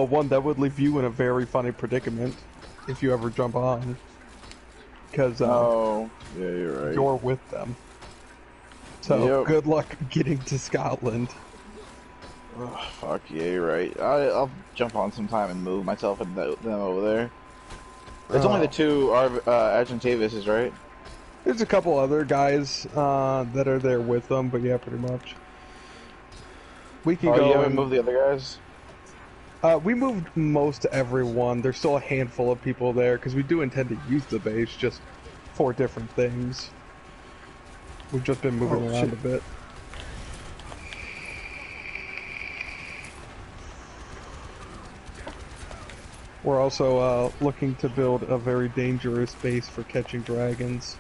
one, that would leave you in a very funny predicament if you ever jump on. Because oh, yeah, you're right. you're with them. So, Yep. good luck getting to Scotland. Oh, fuck, yeah, you're right. I'll jump on sometime and move myself and them over there. It's only the two Argentavises, right? There's a couple other guys that are there with them, but yeah, pretty much. We can go. You haven't moved the other guys? We moved most everyone. There's still a handful of people there because we do intend to use the base just for different things. We've just been moving around a bit. We're also looking to build a very dangerous base for catching dragons.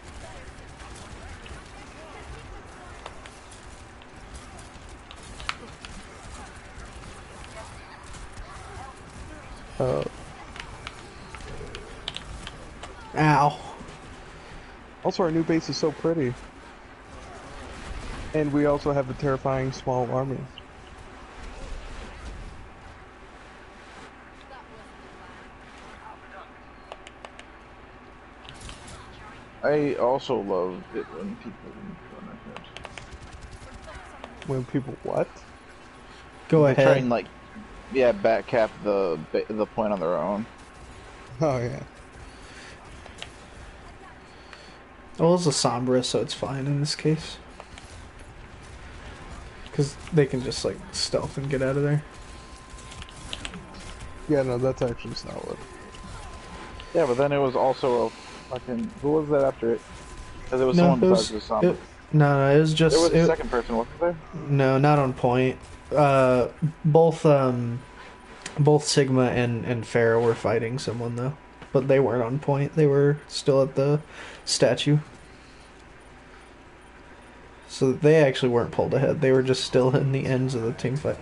Ow. Also, our new base is so pretty. And we also have the terrifying small army. I also love it when people run ahead. When people what? Go They try ahead. and like, yeah, back cap the point on their own. Oh yeah. Well, it's a Sombra, so it's fine in this case. Because they can just, like, stealth and get out of there. Yeah, no, that's actually solid. Yeah, but then it was also a fucking. Who was that after it? Because it was No, someone it besides was... the Sombra. No, it was just... There was a second person, wasn't there? No, not on point. Both Sigma and Farah were fighting someone, though. But they weren't on point. They were still at the statue. So they actually weren't pulled ahead. They were just still in the ends of the team fight.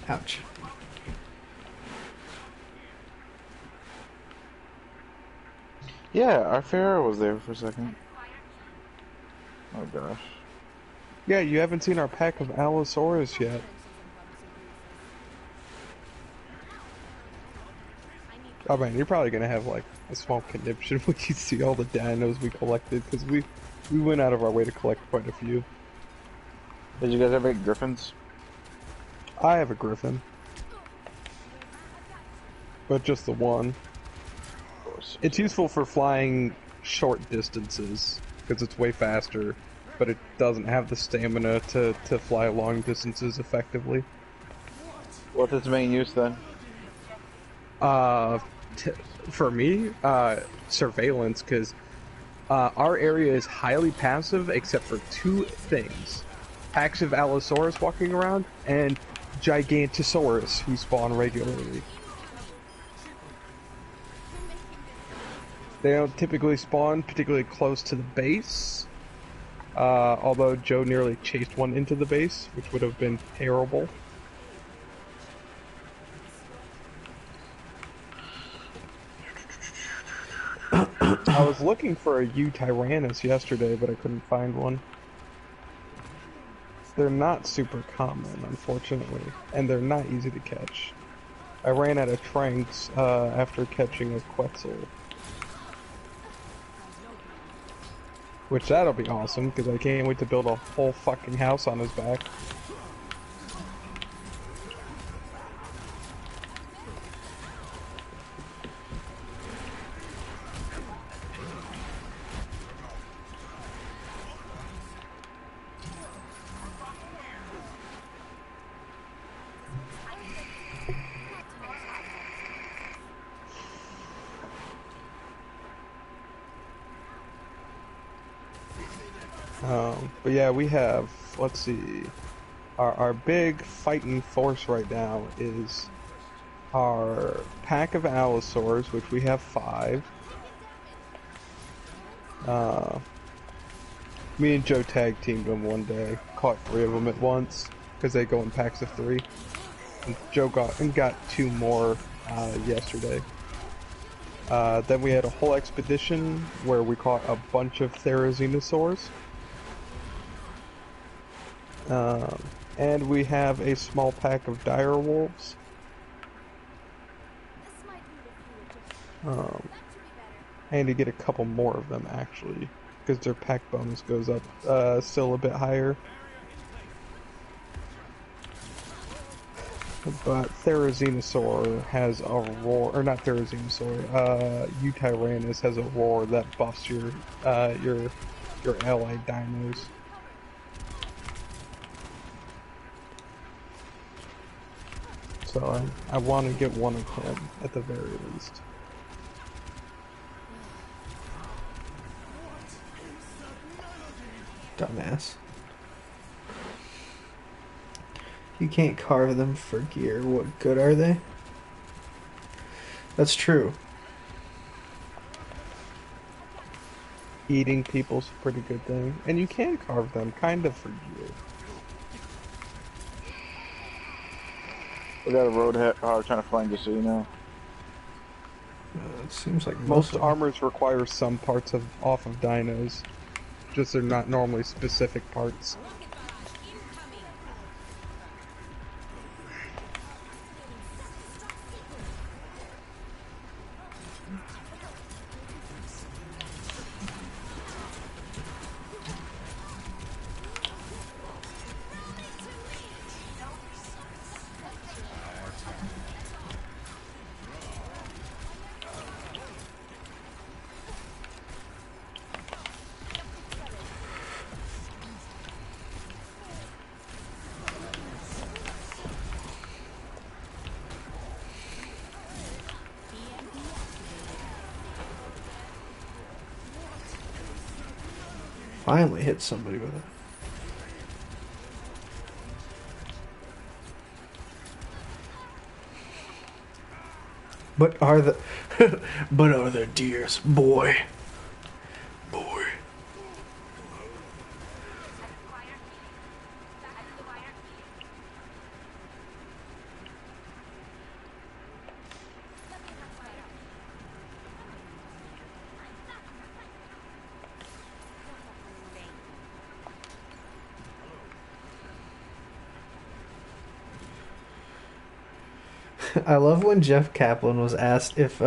Ouch. Yeah, our Pharaoh was there for a second. Oh gosh. Yeah, you haven't seen our pack of Allosaurus yet. Oh man, you're probably gonna have like a small conniption when you see all the dinos we collected, because we went out of our way to collect quite a few. Did you guys ever get griffins? I have a griffin, but just the one. Of course. It's useful for flying short distances because it's way faster, but it doesn't have the stamina to fly long distances effectively. What's its main use then? Uh, for me, surveillance, because our area is highly passive except for two things: packs of Allosaurus walking around and Gigantosaurus who spawn regularly. They don't typically spawn particularly close to the base, although Joe nearly chased one into the base, which would have been terrible. I was looking for a U Tyrannus yesterday, but I couldn't find one. They're not super common, unfortunately, and they're not easy to catch. I ran out of tranks after catching a Quetzal. Which that'll be awesome, because I can't wait to build a whole fucking house on his back. But yeah, we have, let's see, our big fighting force right now is our pack of Allosaurs, which we have 5. Me and Joe tag teamed them one day, caught 3 of them at once, because they go in packs of 3. And Joe got 2 more yesterday. Then we had a whole expedition where we caught a bunch of Therizinosaurs. And we have a small pack of dire wolves. I need to get a couple more of them actually, because their pack bonus goes up still a bit higher. But Therizinosaur has a roar, or not Therizinosaur, Utyrannus has a roar that buffs your allied dinos. So I want to get one of him at the very least. Dumbass. You can't carve them for gear. What good are they? That's true. eating people's a pretty good thing. And you can carve them, kind of for you. We got a roadhog trying to flank us, so you know. It seems like Most of them. armors require some parts off of dinos. Just they're not normally specific parts. Finally hit somebody with it. But are the but are there deers, boy? Boy. I love when Jeff Kaplan was asked if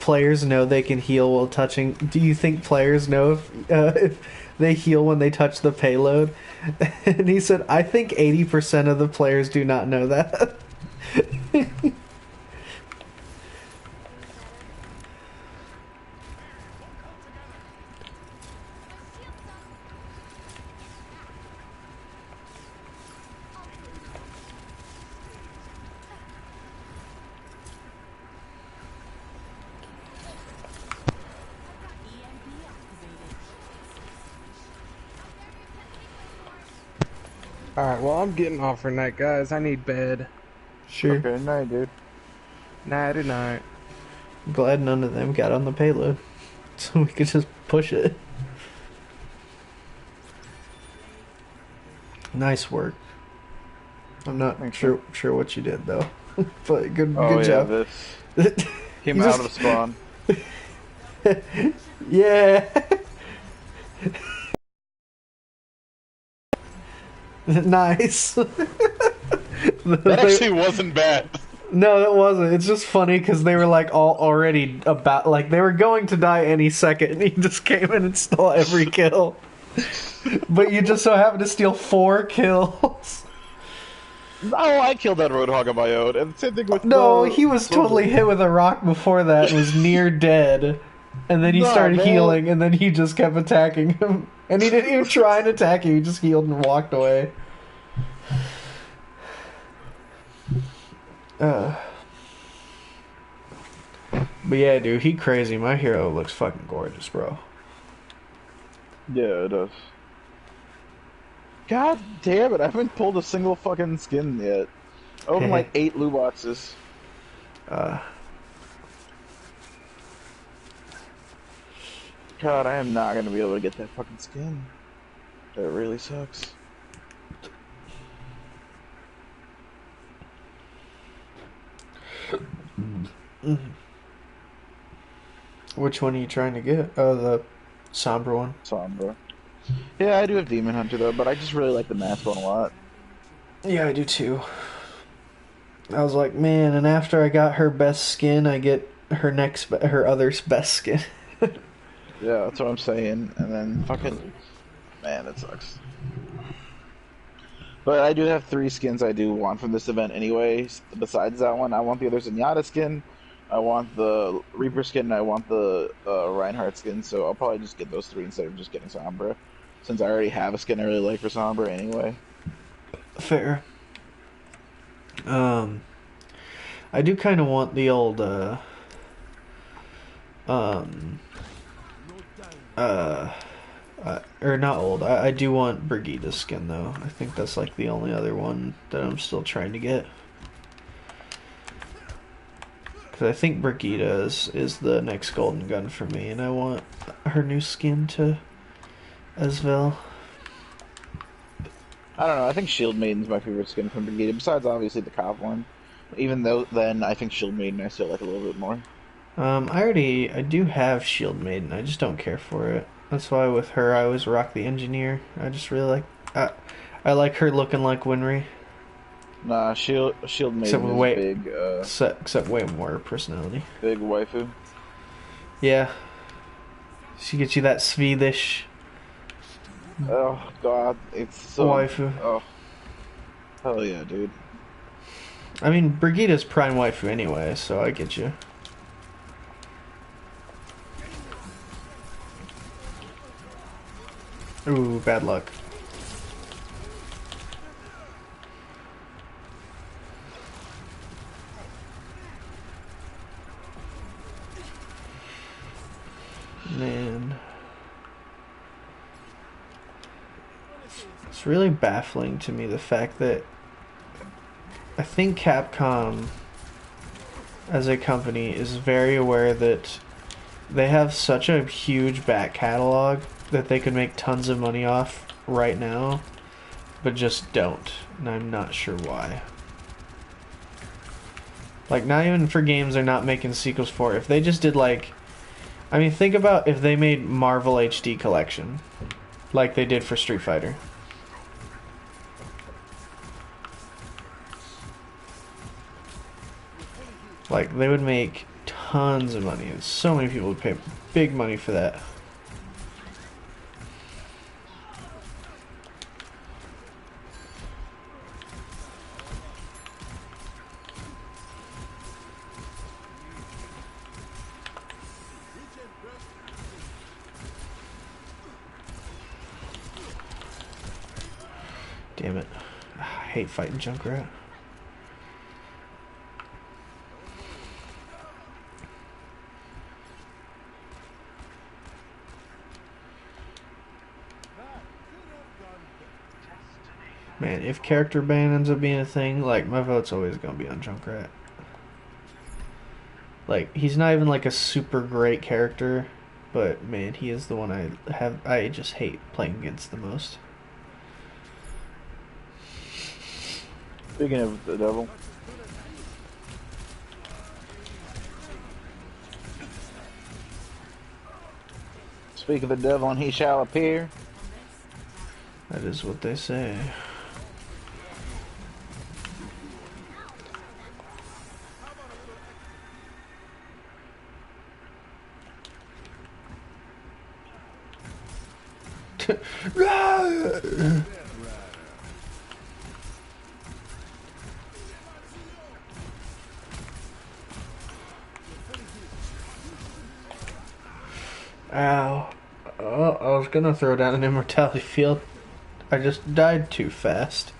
players know they can heal while touching. Do you think players know if they heal when they touch the payload? And he said, "I think 80% of the players do not know that." Alright, well, I'm getting off for night, guys. I need bed. Sure. Okay, night, dude. Nighty night. Glad none of them got on the payload, so we could just push it. Nice work. I'm not sure what you did though, but good job. This came out of spawn. Yeah. Nice. That actually wasn't bad. No, that wasn't. It's just funny because they were like all already about, like they were going to die any second, and he just came in and stole every kill. But you just so happened to steal 4 kills. No, I killed that roadhog on my own, and same thing with. No, he was totally hit with a rock before that and was near dead. And then he started healing, and then he just kept attacking him. And he didn't even try and attack you, he just healed and walked away. But yeah, dude, he crazy. My hero looks fucking gorgeous, bro. Yeah, it does. God damn it, I haven't pulled a single fucking skin yet. I opened like 8 loot boxes. God, I am not gonna be able to get that fucking skin. That really sucks. Which one are you trying to get? Oh, the Sombra one. Sombra. Yeah, I do have Demon Hunter though, but I just really like the mask one a lot. Yeah, I do too. I was like, man, and after I got her best skin, I get her other's best skin. Yeah, that's what I'm saying. And then fucking, man, that sucks. But I do have 3 skins I do want from this event anyways. Besides that one, I want the other Zenyatta skin, I want the Reaper skin, and I want the Reinhardt skin. So I'll probably just get those 3 instead of just getting Sombra, since I already have a skin I really like for Sombra anyway. Fair. I do kind of want the old or not old. I do want Brigida's skin though. I think that's like the only other one that I'm still trying to get. Because I think Brigida is the next golden gun for me, and I want her new skin to Asvel. I don't know. I think Shield Maiden's my favorite skin from Brigida, besides obviously the Cop one. Even though then I think Shield Maiden I still like a little bit more. I do have Shield Maiden. I just don't care for it. That's why with her I always rock the Engineer. I just really I like her looking like Winry. Nah, Shield Maiden is way, big. Except way more personality. Big waifu. Yeah. She gets you that Swedish Oh god, it's so waifu. Oh, hell yeah, dude. I mean, Brigida's prime waifu anyway, so I get you. Ooh, bad luck. Man. It's really baffling to me the fact that I think Capcom as a company is very aware that they have such a huge back catalog that they could make tons of money off right now, but just don't, and I'm not sure why. Like, not even for games they're not making sequels for. If they just did, like, I mean, think about if they made Marvel HD Collection, like they did for Street Fighter. Like, they would make tons of money, and so many people would pay big money for that. Damn it. I hate fighting Junkrat. Man, if character ban ends up being a thing, like, my vote's always gonna be on Junkrat. Like, he's not even like a super great character, but man, he is the one I just hate playing against the most. Speaking of the devil. Speak of the devil and he shall appear. That is what they say. Ow. Oh, I was gonna throw down an immortality field. I just died too fast.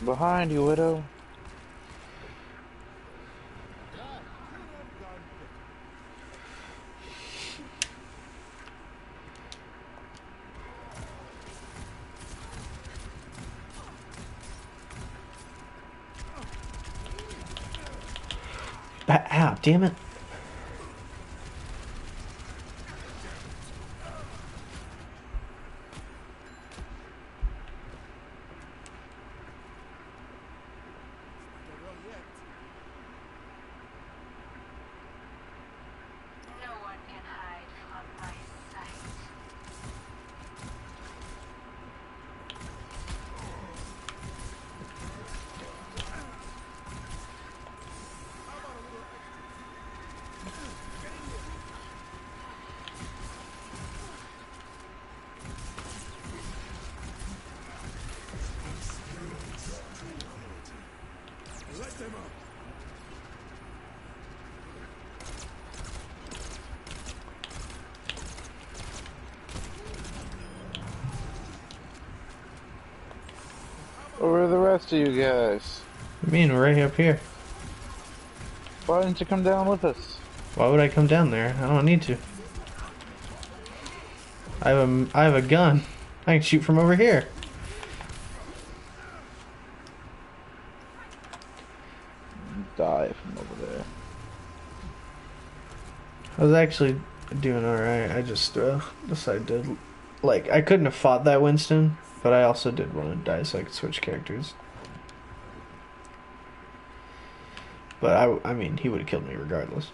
Behind you, Widow. Ow, damn it. Where are the rest of you guys? I mean, we're right up here. Why didn't you come down with us? Why would I come down there? I don't need to. I have a gun. I can shoot from over here. Dive. was actually doing alright. I just decided to... Like, I couldn't have fought that Winston, but I also did want to die so I could switch characters. But I mean, he would have killed me regardless.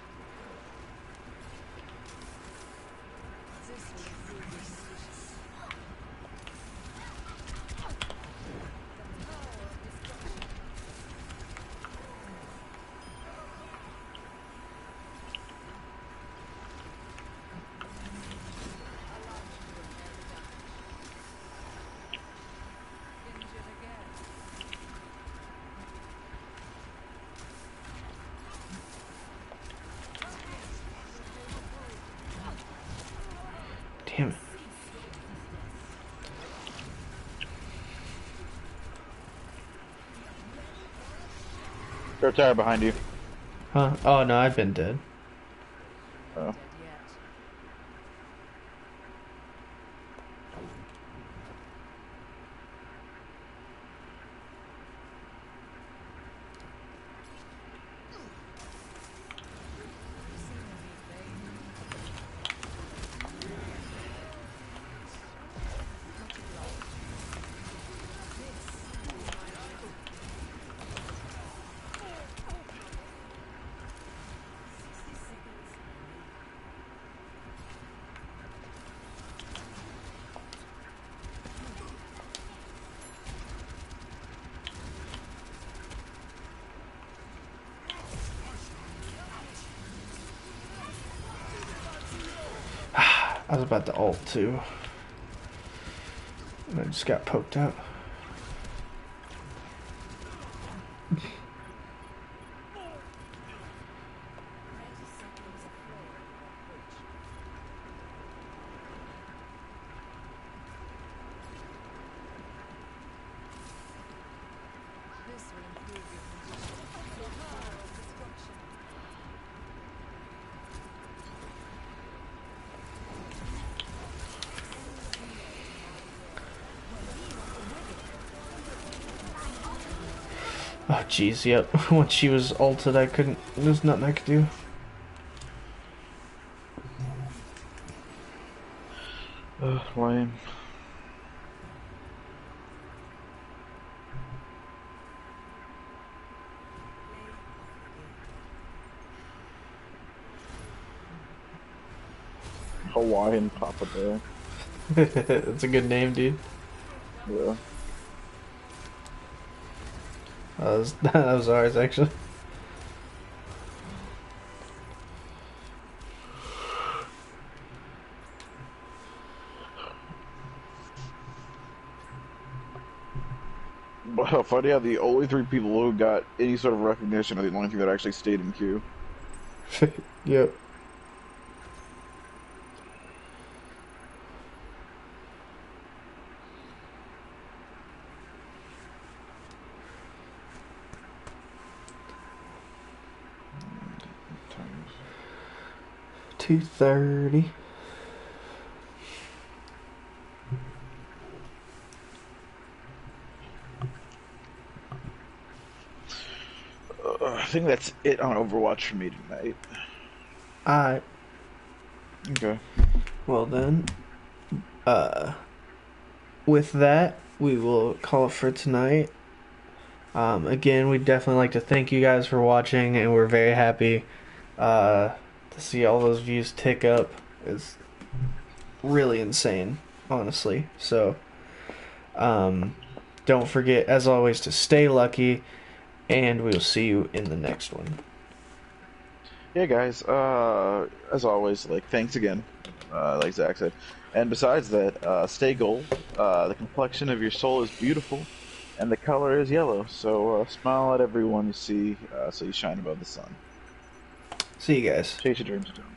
Damn it. Third tower behind you. Huh? Oh no, I've been dead. Oh. I was about to ult too. And I just got poked out. Oh jeez, yep. Once she was ulted, I couldn't. There's nothing I could do. Lame. Hawaiian Papa Bear. That's a good name, dude. Yeah. That was ours, actually. But funny how the only 3 people who got any sort of recognition are the only 3 that actually stayed in queue. Yep. Times. 2:30. I think that's it on Overwatch for me tonight. Alright. Okay. Well then, with that, we will call it for tonight. Again, we'd definitely like to thank you guys for watching, and we're very happy to see all those views tick up. It's really insane, honestly. So, don't forget, as always, to stay lucky, and we'll see you in the next one. Yeah, guys. As always, thanks again, like Zach said. And besides that, stay gold. The complexion of your soul is beautiful, and the color is yellow. So smile at everyone you see, so you shine above the sun. See you guys. Chase your dreams down.